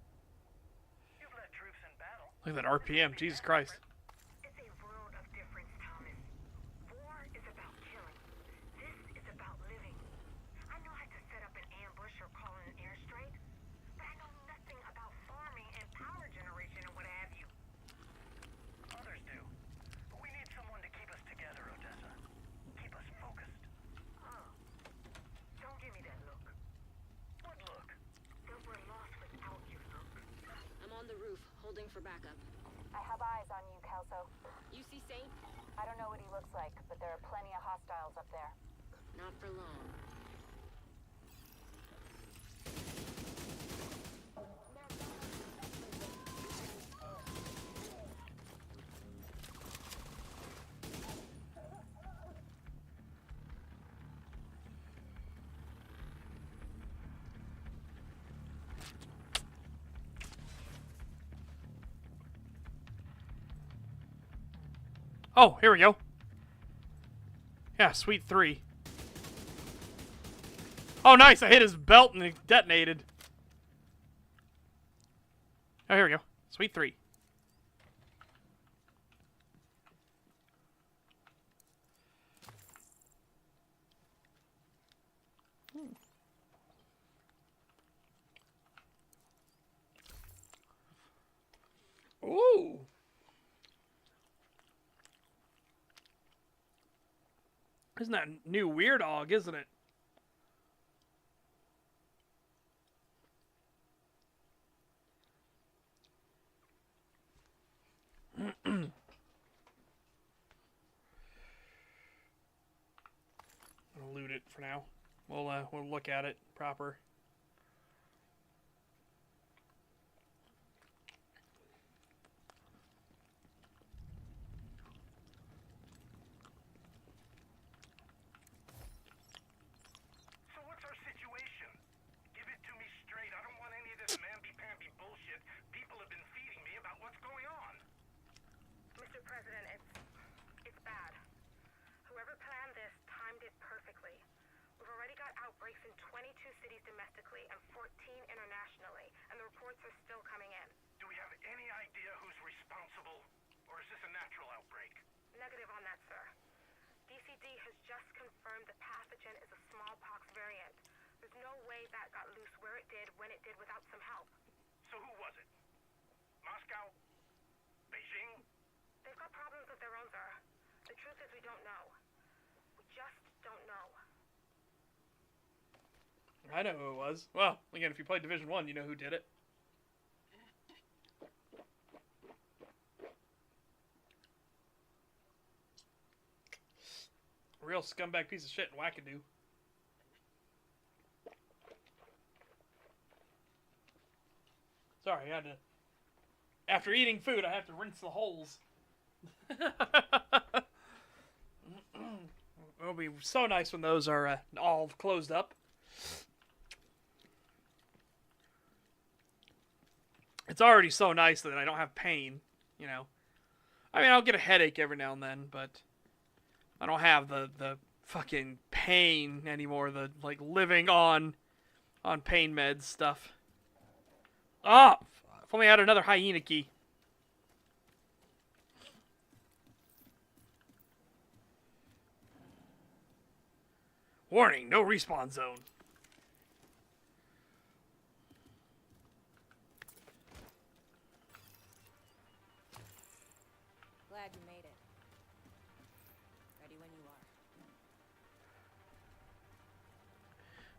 You've led troops in battle. Look at that RPM. Jesus Christ. It's a world of difference, Thomas. War is about killing. This is about living. I know how to set up an ambush or call in an airstrike, but I know nothing about farming and power generation and what have you. Others do. But we need someone to keep us together, Odessa. Keep us focused. Oh. Don't give me that look. What look? That we're lost without you look. I'm on the roof, holding for backup. I have eyes on you, Kelso. You see Saint? I don't know what he looks like, but there are plenty of hostiles up there. Not for long. Oh, here we go. Yeah, Suite 3. Oh, nice. I hit his belt and it detonated. Oh, here we go. Suite 3. Ooh. Isn't that new Weird Dog, isn't it? I'll loot it for now. We'll look at it proper. So what's our situation? Give it to me straight. I don't want any of this mamby-pamby bullshit people have been feeding me about what's going on. Mr. President, it's bad. Whoever planned this timed it perfectly. We've already got outbreaks in 22 cities domestically and 14 internationally, and the reports are still coming in. Do we have any idea who's responsible? Or is this a natural outbreak? Negative on that, sir. DCD has just confirmed the pathogen is a smallpox variant. There's no way that got loose where it did, when it did, without some help. So who was it? Moscow? Beijing? They've got problems of their own, sir. The truth is we don't know. We just don't know. I know who it was. Well, again, if you played Division 1, you know who did it. Real scumbag piece of shit and wackadoo. Sorry, I had to... After eating food, I have to rinse the holes. It'll be so nice when those are all closed up. It's already so nice that I don't have pain, you know. I mean, I'll get a headache every now and then, but I don't have the fucking pain anymore, the, like, living on pain meds stuff. Ah! If only I had another hyena key. Warning, no respawn zone. Glad you made it. Ready when you are.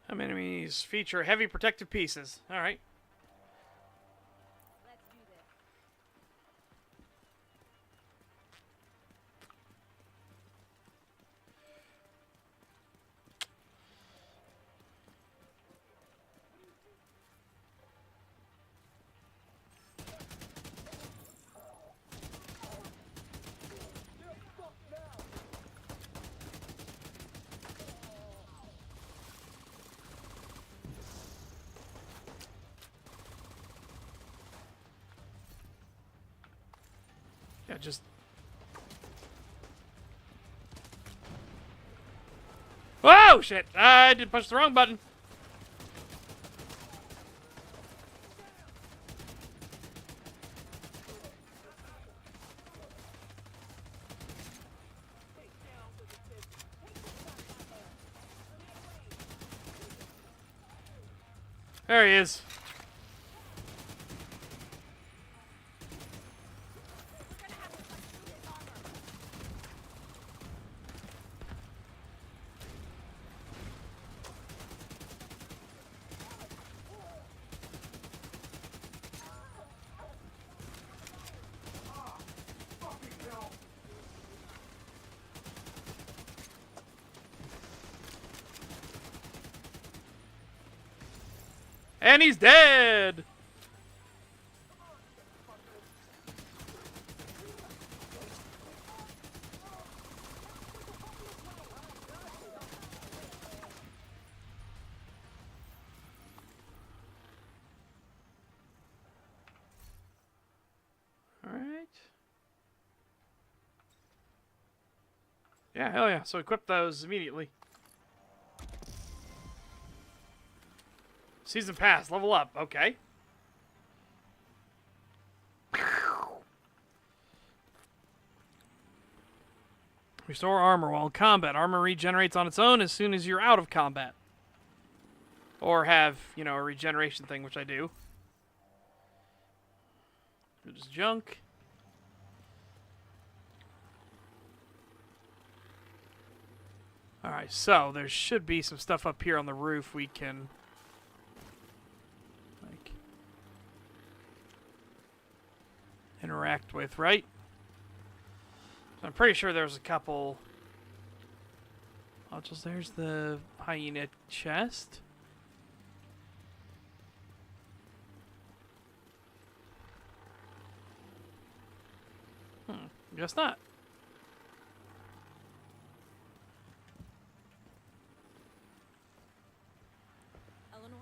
Some enemies feature heavy protective pieces. Alright. Let's do this. Yeah, just... Whoa, shit! I did push the wrong button. There he is. And he's dead! Alright. Yeah, hell yeah. So equip those immediately. Season pass, level up. Okay. Restore armor while in combat. Armor regenerates on its own as soon as you're out of combat. Or have, you know, a regeneration thing, which I do. Just junk. Alright, so there should be some stuff up here on the roof we can... like... interact with, right? I'm pretty sure there's a couple... modules. There's the hyena chest. Guess not. Eleanor?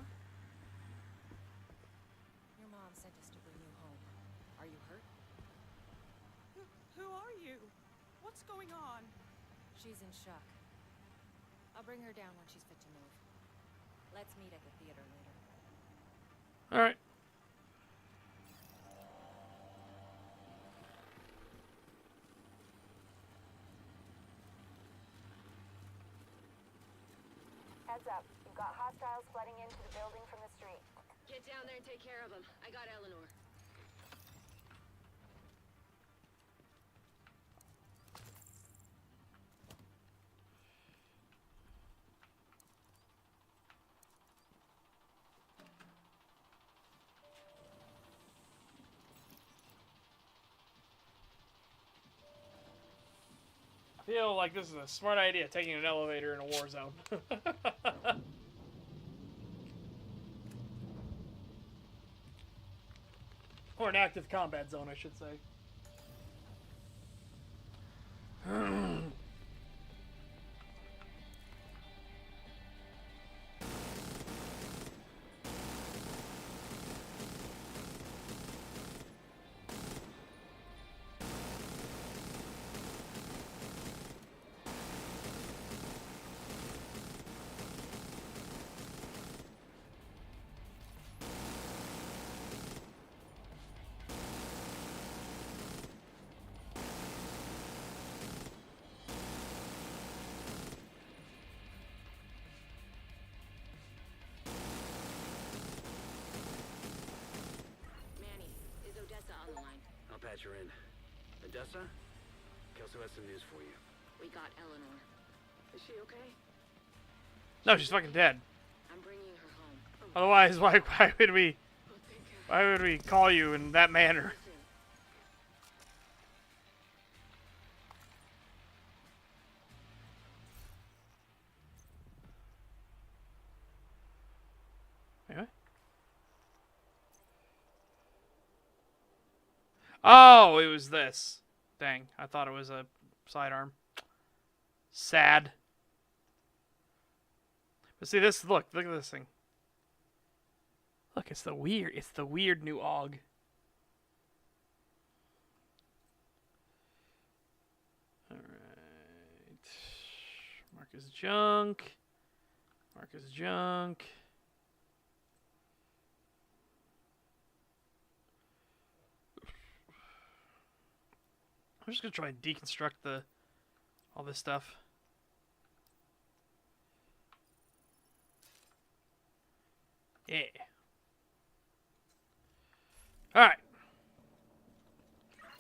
Your mom sent us to bring you home. Are you hurt? Who are you? What's going on? She's in shock. I'll bring her down when she's fit to move. Let's meet at the theater later. Alright. Heads up. You've got hostiles flooding into the building from the street. Get down there and take care of them. I got Eleanor. I feel like this is a smart idea, taking an elevator in a war zone. Or an active combat zone, I should say. patch her in. Odessa? Kelso has some news for you. We got Eleanor. Is she okay? No, she's fucking dead. I'm bringing her home. Otherwise, why would we call you in that manner? Anyway. Oh, it was this. Dang, I thought it was a sidearm. Sad. But see this, look at this thing. Look, it's the weird new AUG. Alright. Mark as junk. Mark as junk. I'm just gonna try and deconstruct all this stuff. Yeah. Alright.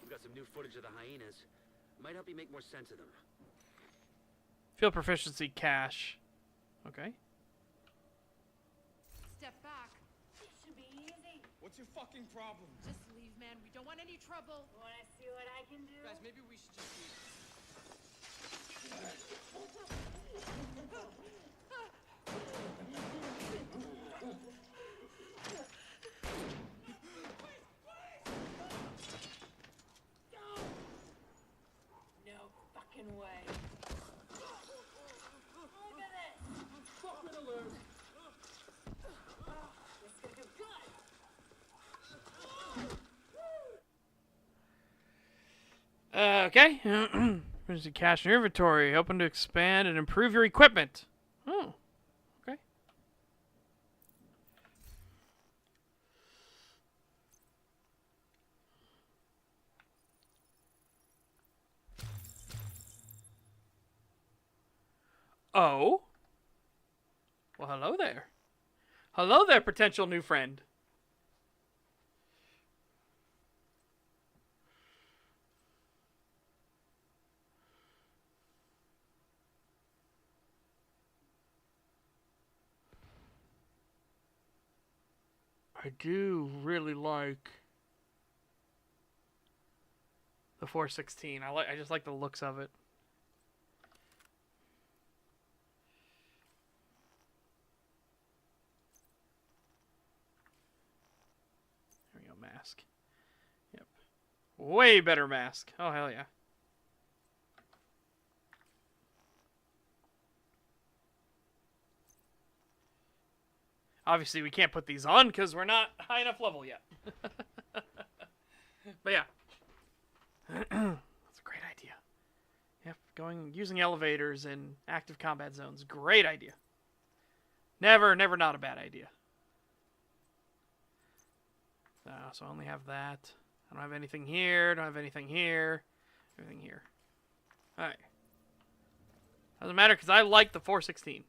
We've got some new footage of the hyenas. Might help you make more sense of them. Field proficiency cache. Okay. Step back. It should be easy. What's your fucking problem? Just leave, man. We don't want any trouble. Wanna see what I can do? Guys, maybe we should just leave. No fucking way. Look at this. Fucking alert! This is gonna do good. Okay. There's a cache in your inventory. Open to expand and improve your equipment. Oh. Okay. Oh. Well, hello there. Hello there, potential new friend. I do really like the 416. I just like the looks of it. There we go, mask. Yep. Way better mask. Oh hell yeah. Obviously, we can't put these on because we're not high enough level yet. But yeah. That's a great idea. Yep, using elevators in active combat zones. Great idea. Never not a bad idea. So I only have that. I don't have anything here. Don't have anything here. Everything here. Alright. Doesn't matter because I like the 416.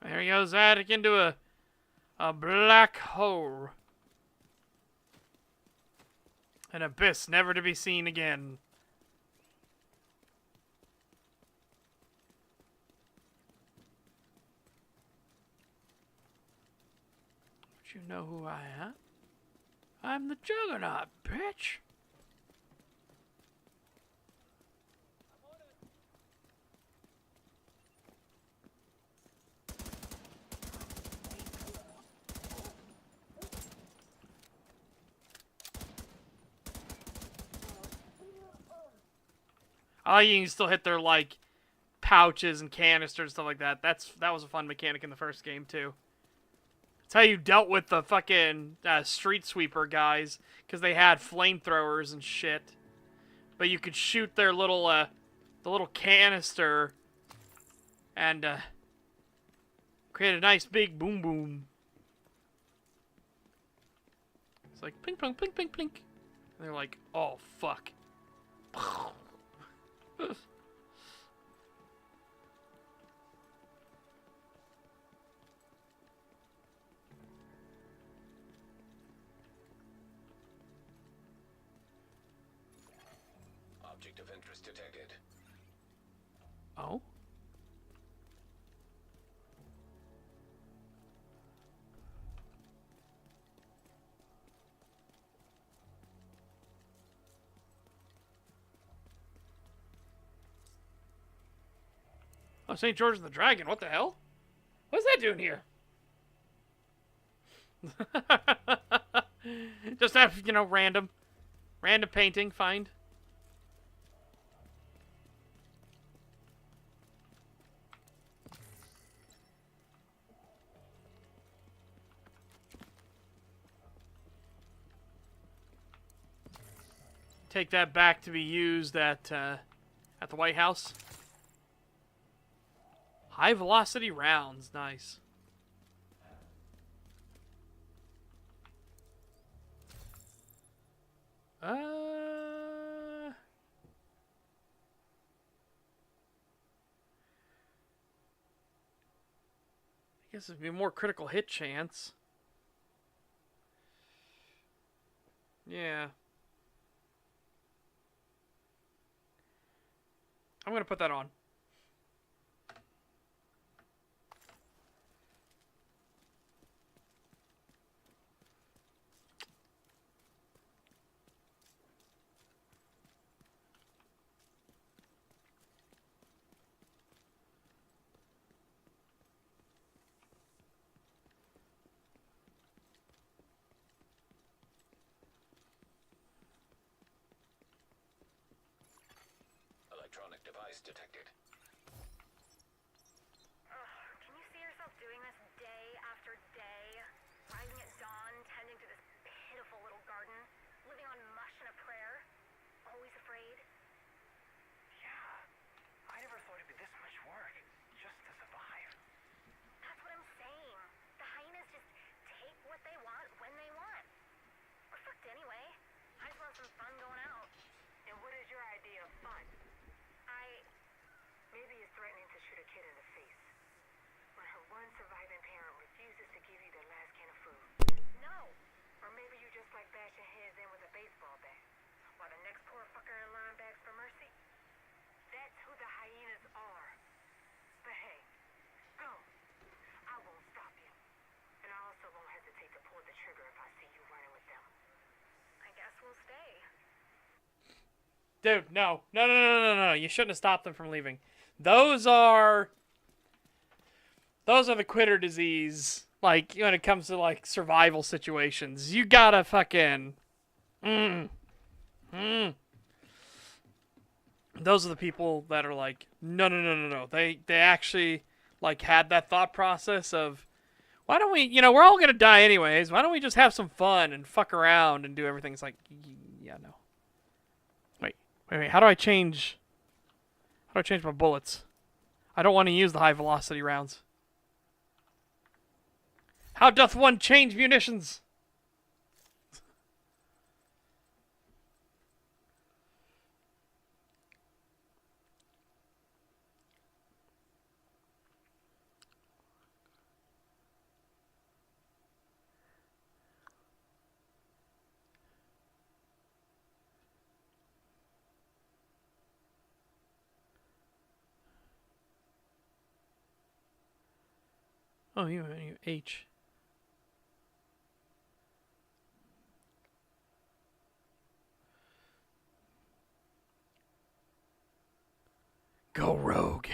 There he goes, attic into a black hole. An abyss never to be seen again. Don't you know who I am? I'm the Juggernaut, bitch. I like you can still hit their like pouches and canisters and stuff like that. That was a fun mechanic in the first game too. It's how you dealt with the fucking street sweeper guys, because they had flamethrowers and shit. But you could shoot their little the little canister and create a nice big boom boom. It's like ping pong, ping ping ping. And they're like, oh fuck. Object of interest detected. Oh? Oh, St. George and the Dragon, what the hell? What's that doing here? Just have, you know, random painting, find. Take that back to be used at the White House. High velocity rounds, nice. I guess it'd be a more critical hit chance. Yeah. I'm gonna put that on. Electronic device detected. Can you see yourself doing this day after day? Rising at dawn, tending to this pitiful little garden, living on mush and a prayer? Always afraid? Yeah. I never thought it'd be this much work just to survive. That's what I'm saying. The hyenas just take what they want when they want. We're fucked anyway. I just want some fun going out. And what is your idea of fun? Maybe it's threatening to shoot a kid in the face. When her one surviving parent refuses to give you their last can of food. No! Or maybe you just like bashing heads in with a baseball bat. While the next poor fucker in line begs for mercy. That's who the hyenas are. But hey, go. I won't stop you. And I also won't hesitate to pull the trigger if I see you running with them. I guess we'll stay. Dude, no. No. You shouldn't have stopped them from leaving. Those are the quitter disease, like, when it comes to, like, survival situations. You gotta fucking... Those are the people that are like, no. They actually, like, had that thought process of, why don't we, you know, we're all gonna die anyways, why don't we just have some fun and fuck around and do everything? It's like, yeah, no. Wait, how do I change my bullets? I don't want to use the high velocity rounds. How doth one change munitions? Oh, you H. Go rogue.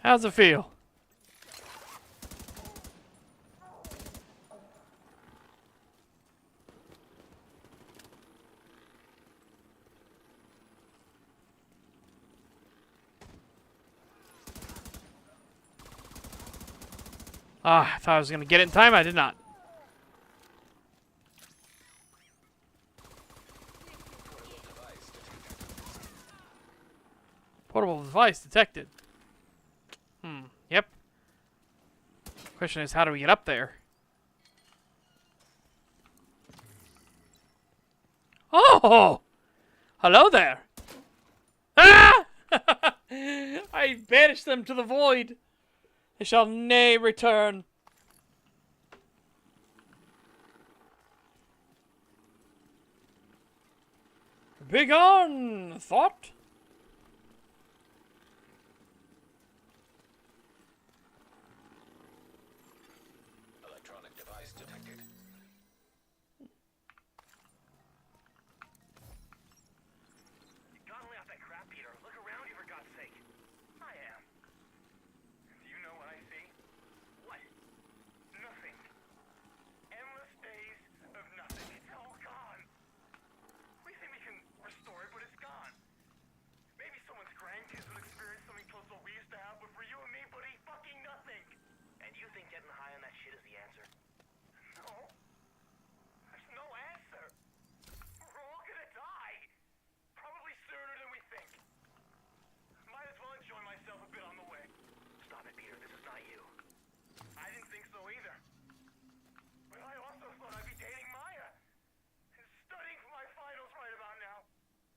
How's it feel? Ah, I thought I was going to get it in time. I did not. Portable device detected. Yep. Question is, how do we get up there? Oh! Hello there! Ah! I banished them to the void. They shall nay return. Begone, thought. Electronic device detected. You gotta lay off that crap, Peter. Look around you, for God's sake. I am. Do you know what I see? What? Nothing. Endless days of nothing. It's all gone. We think we can restore it, but it's gone. Maybe someone's grandkids would experience something close to what we used to have, but for you and me, buddy, fucking nothing. And you think getting high on that shit is the answer? No. There's no answer. We're all gonna die. Probably sooner than we think. Might as well enjoy myself a bit on the way. Stop it, Peter. This is not you. I didn't think so either. But I also thought I'd be dating Maya. And studying for my finals right about now.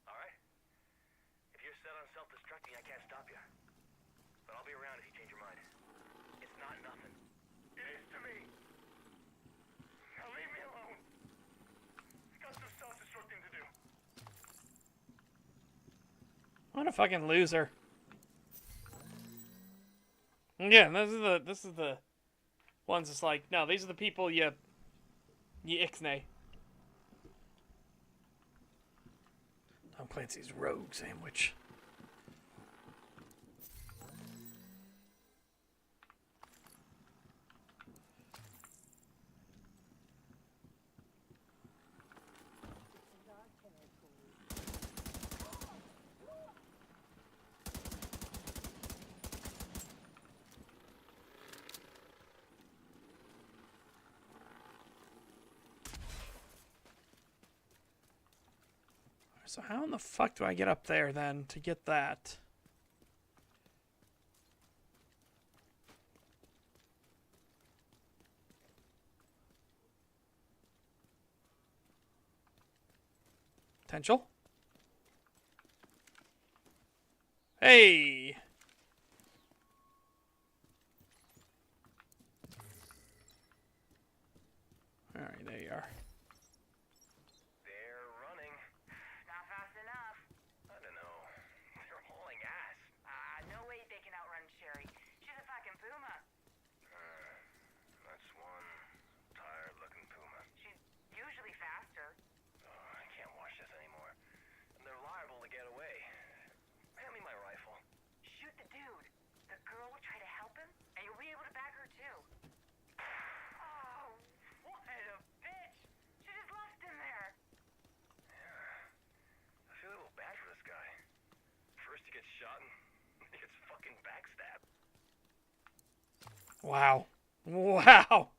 All right. If you're set on self-destructing, I can't stop you. But I'll be around if you change your mind. It's not nothing. It is to me. Now leave me alone. Got some self-destructing to do. What a fucking loser. Yeah, this is the ones that's like, no, these are the people you ixnay. Tom Clancy's Rogue Sandwich. So how in the fuck do I get up there then to get that? Potential? Hey! Alright, there you are. They're running. Not fast enough. I don't know. They're hauling ass. No way they can outrun Sherry. She's a fucking puma. That's one tired-looking puma. She's usually faster. Oh, I can't watch this anymore. And they're liable to get away. Hand me my rifle. Shoot the dude. The girl will try to help him, and you'll be able to back her too. Oh, what a bitch! She just left him there. Yeah. I feel a little bad for this guy. First he gets shot and he gets fucking backstabbed. Wow. Wow.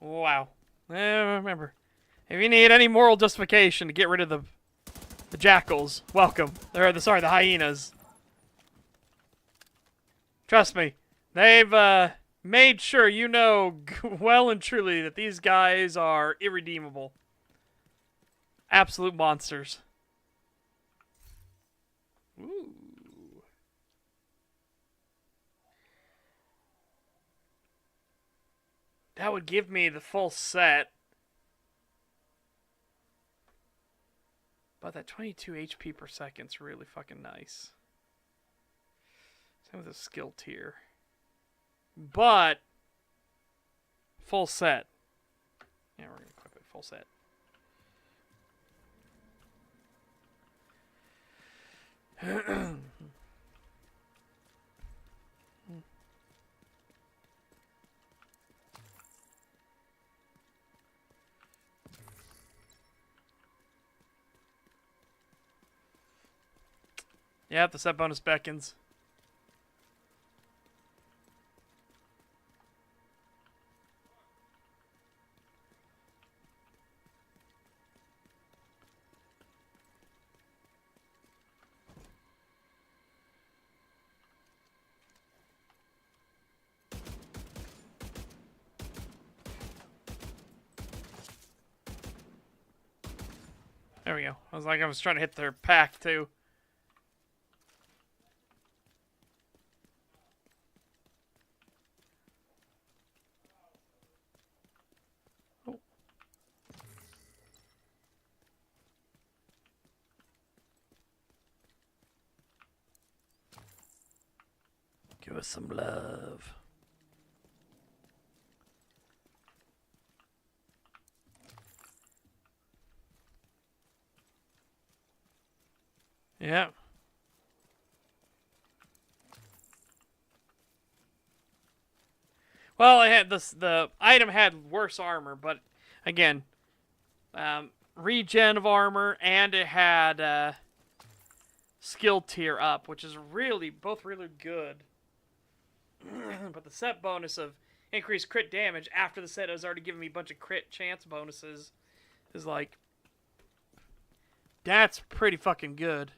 Wow. Remember, if you need any moral justification to get rid of the jackals, welcome. Or the hyenas. Trust me, they've made sure you know well and truly that these guys are irredeemable. Absolute monsters. Ooh. That would give me the full set. But that 22 HP per second's really fucking nice. Same with the skill tier. But full set. Yeah, we're gonna equip it full set. Yeah, the set bonus beckons. There we go. I was trying to hit their pack too. Oh. Give us some love. Yeah. Well, I had this. The item had worse armor, but again, regen of armor, and it had skill tier up, which is both really good. But the set bonus of increased crit damage after the set has already given me a bunch of crit chance bonuses is like, that's pretty fucking good.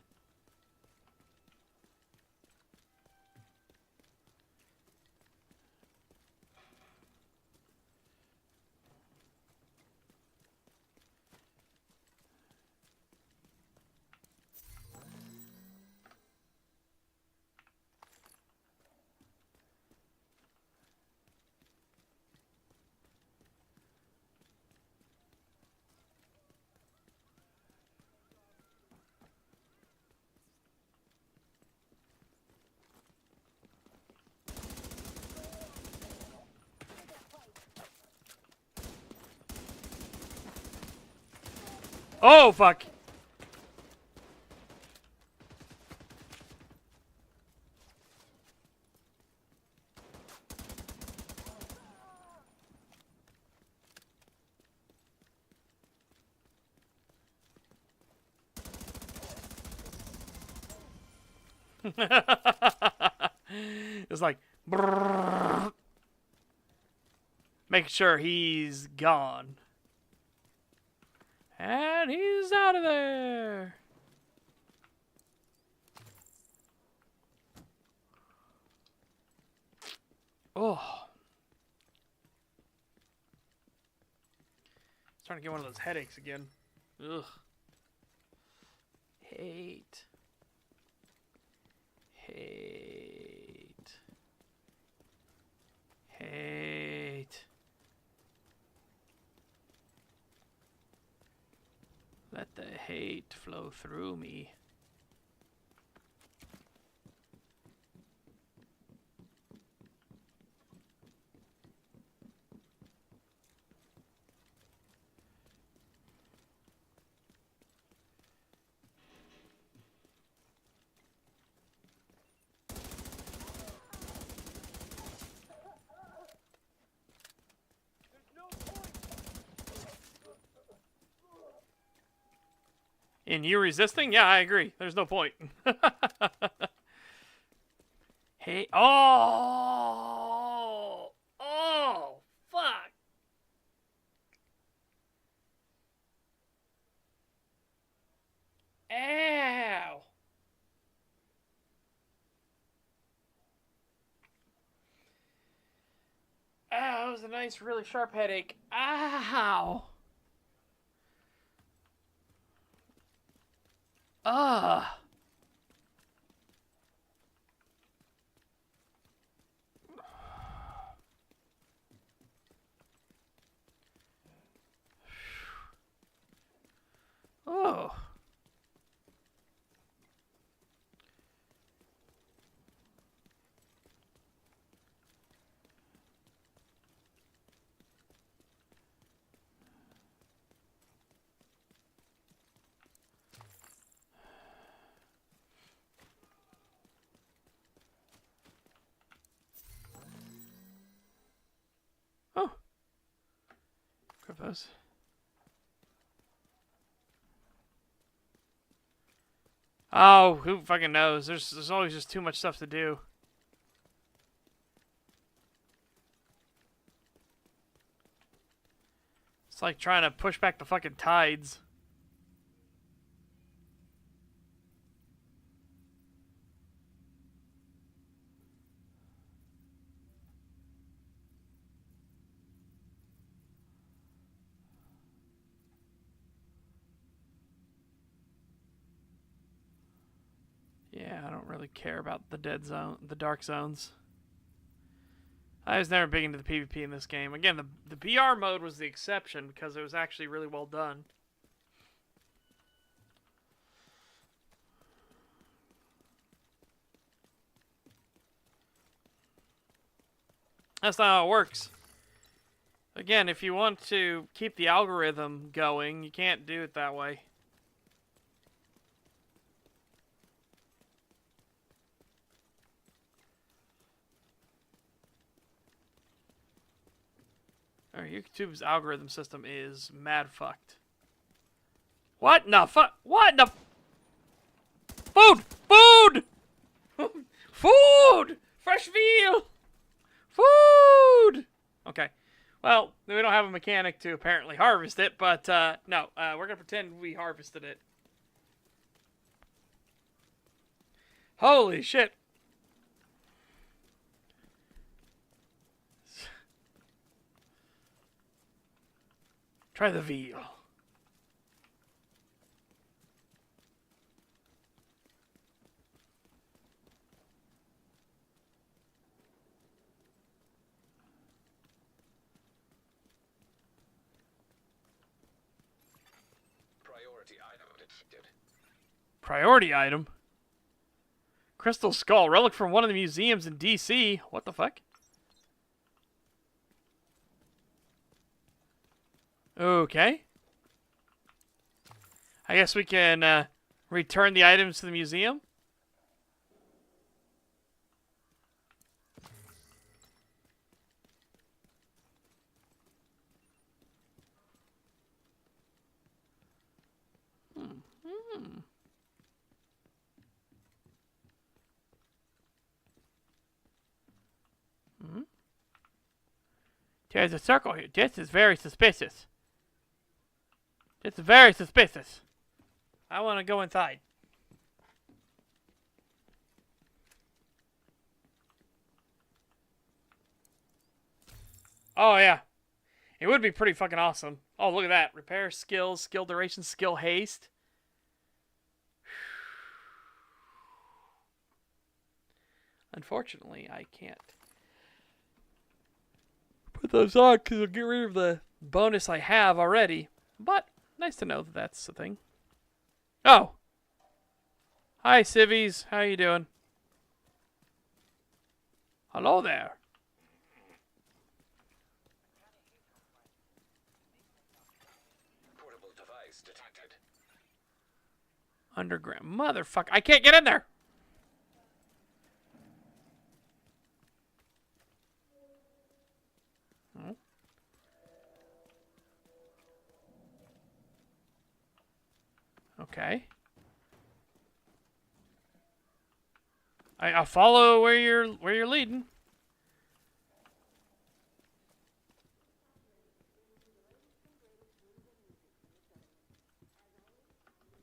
Oh, fuck. It's like, brrr, making sure he's gone. And he's out of there. Oh. Starting to get one of those headaches again. Ugh. Hate. Let the hate flow through me. In you resisting? Yeah, I agree. There's no point. Hey, oh! Oh, fuck! Ow! Ow, that was a nice, really sharp headache. Ow! Ugh! Oh. Oh. Grab those. Oh, who fucking knows? There's always just too much stuff to do. It's like trying to push back the fucking tides. Yeah, I don't really care about the dead zone, the dark zones. I was never big into the PvP in this game. Again, the BR mode was the exception because it was actually really well done. That's not how it works. Again, if you want to keep the algorithm going, you can't do it that way. YouTube's algorithm system is mad fucked. What in the fuck? What in the... Food! Food! Food! Fresh veal! Food! Okay. Well, we don't have a mechanic to apparently harvest it, but no, we're gonna pretend we harvested it. Holy shit! Try the veal. Priority item detected. Priority item? Crystal skull, relic from one of the museums in DC. What the fuck? Okay. I guess we can return the items to the museum. There's a circle here. This is very suspicious. This is very suspicious. I want to go inside. Oh, yeah. It would be pretty fucking awesome. Oh, look at that. Repair skills, skill duration, skill haste. Unfortunately, I can't put those on because it'll get rid of the bonus I have already. But nice to know that that's the thing. Oh. Hi, civvies. How you doing? Hello there. Portable device detected. Underground. Motherfucker. I can't get in there. Oh. Okay. I'll follow where you're leading.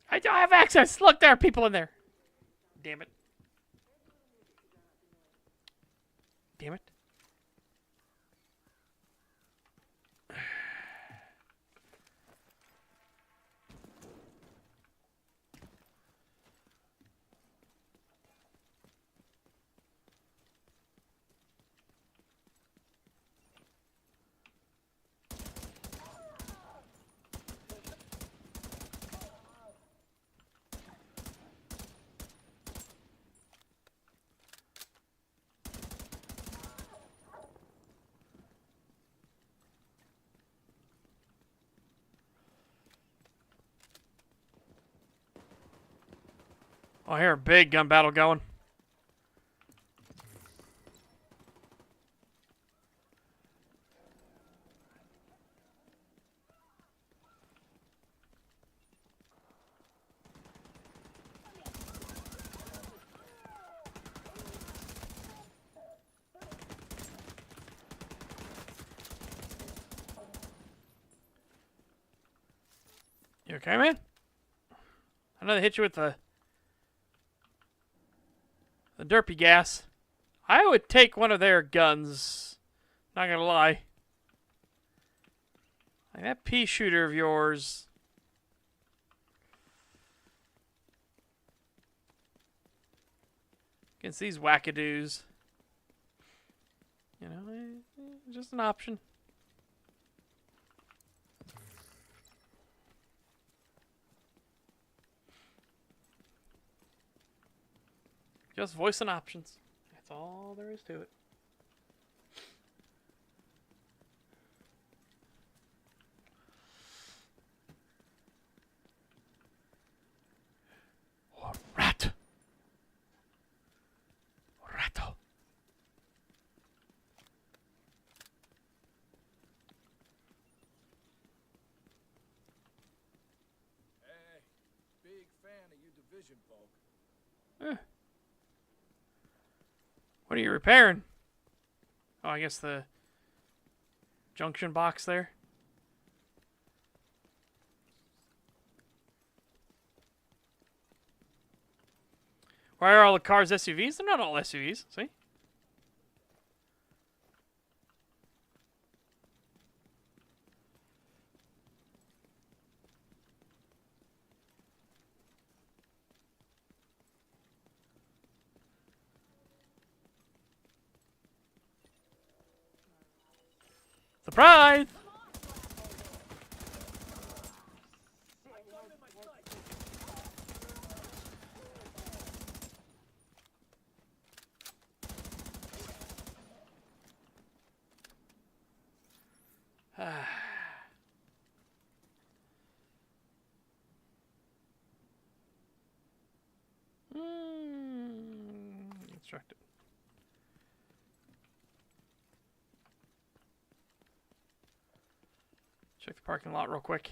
I don't have access. Look, there are people in there. Damn it. Damn it. Oh, I hear a big gun battle going. You okay, man? I know they hit you with the derpy gas. I would take one of their guns. Not gonna lie. Like that pea shooter of yours. Against these wackadoos. You know, just an option. Just voicing options. That's all there is to it. Oh, rat! Ratto! Hey, big fan of your division, folk. What are you repairing? Oh, I guess the junction box there. Why are all the cars SUVs? They're not all SUVs. See? Surprise! Instructed. Check the parking lot real quick.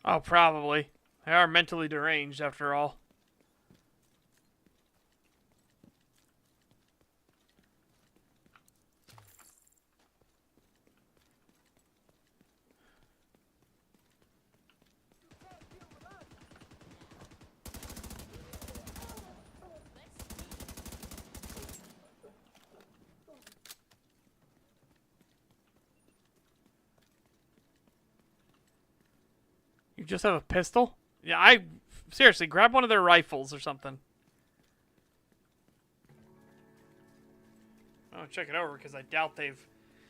Oh, probably. They are mentally deranged after all. You just have a pistol? Yeah, seriously, grab one of their rifles or something. I'll check it over because I doubt they've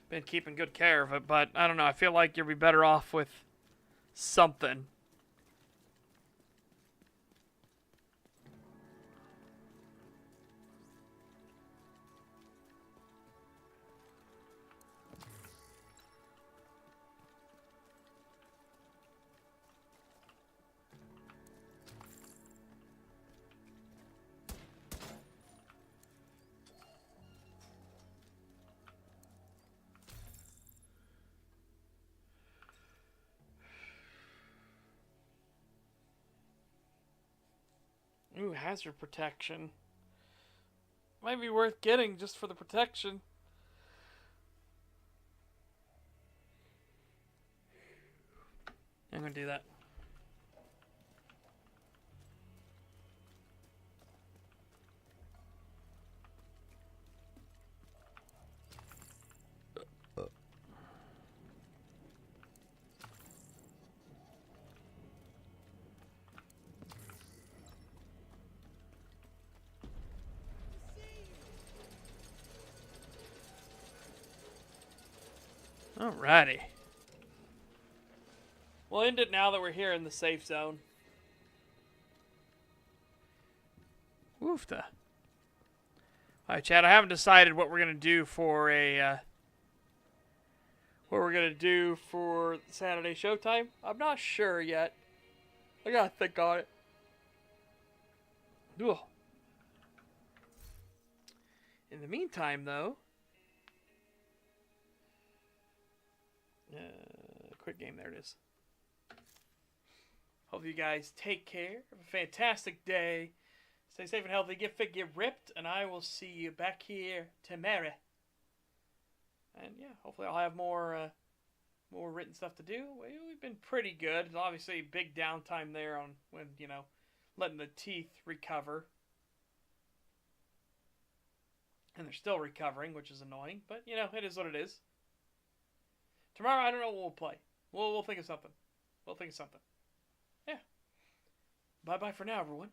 been keeping good care of it, but I don't know. I feel like you'll be better off with something. Ooh, hazard protection. Might be worth getting just for the protection. I'm gonna do that. Alrighty. We'll end it now that we're here in the safe zone. Woofta. Alright, Chad, I haven't decided what we're gonna do for Saturday Showtime. I'm not sure yet. I gotta think on it. Ugh. In the meantime, though, quit game. There it is. Hope you guys take care. Have a fantastic day. Stay safe and healthy. Get fit, get ripped, and I will see you back here tomorrow. And yeah, hopefully I'll have more written stuff to do. We've been pretty good. Obviously, big downtime there on when, you know, letting the teeth recover. And they're still recovering, which is annoying. But, you know, it is what it is. Tomorrow, I don't know what we'll play. We'll think of something. We'll think of something. Yeah. Bye-bye for now, everyone.